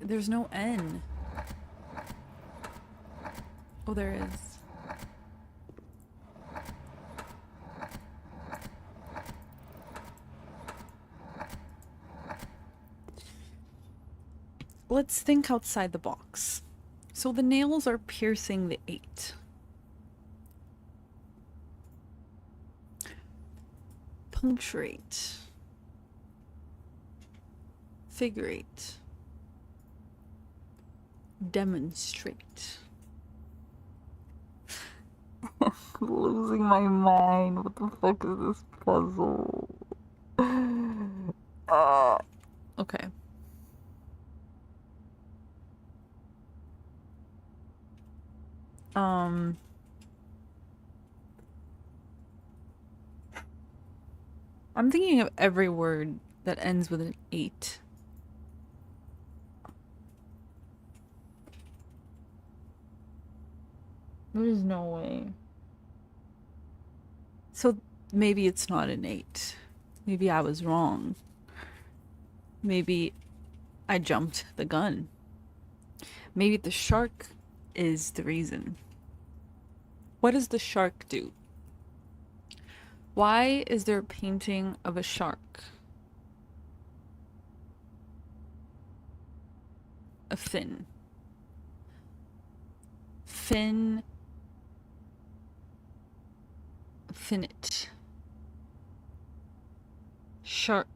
There's no N. Oh, there is. Let's think outside the box. So the nails are piercing the 8. Punctuate. Figure 8. Demonstrate. Losing my mind. What the fuck is this puzzle? Okay. I'm thinking of every word that ends with an 8. There's no way. So maybe it's not an 8. Maybe I was wrong. Maybe I jumped the gun. Maybe the shark is the reason. What does the shark do? Why is there a painting of a shark? A fin. Finite. Shark.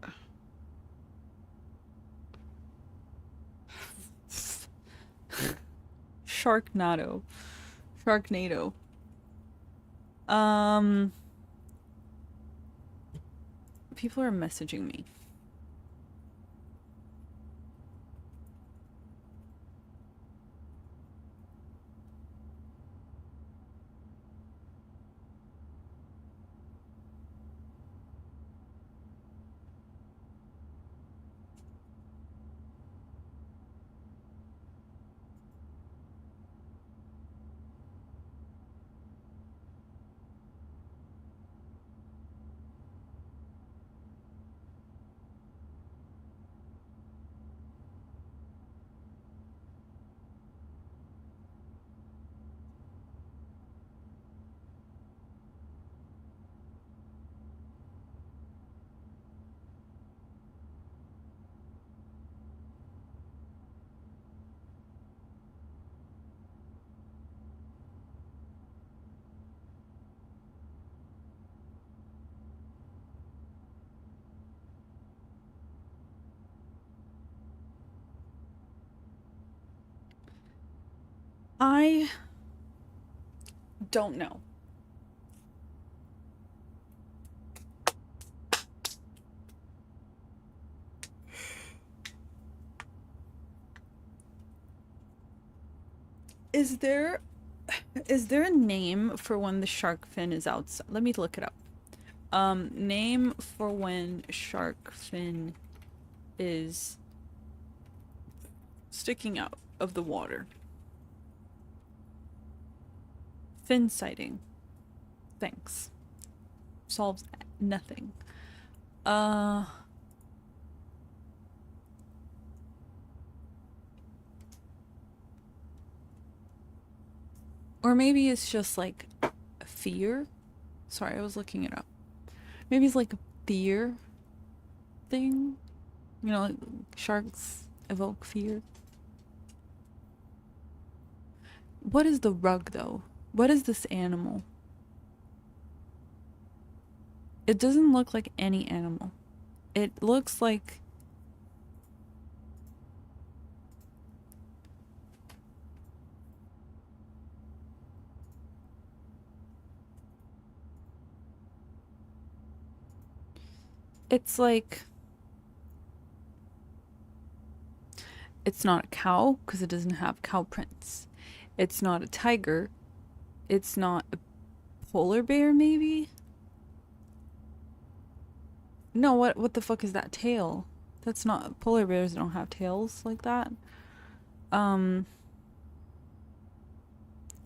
Sharknado. People are messaging me. I don't know. Is there a name for when the shark fin is outside? Let me look it up. Name for when shark fin is sticking out of the water. Fin sighting. Thanks. Solves nothing. Or maybe it's just like fear. Sorry, I was looking it up. Maybe it's like a fear thing. You know, like sharks evoke fear. What is the rug though? What is this animal? It doesn't look like any animal. It looks like it's like it's not a cow because it doesn't have cow prints. It's not a tiger. It's not a polar bear, maybe? No, what the fuck is that tail? That's not polar bears don't have tails like that.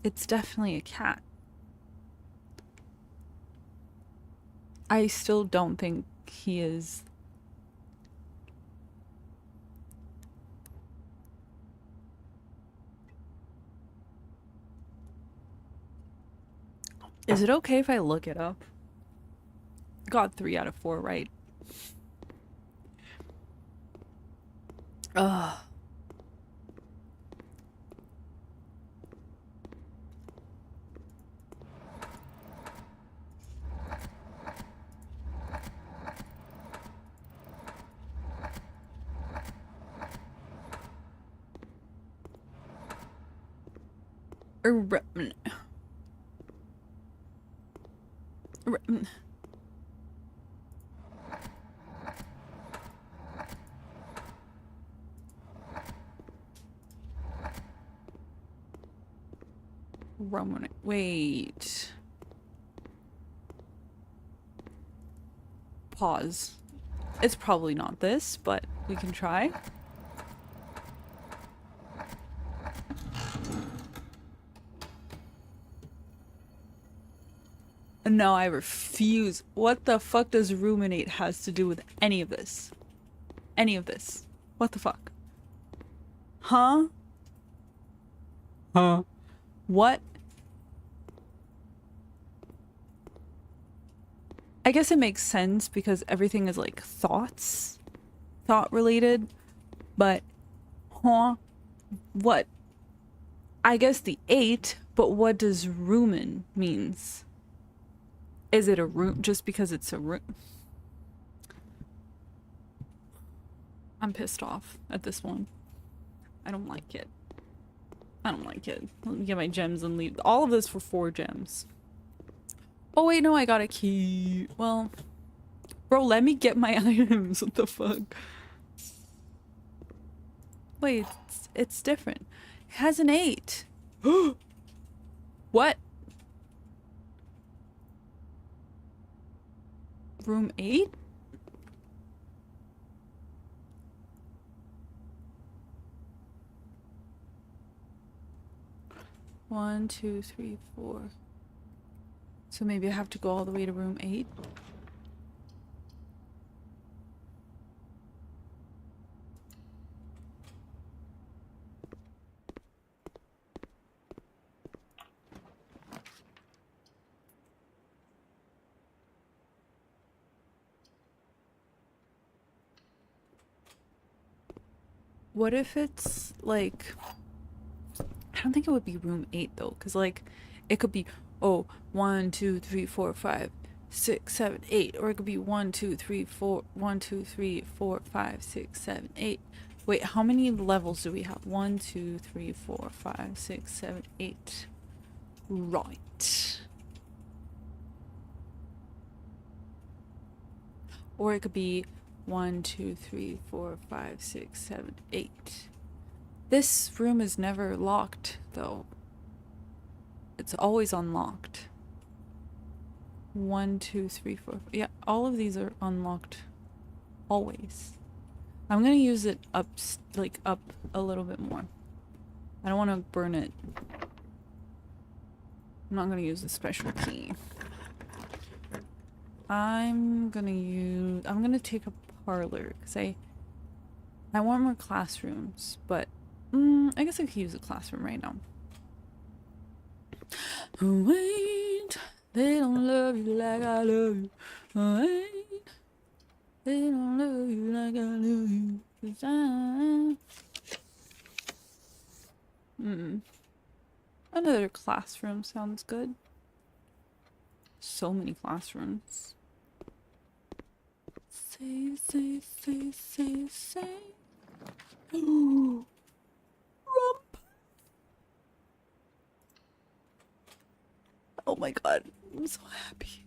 It's definitely a cat. I still don't think he is. Is it okay if I look it up? Got 3 out of 4 right. Ugh. Eruption. Wait. Pause. It's probably not this, but we can try. No, I refuse. What the fuck does ruminate has to do with any of this? Any of this? What the fuck? Huh? Huh? What? I guess it makes sense because everything is like thought related, but huh? What? I guess the 8, but what does rumen means? Is it a room just because it's a room? I'm pissed off at this one. I don't like it. I don't like it. Let me get my gems and leave. All of this for 4 gems. Oh wait, no, I got a key. Well, bro, let me get my items. What the fuck? Wait, it's different. It has an 8. What? Room 8? One, 2, 3, 4. So maybe I have to go all the way to room 8? What if it's like, I don't think it would be room 8 though, because like it could be, oh, 1, 2, 3, 4, 5, 6, 7, 8, or it could be 1, 2, 3, 4, 1, 2, 3, 4, 5, 6, 7, 8. Wait, how many levels do we have? 1, 2, 3, 4, 5, 6, 7, 8. Right. Or it could be 1, 2, 3, 4, 5, 6, 7, 8. This room is never locked, though. It's always unlocked. 1, 2, 3, 4. Yeah, all of these are unlocked. Always. I'm gonna use it up, like, up a little bit more. I don't want to burn it. I'm not gonna use the special key. I'm gonna take a parlor because I want more classrooms, but I guess I could use a classroom right now. Wait, they don't love you like I love you. Wait, they don't love you like I love you. 'Cause Another classroom sounds good. So many classrooms. Say. Ooh. Rump. Oh my god, I'm so happy.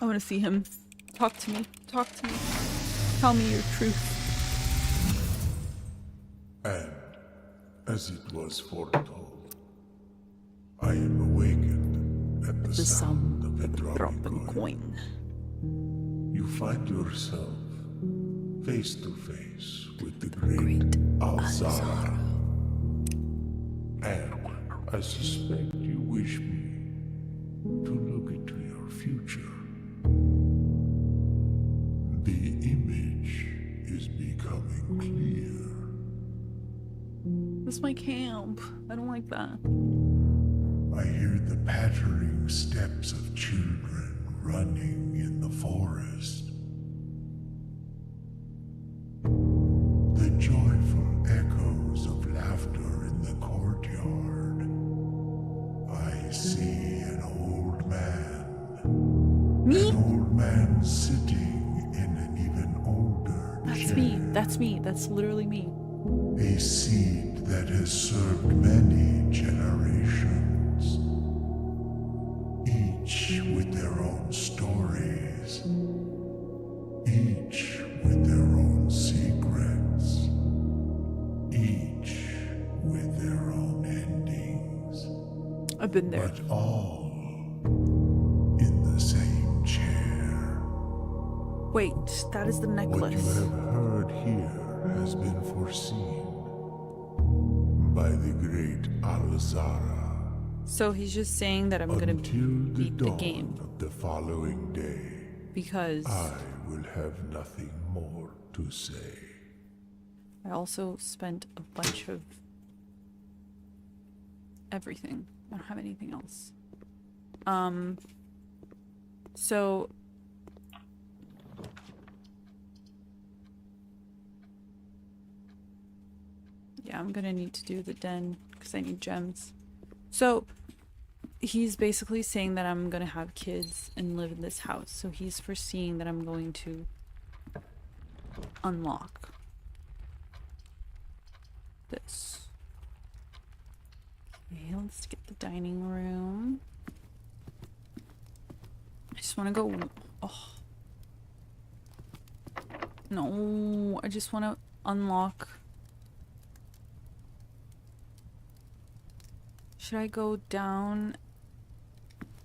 I want to see him. Talk to me. Talk to me. Tell me your truth. And, as it was foretold, I am awakened at the sound of a dropping coin. You find yourself face to face with the great Alzara. And I suspect you wish me to look into your future. The image is becoming clear. This is my camp. I don't like that. I hear the pattering steps of children running in the forest. The joyful echoes of laughter in the courtyard. I see an old man. Me? An old man sitting in an even older That's chair. me. That's me. That's literally me. A seed that has served many generations, each with their own stories, each with their own secrets, each with their own endings, I've been there. but all in the same chair. Wait, that is the What you necklace. have heard here has been foreseen by the great Alzara. So he's just saying that I'm gonna Until the beat the dawn game of the following day, because I will have nothing more to say. I also spent a bunch of everything. I don't have anything else. So yeah, I'm gonna need to do the den because I need gems. So he's basically saying that I'm gonna have kids and live in this house. So he's foreseeing that I'm going to unlock this. Okay, let's get the dining room. I just want to go. Oh. No, I just want to unlock. Should I go down?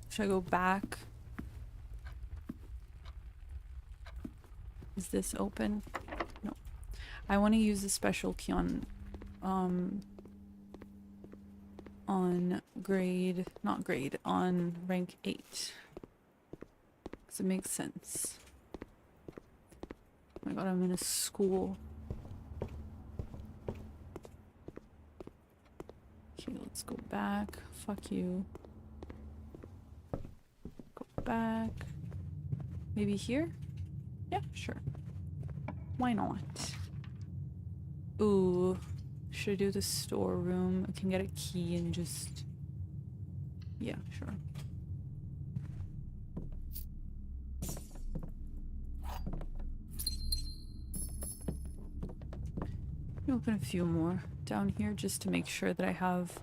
Should I go back? Is this open? No. I want to use a special key on grade, not grade, on rank 8. Because it makes sense. Oh my god, I'm in a school. Okay, let's go back. Fuck you. Go back. Maybe here? Yeah, sure. Why not? Ooh. Should I do the storeroom? I can get a key and just... Yeah, sure. Open a few more down here just to make sure that I have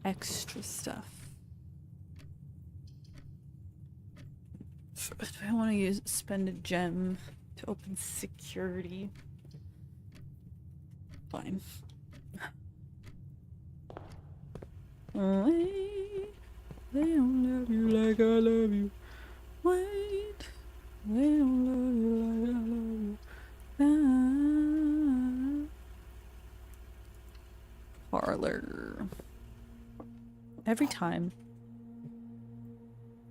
extra stuff. First, I want to spend a gem to open security. Fine. Wait, they don't love you like I love you. Wait, they don't love you like I love you. Parlor. Every time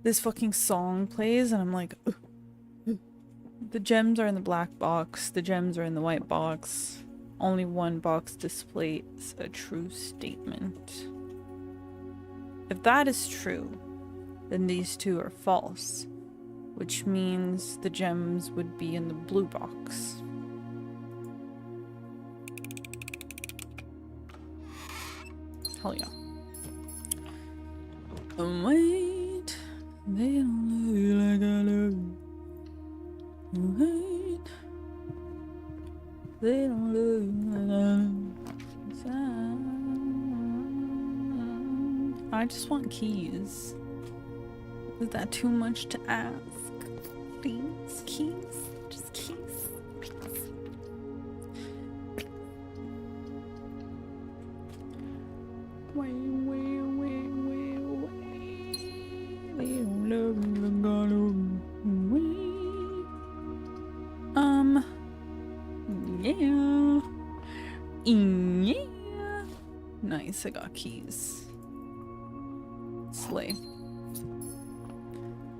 this fucking song plays and I'm like, ugh, ugh. The gems are in the black box, the gems are in the white box. Only one box displays a true statement. If that is true, then these two are false, which means the gems would be in the blue box. Hell yeah. Wait, they don't love you like I love you. Wait, they don't love you like I love you. I just want keys. Is that too much to ask? Please, keys, just keys. Wait. They don't love you like I love you. Yeah. Nice, I got keys. Slay.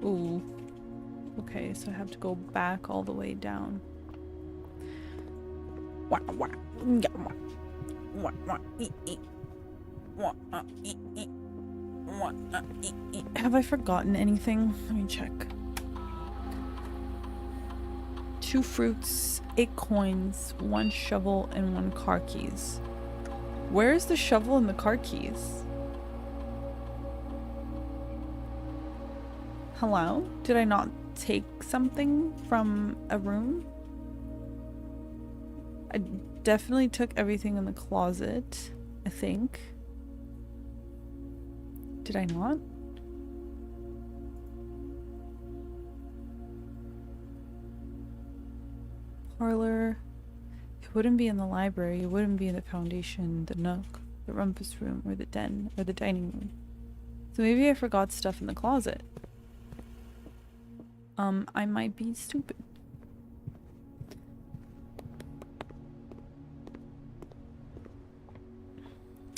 Ooh. Okay, so I have to go back all the way down. Have I forgotten anything? Let me check. 2 fruits, 8 coins, 1 shovel, and 1 car keys. Where's the shovel and the car keys? Hello? Did I not take something from a room? definitely took everything in the closet, I think. Did I not? Parlor. It wouldn't be in the library, it wouldn't be in the foundation, the nook, the rumpus room, or the den, or the dining room. So maybe I forgot stuff in the closet. I might be stupid.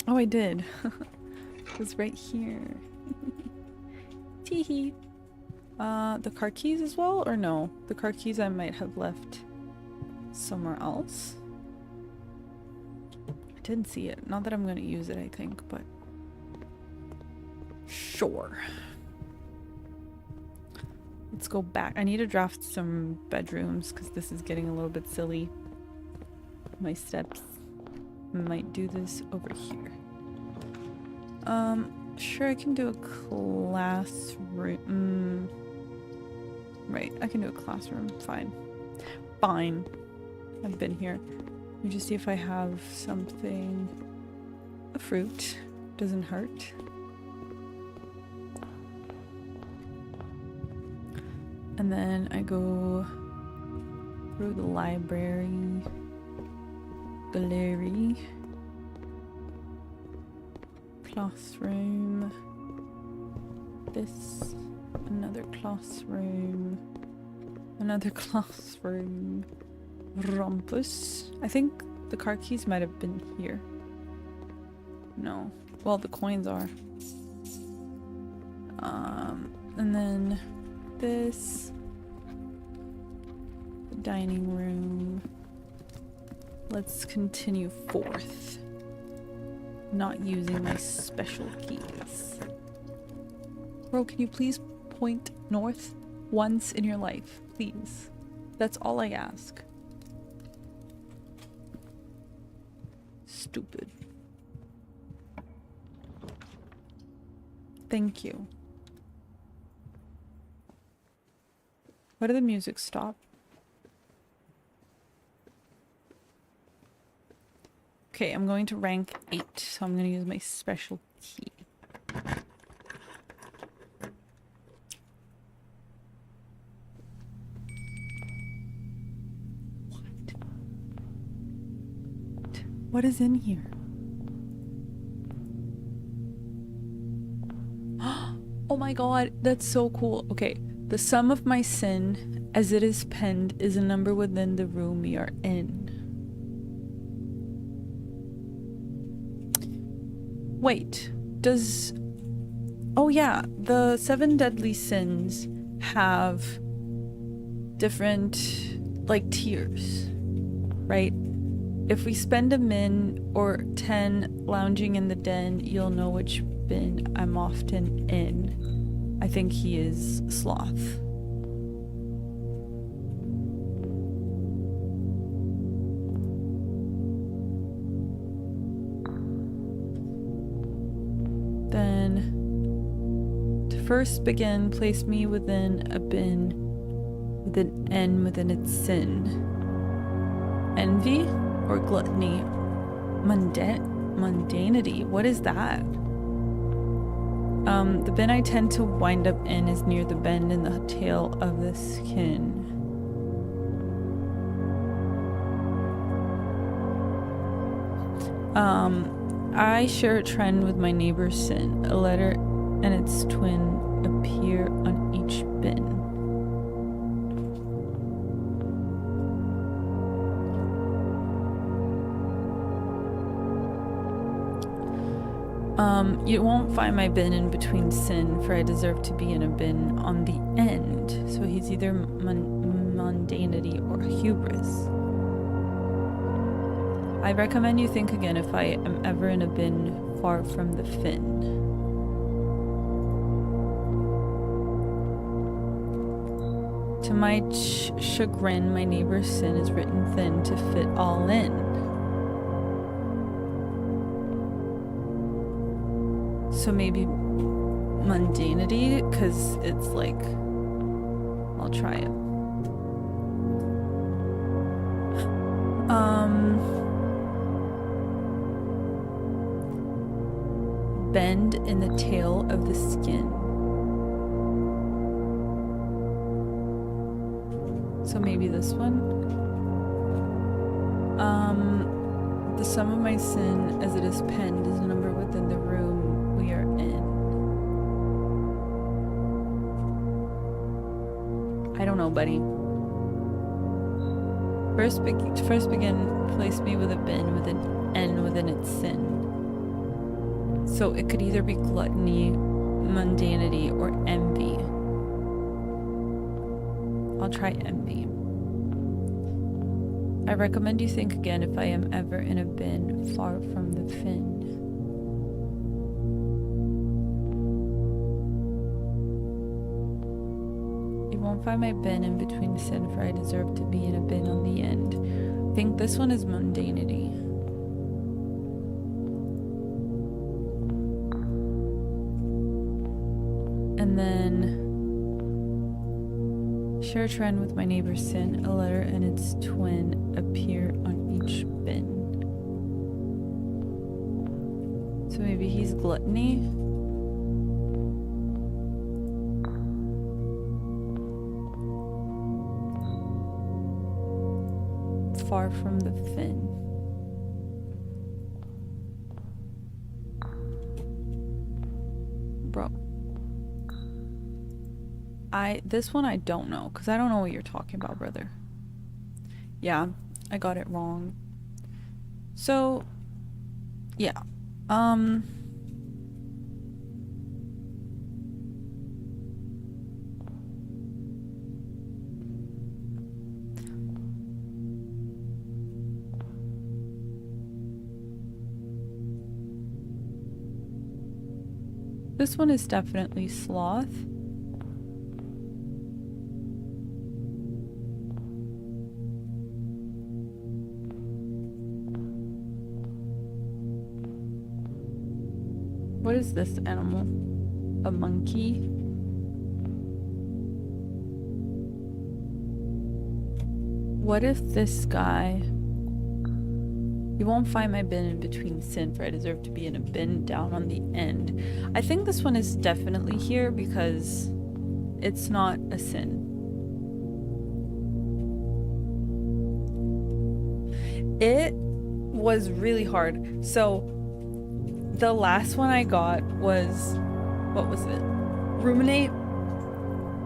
Oh, I did. It was right here. Teehee. The car keys as well? Or no? The car keys I might have left somewhere else. I didn't see it. Not that I'm gonna use it, I think, but sure. Let's go back. I need to draft some bedrooms because this is getting a little bit silly. My steps. Might do this over here. Sure, I can do a classroom. Right, I can do a classroom. Fine. Fine. I've been here. Let me just see if I have something. A fruit. Doesn't hurt. And then I go through the library. Gallery. Classroom. This. Another classroom. Another classroom. Rumpus. I think the car keys might have been here. No. Well, the coins are. And then this. The dining room. Let's continue forth. Not using my special keys. Bro, can you please point north once in your life? Please. That's all I ask. Stupid. Thank you. Why did the music stop? Okay, I'm going to rank 8, so I'm going to use my special key. What is in here? Oh my god, that's so cool. Okay, the sum of my sin, as it is penned, is a number within the room we are in. Wait, does... Oh yeah, the 7 deadly sins have different, like, tiers, right? If we spend a min or 10 lounging in the den, you'll know which bin I'm often in. I think he is Sloth. Then, to first begin, place me within a bin with an N within its sin. Envy or gluttony? Mundanity. What is that? The bin I tend to wind up in is near the bend in the tail of the skin. I share a trend with my neighbor's sin. A letter and its twin appear on each bin. You won't find my bin in between sin, for I deserve to be in a bin on the end. So he's either mundanity or hubris. I recommend you think again if I am ever in a bin far from the fin. To my chagrin, my neighbor's sin is written thin to fit all in. So maybe mundanity, because it's like, I'll try it. bend in the tail of the skin. So maybe this one. The sum of my sin as it is penned is a number within the room we are in. I don't know, buddy. First begin, place me with a bin with an N within its sin. So it could either be gluttony, mundanity, or envy. I'll try envy. I recommend you think again if I am ever in a bin far from the fin. You won't find my bin in between sin, for I deserve to be in a bin on the end. I think this one is mundanity. And then share a trend with my neighbor's sin. A letter and its twin appear on each bin. So maybe he's gluttony. Far from the fin. Bro. This one I don't know, because I don't know what you're talking about, brother. Yeah, I got it wrong. So, yeah. This one is definitely sloth. What is this animal? A monkey? What if this guy... You won't find my bin in between sin, for I deserve to be in a bin down on the end. I think this one is definitely here because it's not a sin. It was really hard. So the last one I got was, what was it? Ruminate.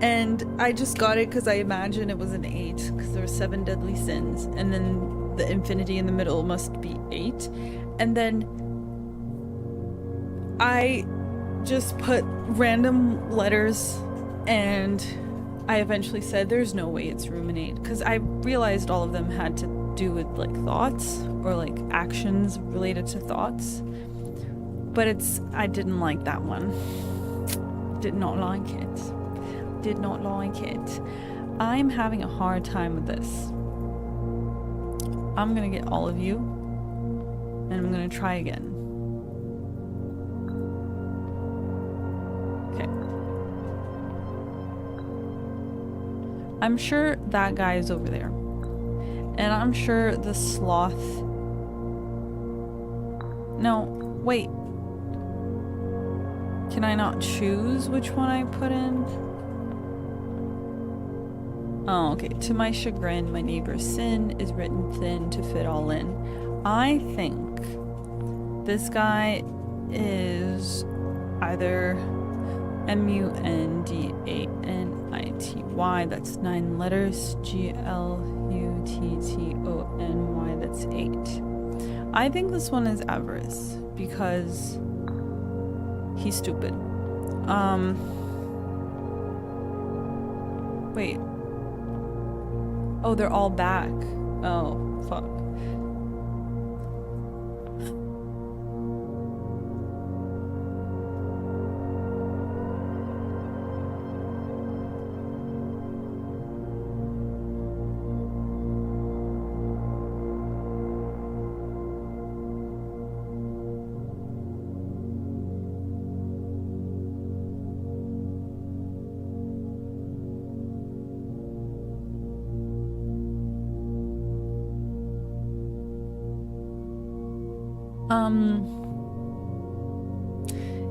And I just got it because I imagine it was an 8 because there were 7 deadly sins. And then the infinity in the middle must be 8. And then I just put random letters and I eventually said there's no way it's ruminate because I realized all of them had to do with like thoughts or like actions related to thoughts. But I didn't like that one. Did not like it. Did not like it. I'm having a hard time with this. I'm gonna get all of you and I'm gonna try again. Okay. I'm sure that guy is over there. And I'm sure the sloth... No, wait. Can I not choose which one I put in? Oh, okay. To my chagrin, my neighbor's sin is written thin to fit all in. I think this guy is either Mundanity. That's 9 letters. Gluttony. That's 8. I think this one is avarice because he's stupid. Wait. Oh, they're all back. Oh, fuck.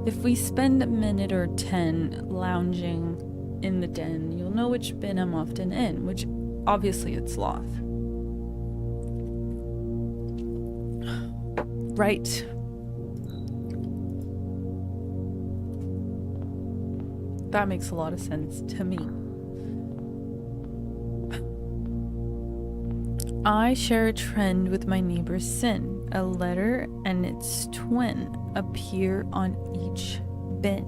If we spend a minute or 10 lounging in the den, you'll know which bin I'm often in, which obviously it's Sloth. Right. That makes a lot of sense to me. I share a trend with my neighbor Sin. A letter and its twin appear on each bin.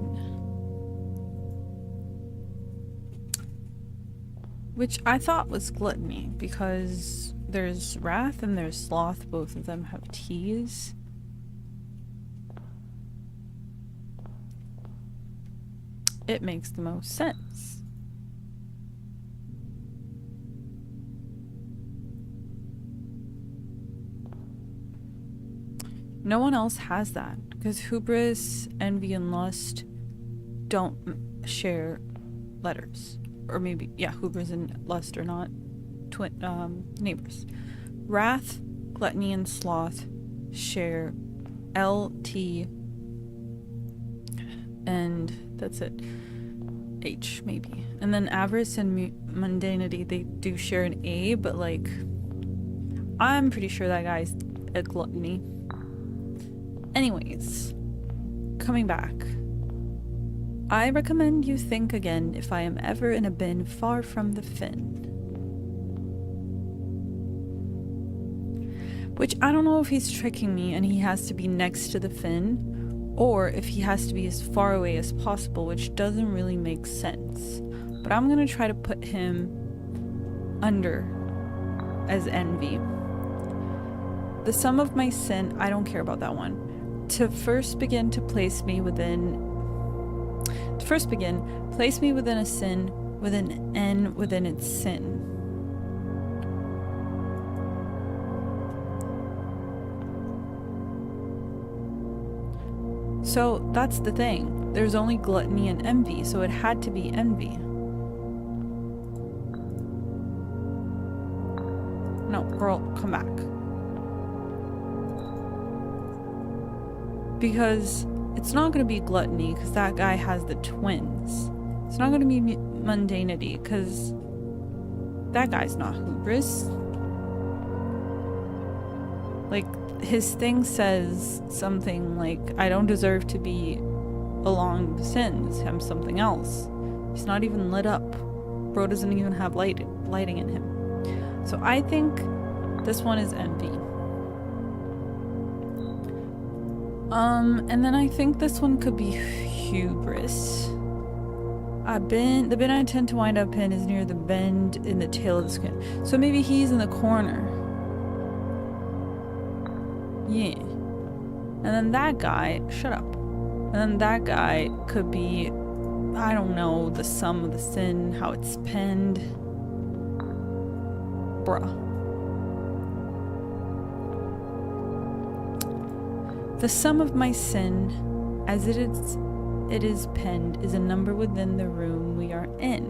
Which I thought was gluttony, because there's wrath and there's sloth. Both of them have T's. It makes the most sense. No one else has that, because hubris, envy, and lust don't share letters. Or maybe, yeah, hubris and lust are not neighbors. Wrath, gluttony, and sloth share L, T, and that's it. H, maybe. And then avarice and mundanity, they do share an A, but like, I'm pretty sure that guy's a gluttony. Anyways, coming back. I recommend you think again if I am ever in a bin far from the fin. Which I don't know if he's tricking me and he has to be next to the fin, or if he has to be as far away as possible, which doesn't really make sense. But I'm gonna try to put him under as envy. The sum of my sin, I don't care about that one. To first begin, place me within a sin with an N within its sin. So that's the thing. There's only gluttony and envy, so it had to be envy. No, girl, come back. Because it's not going to be gluttony, because that guy has the twins. It's not going to be mundanity, because that guy's not hubris. Like, his thing says something like, I don't deserve to be along the sins. I'm something else. He's not even lit up. Bro doesn't even have lighting in him. So I think this one is envy. And then I think this one could be hubris. The bin I tend to wind up in is near the bend in the tail of the skin. So maybe he's in the corner. Yeah. And then that guy, shut up. And then that guy could be, I don't know, the sum of the sin, how it's penned. Bruh. The sum of my sin, as it is penned, is a number within the room we are in.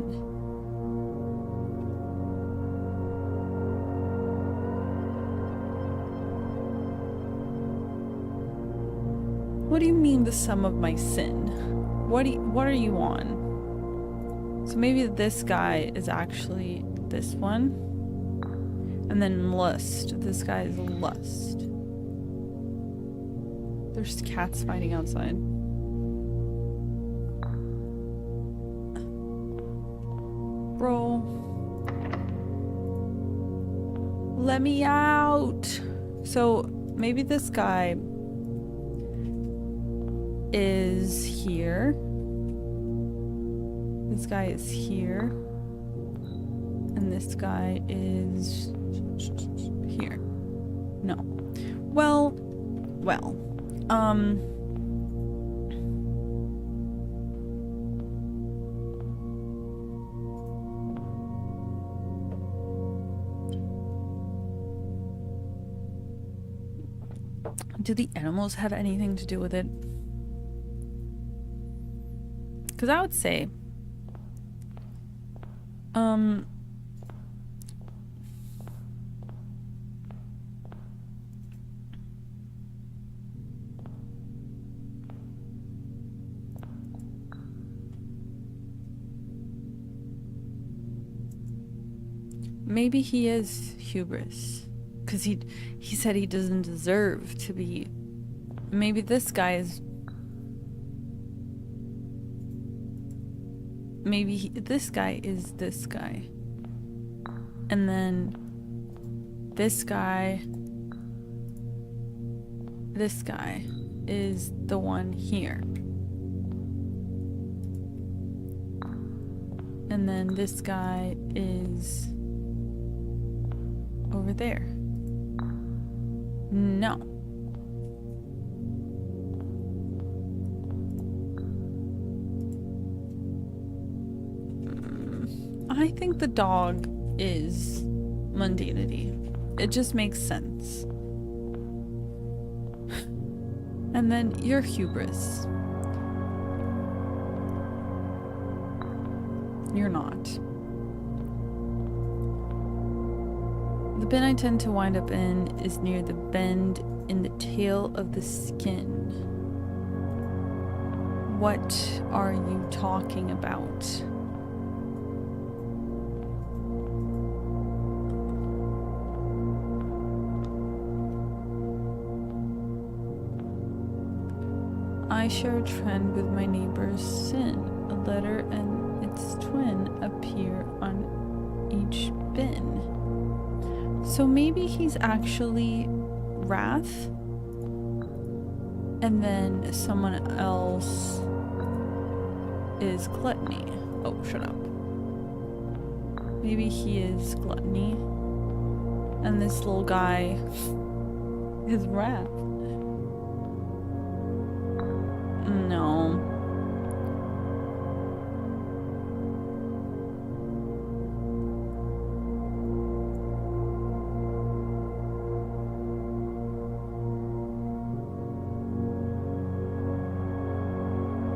What do you mean the sum of my sin? What are you on? So maybe this guy is actually this one. And then lust. This guy is lust. There's cats fighting outside. Bro. Let me out. So maybe this guy is here. This guy is here. And this guy is here. No. Well. Do the animals have anything to do with it? Because I would say, Maybe he is hubris. Because he said he doesn't deserve to be... Maybe this guy is... Maybe this guy is this guy. And then... This guy is the one here. And then this guy is over there. No. I think the dog is mundanity. It just makes sense. And then you're hubris. You're not. The bin I tend to wind up in is near the bend in the tail of the skin. What are you talking about? I share a trend with my neighbor's sin. A letter and its twin appear on each bin. So maybe he's actually wrath, and then someone else is gluttony. Oh, shut up. Maybe he is gluttony, and this little guy is wrath. No.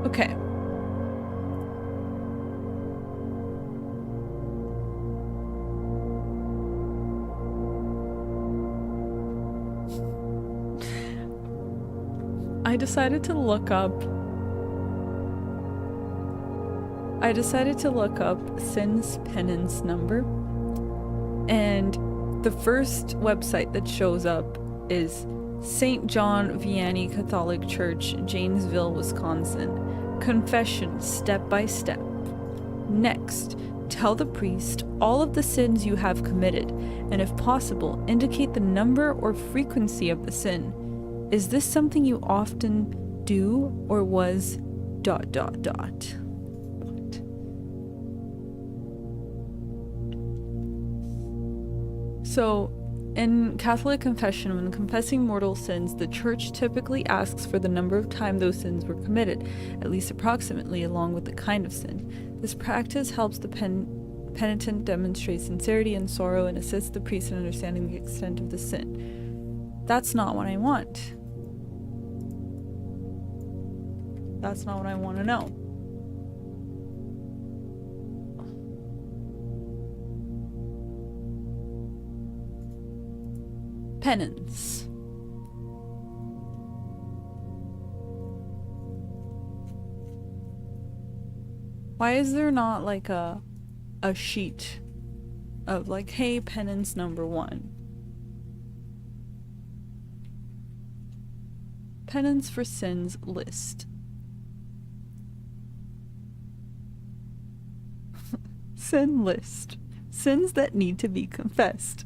Okay. I decided to look up Sin's penance number, and the first website that shows up is St. John Vianney Catholic Church, Janesville, Wisconsin. Confession step by step. Next, tell the priest all of the sins you have committed, and if possible, indicate the number or frequency of the sin. Is this something you often do, or was ... What? So, in Catholic confession, when confessing mortal sins, the Church typically asks for the number of times those sins were committed, at least approximately, along with the kind of sin. This practice helps the penitent demonstrate sincerity and sorrow and assists the priest in understanding the extent of the sin. That's not what I want. That's not what I want to know. Penance. Why is there not like a sheet of like, hey, penance number 1? Penance for sins list. Sin list. Sins that need to be confessed.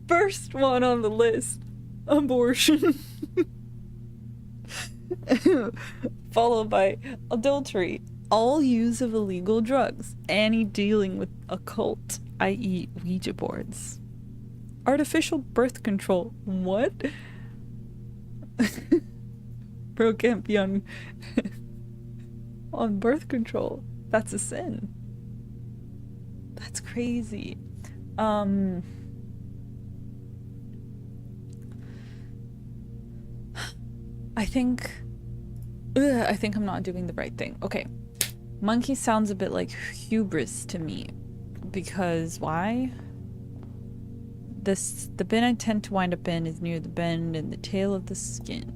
First one on the list, abortion. Followed by adultery, all use of illegal drugs, any dealing with occult, i.e. Ouija boards. Artificial birth control, what? Bro can't be on birth control. That's a sin. That's crazy. I think I'm not doing the right thing. Okay. Monkey sounds a bit like hubris to me. Because why? The bin I tend to wind up in is near the bend in the tail of the skin.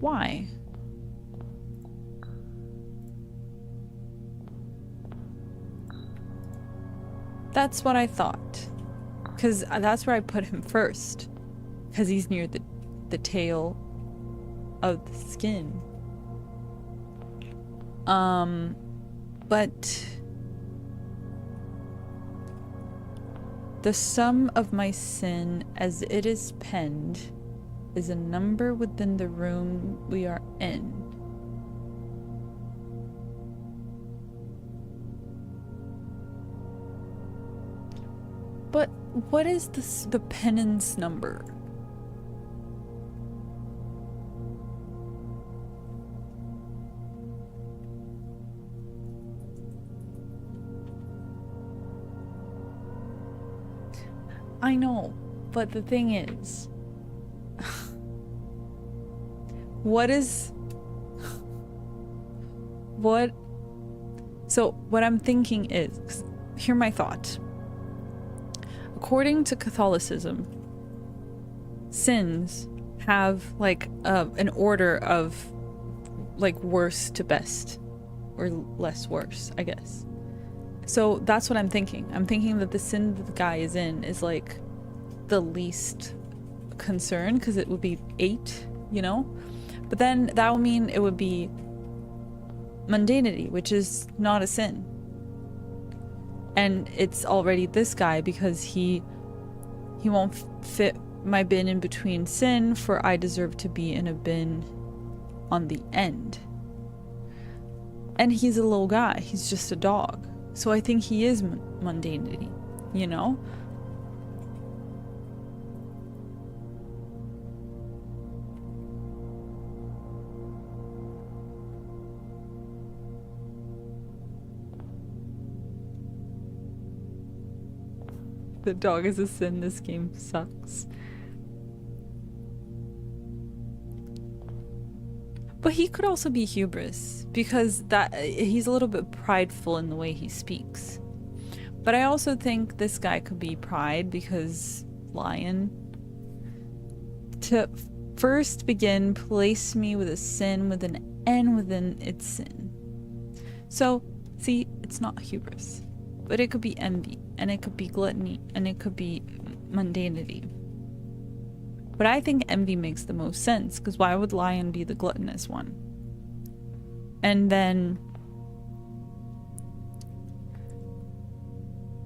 Why? That's what I thought. Because that's where I put him first. Because he's near the tail of the skin. But the sum of my sin as it is penned is a number within the room we are in. But what is the penance number? I know, but the thing is, so what I'm thinking is, hear my thought. According to Catholicism, sins have like an order of like worst to best, or less worse, I guess. So that's what I'm thinking. I'm thinking that the sin that the guy is in is like the least concern, because it would be 8, you know? But then that would mean it would be mundanity, which is not a sin. And it's already this guy, because he won't fit my bin in between sin, for I deserve to be in a bin on the end. And he's a little guy. He's just a dog. So I think he is mundanity, you know? The dog is a sin. This game sucks. But he could also be hubris, because that he's a little bit prideful in the way he speaks. But I also think this guy could be pride, because lion. To first begin, place me with a sin with an N within its sin. So, see, it's not hubris. But it could be envy, and it could be gluttony, and it could be mundanity. But I think envy makes the most sense, because why would lion be the gluttonous one? And then...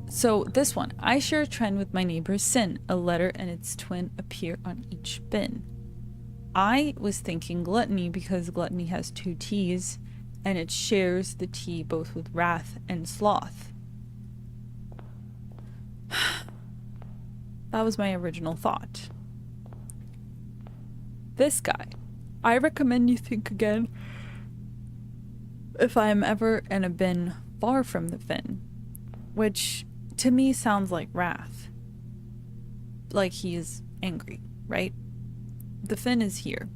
So this one. I share a trend with my neighbor's sin. A letter and its twin appear on each bin. I was thinking gluttony, because gluttony has 2 T's, and it shares the T both with wrath and sloth. That was my original thought. This guy. I recommend you think again if I am ever in a bin far from the fin, which to me sounds like wrath. Like he is angry, right? The fin is here.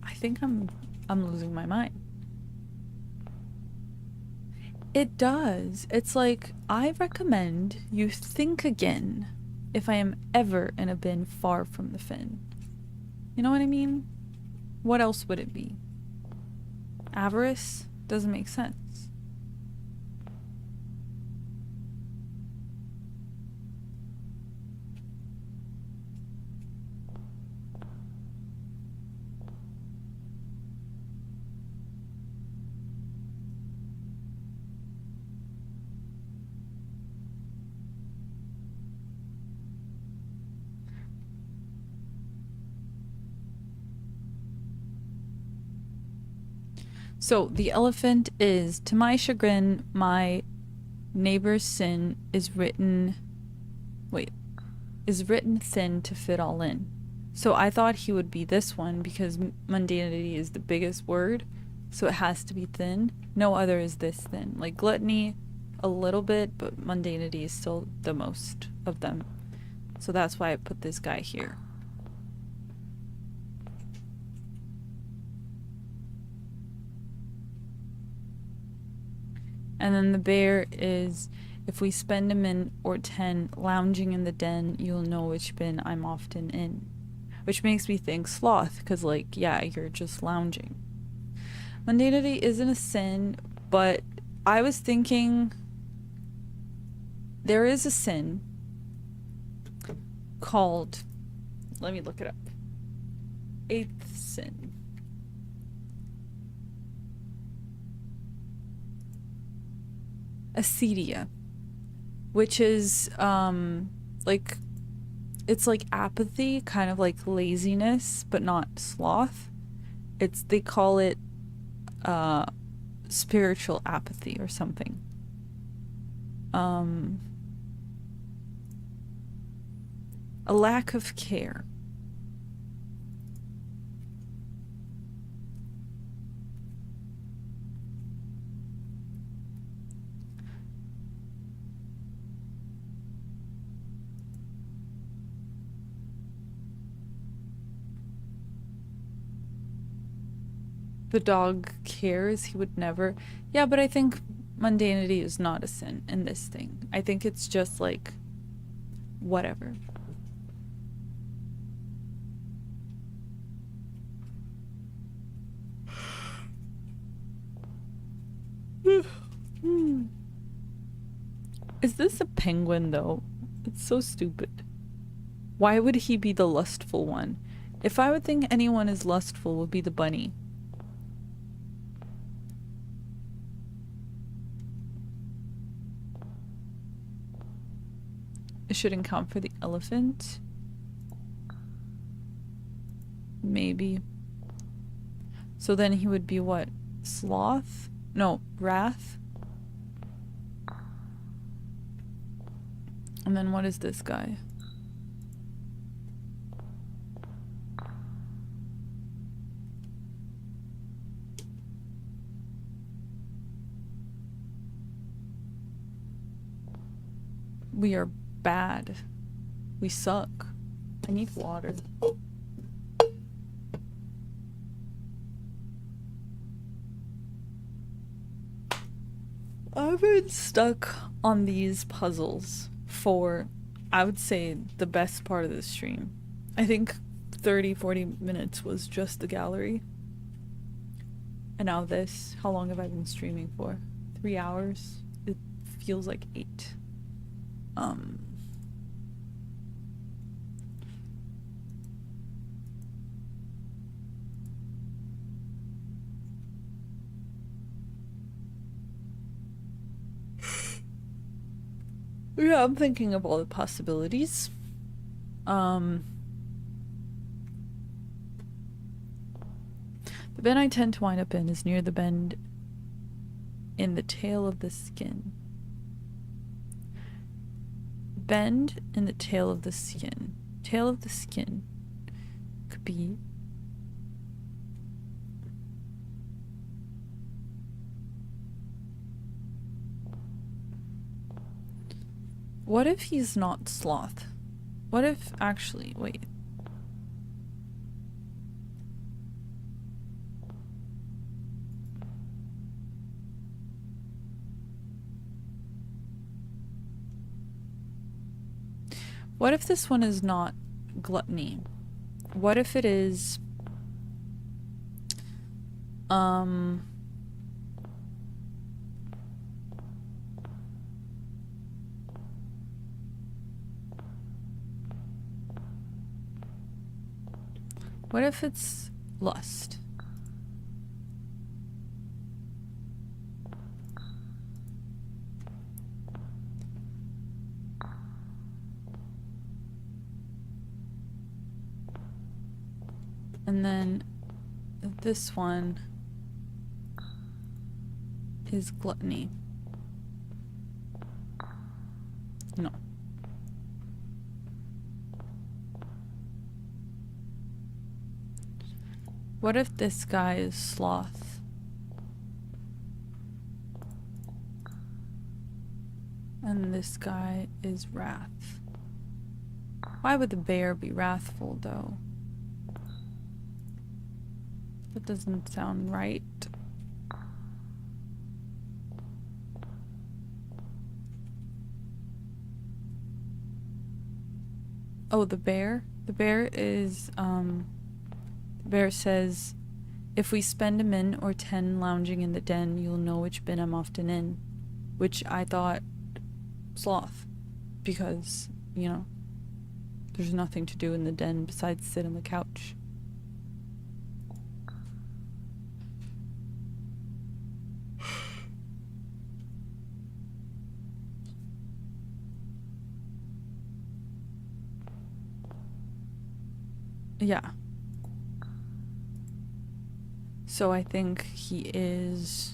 I think I'm losing my mind. It does. It's like, I recommend you think again if I am ever in a bin far from the fin. You know what I mean? What else would it be? Avarice? Doesn't make sense. So the elephant is, to my chagrin, my neighbor's sin is written thin to fit all in. So I thought he would be this one, because mundanity is the biggest word, so it has to be thin. No other is this thin. Like gluttony, a little bit, but mundanity is still the most of them. So that's why I put this guy here. And then the bear is, If we spend a minute or 10 lounging in the den, you'll know which bin I'm often in. Which makes me think sloth, because, like, yeah, you're just lounging. Mundanity isn't a sin, but I was thinking there is a sin called, let me look it up. 8th sin. Acedia, which is like, it's like apathy, kind of like laziness, but not sloth. They call it spiritual apathy or something. A lack of care. The dog cares, he would never. Yeah, but I think mundanity is not a sin in this thing. I think it's just like whatever. Is this a penguin though? It's so stupid. Why would he be the lustful one? If I would think anyone is lustful, would be the bunny. It shouldn't count for the elephant. Maybe. So then he would be what? Sloth? No, wrath? And then what is this guy? We are bad. We suck. I need water. I've been stuck on these puzzles for, I would say, the best part of the stream. I think 30-40 minutes was just the gallery. And now this. How long have I been streaming for? 3 hours? It feels like 8. Yeah, I'm thinking of all the possibilities. The bin I tend to wind up in is near the bend in the tail of the skin. Bend in the tail of the skin. Tail of the skin could be what if he's not sloth? What if actually, wait. What if this one is not gluttony? What if it is what if it's lust? And then this one is gluttony. No. What if this guy is sloth? And this guy is wrath. Why would the bear be wrathful though? That doesn't sound right. Oh, the bear? The bear is, the bear says, if we spend a min or 10 lounging in the den, you'll know which bin I'm often in. Which I thought sloth. Because, you know, there's nothing to do in the den besides sit on the couch. Yeah. So I think he is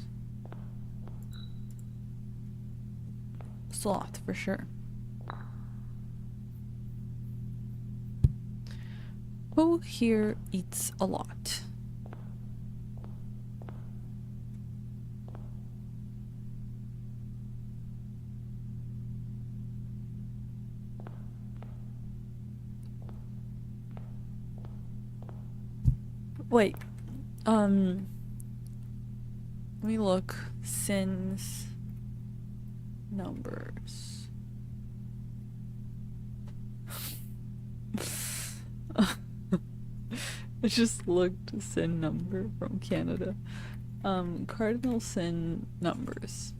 sloth for sure. Who here eats a lot? Wait. Let me look. Sins. Numbers. I just looked sin number from Canada. Cardinal sin numbers.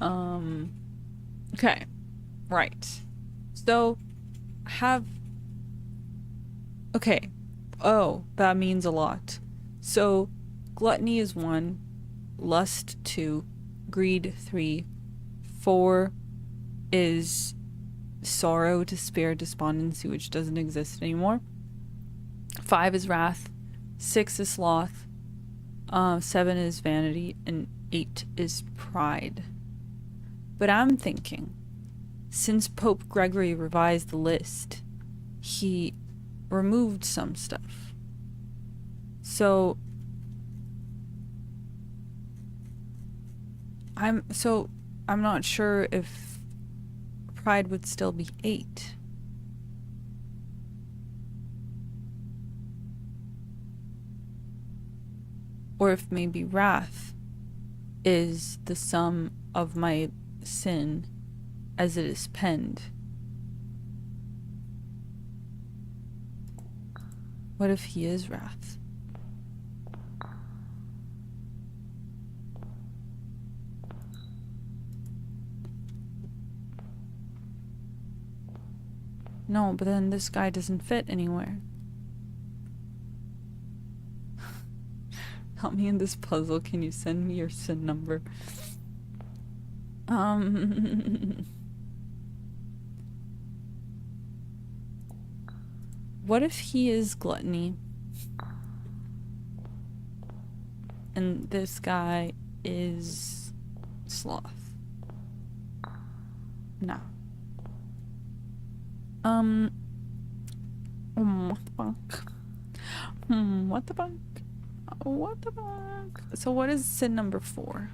Okay. Right. So, okay. Oh, that means a lot. So, gluttony is 1, lust 2, greed 3, 4 is sorrow, despair, despondency, which doesn't exist anymore. 5 is wrath, 6 is sloth, 7 is vanity, and 8 is pride. But I'm thinking, since Pope Gregory revised the list, he removed some stuff. So I'm not sure if pride would still be 8. Or if maybe wrath is the sum of my sin as it is penned. What if he is wrath? No, but then this guy doesn't fit anywhere. Help me in this puzzle. Can you send me your sin number? What if he is gluttony? And this guy is sloth. No. What the fuck? What the fuck? What the fuck? So what is sin number 4?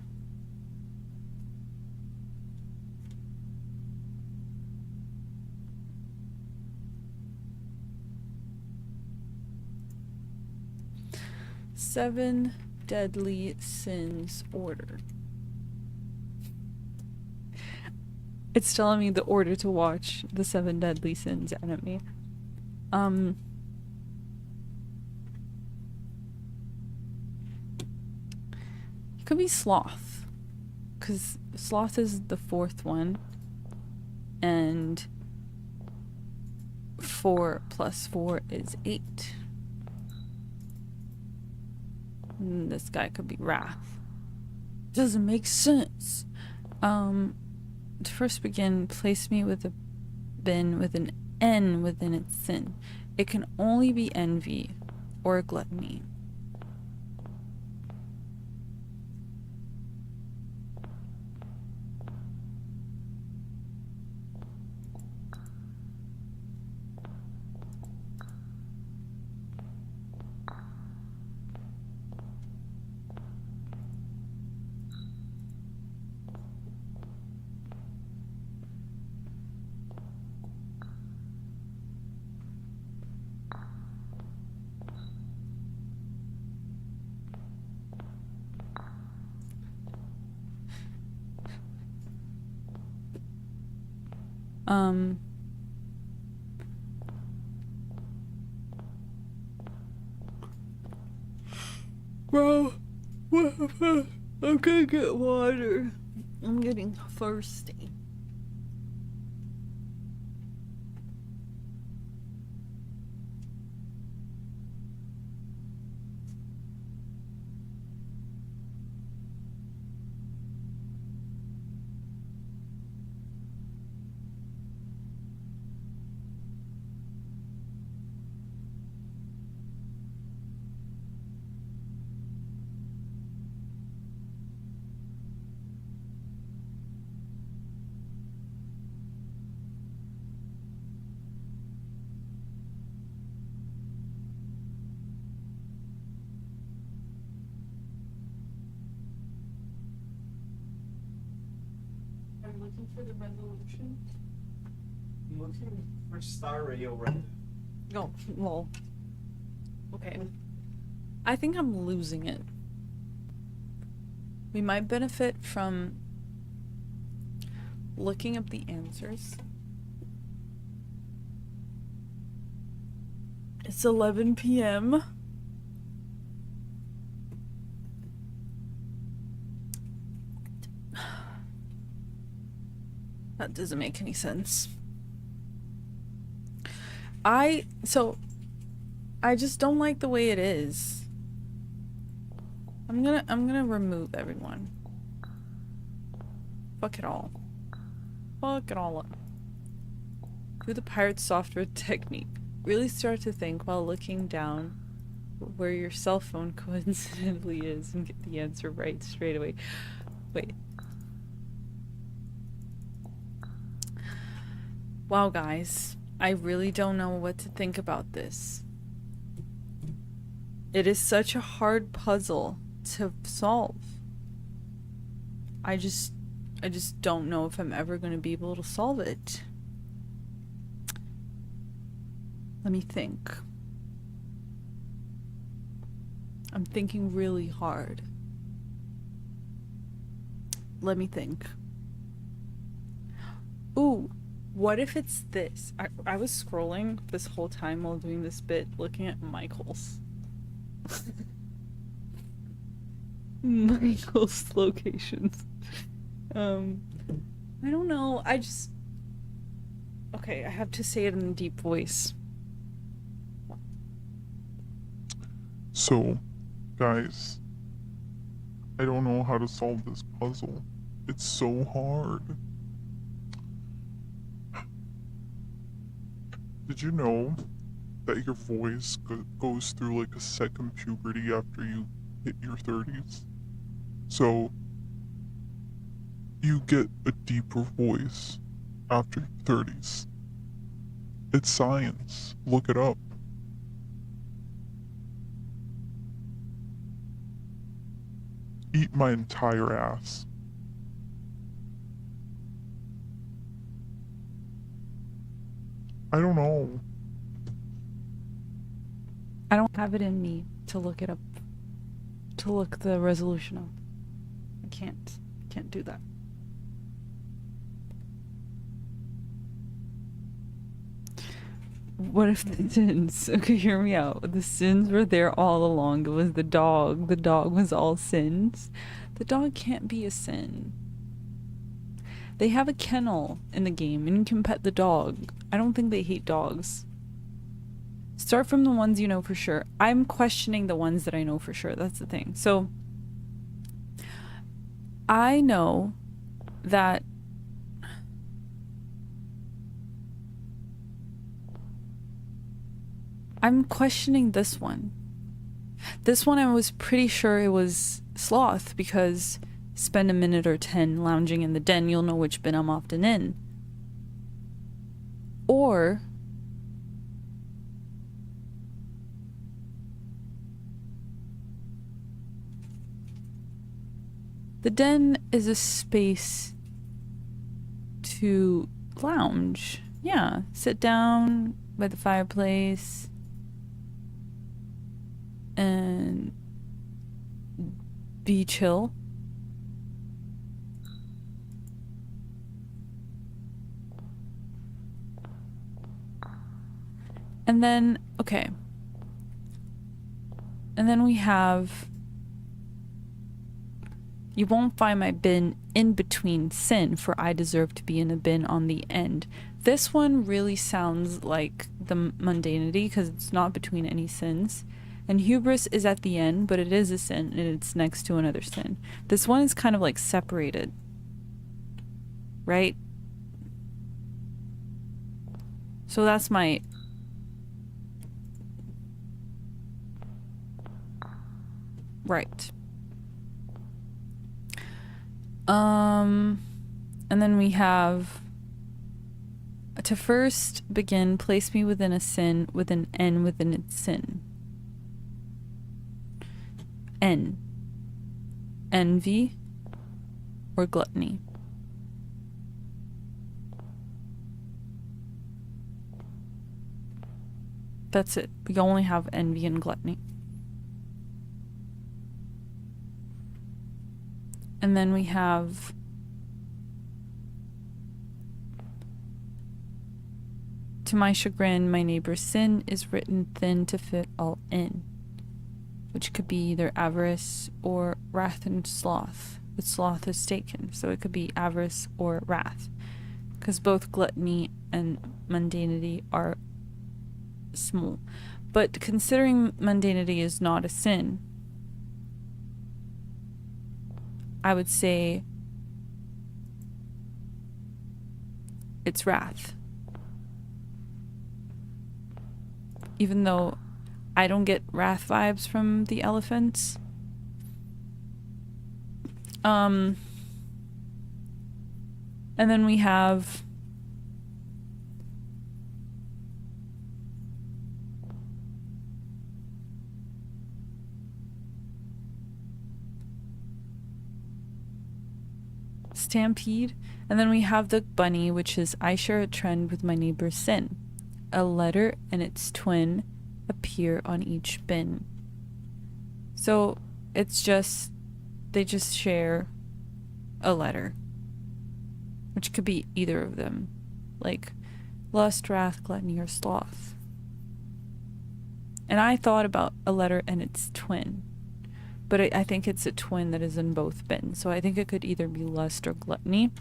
Seven deadly sins order. It's telling me the order to watch the 7 deadly sins enemy. It could be sloth, because sloth is the 4th one, and 4 plus 4 is 8. And this guy could be wrath. Doesn't make sense. To first begin, place me with a bin with an N within its sin. It can only be envy or gluttony. bro. I'm gonna get water. I'm getting thirsty. I'm looking for the resolution. I'm looking for Star Radio right. Oh, well. Okay. I think I'm losing it. We might benefit from looking up the answers. It's 11 p.m. That doesn't make any sense. I just don't like the way it is. I'm gonna remove everyone. Fuck it all. Fuck it all up. Do the pirate software technique. Really start to think while looking down where your cell phone coincidentally is and get the answer right straight away. Wait. Wow, guys. I really don't know what to think about this. It is such a hard puzzle to solve. I just don't know if I'm ever going to be able to solve it. Let me think. I'm thinking really hard. Let me think. Ooh, what if it's this? I was scrolling this whole time while doing this bit, looking at Michael's. Michael's locations. I don't know. Okay, I have to say it in a deep voice. So, guys, I don't know how to solve this puzzle. It's so hard. Did you know that your voice goes through like a second puberty after you hit your 30s? So, you get a deeper voice after your 30s. It's science. Look it up. Eat my entire ass. I don't know. I don't have it in me to look it up. To look the resolution up. I can't do that. What if the sins? Okay, hear me out. The sins were there all along. It was the dog. The dog was all sins. The dog can't be a sin. They have a kennel in the game, and you can pet the dog. I don't think they hate dogs. Start from the ones you know for sure. I'm questioning the ones that I know for sure. That's the thing. So, I know that I'm questioning this one. This one I was pretty sure it was sloth because spend a minute or 10 lounging in the den, you'll know which bin I'm often in. Or the den is a space to lounge. Yeah, sit down by the fireplace and be chill. And then, okay. And then we have You won't find my bin in between sin, for I deserve to be in a bin on the end. This one really sounds like the mundanity because it's not between any sins. And hubris is at the end, but it is a sin and it's next to another sin. This one is kind of like separated, right? So that's my... Right. And then we have... To first begin, place me within a sin with an N within its sin. N. Envy or gluttony. That's it. We only have envy and gluttony. And then we have to my chagrin, my neighbor's sin is written thin to fit all in, which could be either avarice or wrath and sloth. But sloth is taken, so it could be avarice or wrath, because both gluttony and mundanity are small. But considering mundanity is not a sin, I would say it's wrath. Even though I don't get wrath vibes from the elephants. And then we have stampede, and then we have the bunny, which is I share a trend with my neighbor's sin. A letter and its twin appear on each bin. So it's just, they just share a letter, which could be either of them, like lust, wrath, gluttony, or sloth. And I thought about a letter and its twin, but I think it's a twin that is in both bins. So I think it could either be lust or gluttony.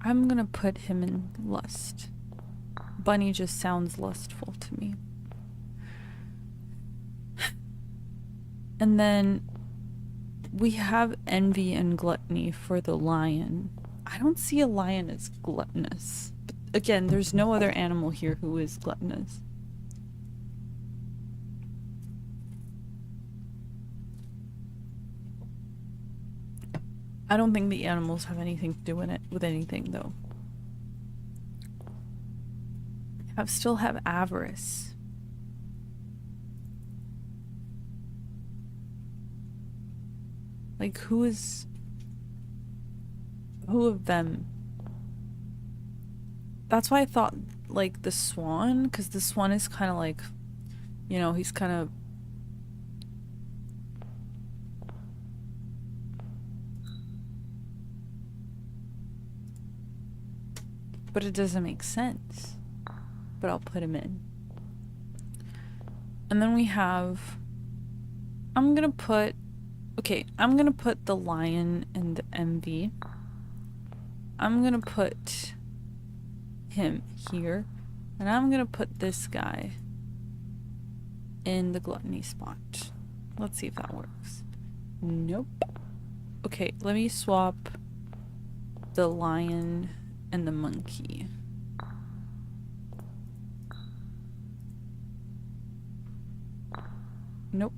I'm gonna put him in lust. Bunny just sounds lustful to me. And then we have envy and gluttony for the lion. I don't see a lion as gluttonous. But again, there's no other animal here who is gluttonous. I don't think the animals have anything to do in it with anything, though. I still have avarice. Like, who of them? That's why I thought, like, the swan, because the swan is kind of like, you know, he's kind of... But it doesn't make sense. But I'll put him in. And then we have... I'm gonna put the lion and the envy. I'm gonna put him here. And I'm gonna put this guy in the gluttony spot. Let's see if that works. Nope. Okay, let me swap the lion and the monkey. Nope.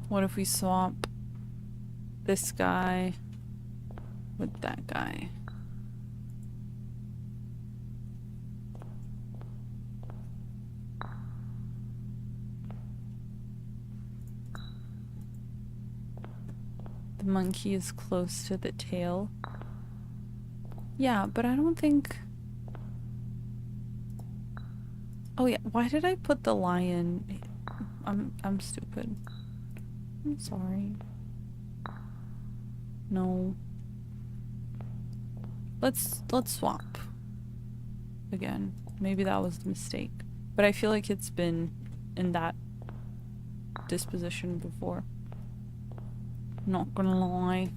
What if we swap this guy with that guy? The monkey is close to the tail. Yeah, but I don't think... Oh yeah, why did I put the lion? I'm stupid. I'm sorry. No. Let's swap. Again. Maybe that was the mistake. But I feel like it's been in that disposition before. Not gonna lie.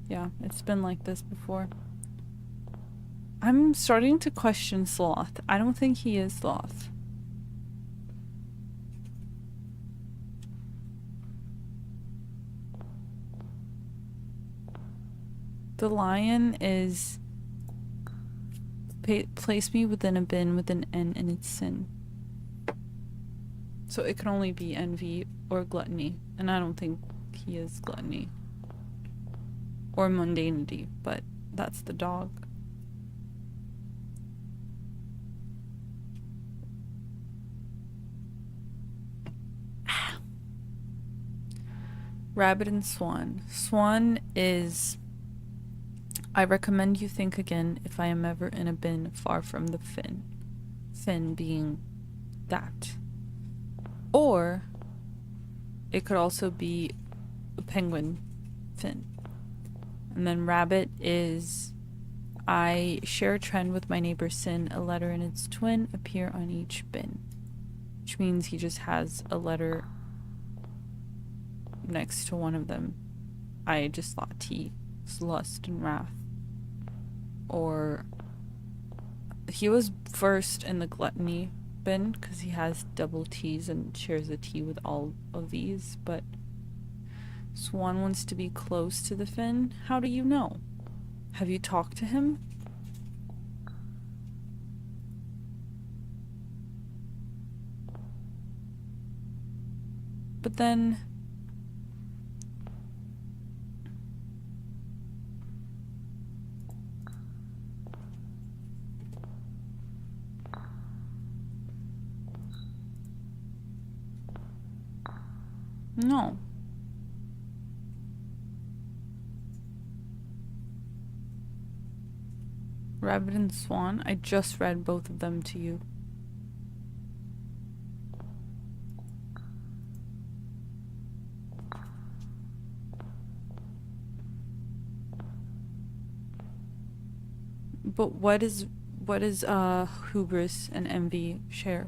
Yeah, it's been like this before. I'm starting to question Sloth. I don't think he is Sloth. The lion is... place me within a bin with an N in its sin. So it can only be envy or gluttony. And I don't think he is gluttony. Or mundanity, but that's the dog. Rabbit and Swan. Swan is... I recommend you think again if I am ever in a bin far from the fin. Fin being that. Or it could also be a penguin fin. And then Rabbit is... I share a trend with my neighbor Sin. A letter and its twin appear on each bin. Which means he just has a letter next to one of them. I just thought T was lust and wrath. Or he was first in the gluttony bin because he has double T's and shares a T with all of these, but Swan wants to be close to the fin. How do you know? Have you talked to him? But then... No. Rabbit and Swan. I just read both of them to you. But what is hubris and envy share?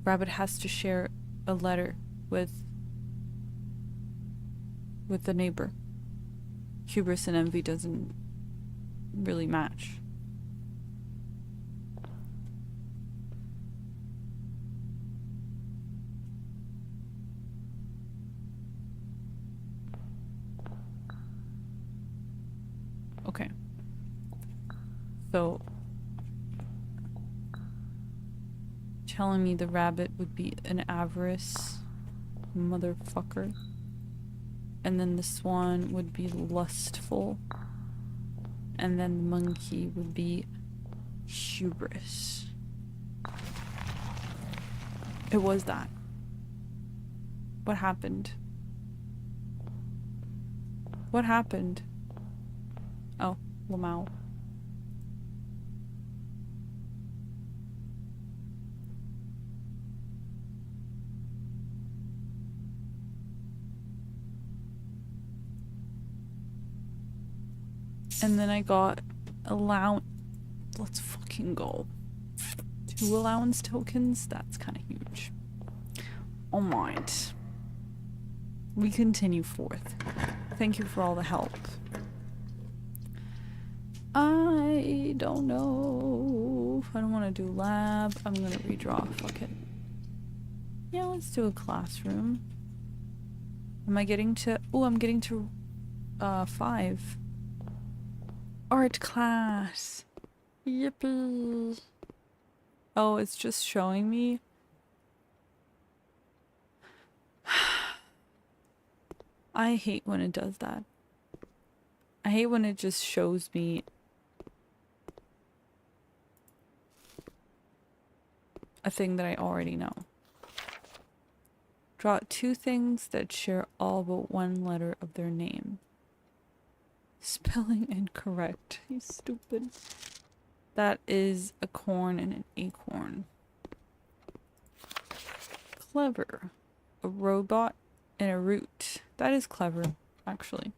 Rabbit has to share a letter with the neighbor. Hubris and envy doesn't really match. Okay. So telling me the rabbit would be an avarice motherfucker. And then the swan would be lustful. And then the monkey would be hubris. It was that. What happened? What happened? Oh, Lamau. And then I got allowance. Let's fucking go. 2 allowance tokens? That's kind of huge. Alright. We continue forth. Thank you for all the help. I don't know. I don't want to do lab. I'm gonna redraw. Fuck it. Yeah, let's do a classroom. Am I getting to... Oh, I'm getting to 5. Art class. Yippee. Oh, it's just showing me. I hate when it does that. I hate when it just shows me a thing that I already know. Draw 2 things that share all but 1 letter of their name. Spelling incorrect. You stupid. That is a corn and an acorn. Clever. A robot and a root. That is clever. actually.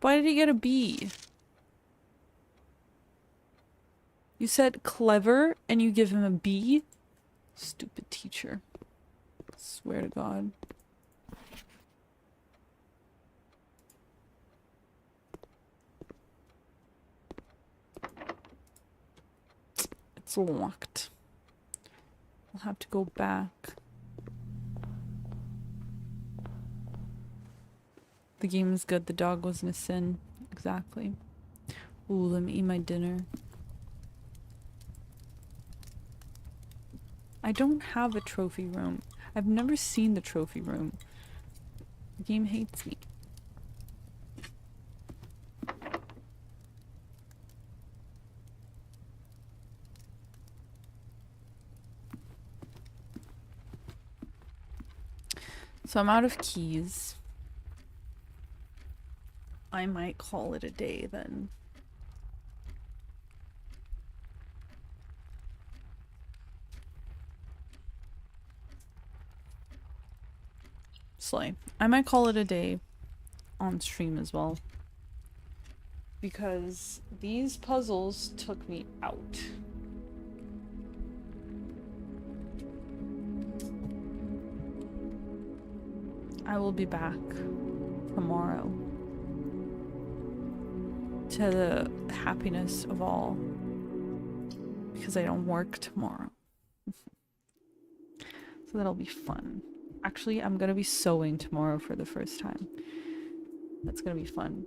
Why did he get a B? You said clever and you give him a B? Stupid teacher. Swear to God. It's locked. I'll have to go back. The game is good. The dog wasn't a sin. Exactly. Ooh, let me eat my dinner. I don't have a trophy room. I've never seen the trophy room. The game hates me. So I'm out of keys. I might call it a day then. Slay. I might call it a day on stream as well. Because these puzzles took me out. I will be back tomorrow to the happiness of all because I don't work tomorrow. So that'll be fun. Actually, I'm gonna be sewing tomorrow for the first time. That's gonna be fun.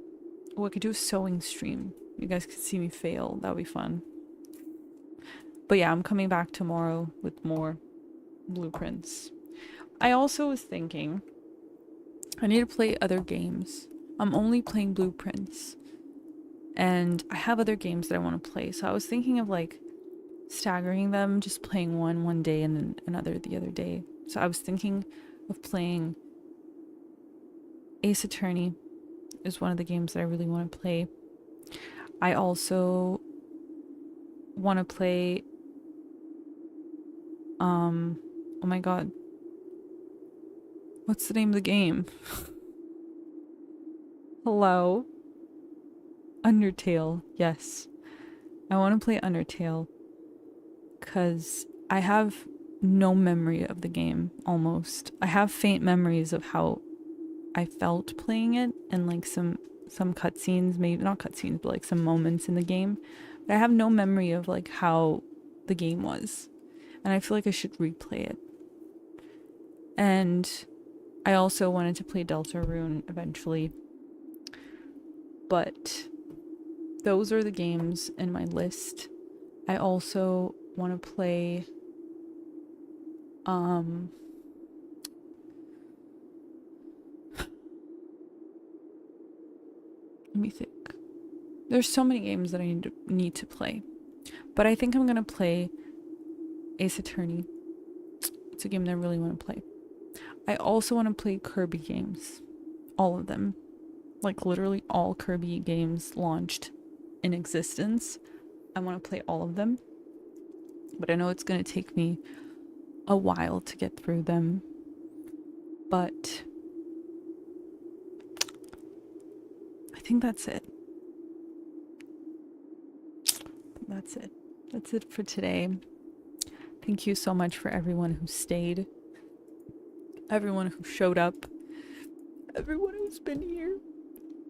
Oh, I could do a sewing stream. You guys could see me fail. That would be fun. But yeah, I'm coming back tomorrow with more blueprints. I also was thinking I need to play other games. I'm only playing blueprints. And I have other games that I want to play. So I was thinking of like staggering them, just playing one day and then another the other day. So I was thinking of playing Ace Attorney is one of the games that I really want to play. I also want to play oh my god. What's the name of the game? Hello? Undertale, yes. I want to play Undertale because I have no memory of the game, almost. I have faint memories of how I felt playing it and like some cutscenes, maybe not cutscenes, but like some moments in the game. But I have no memory of like how the game was. And I feel like I should replay it. And I also wanted to play Deltarune eventually. But those are the games in my list. I also want to play let me think. There's so many games that I need to play. But I think I'm going to play Ace Attorney. It's a game that I really want to play. I also want to play Kirby games. All of them. Like literally all Kirby games launched in existence. I want to play all of them. But I know it's going to take me a while to get through them. But I think that's it. That's it. That's it for today. Thank you so much for everyone who stayed. Everyone who showed up. Everyone who's been here.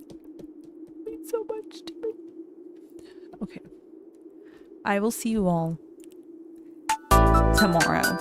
It means so much to me. Okay. I will see you all tomorrow.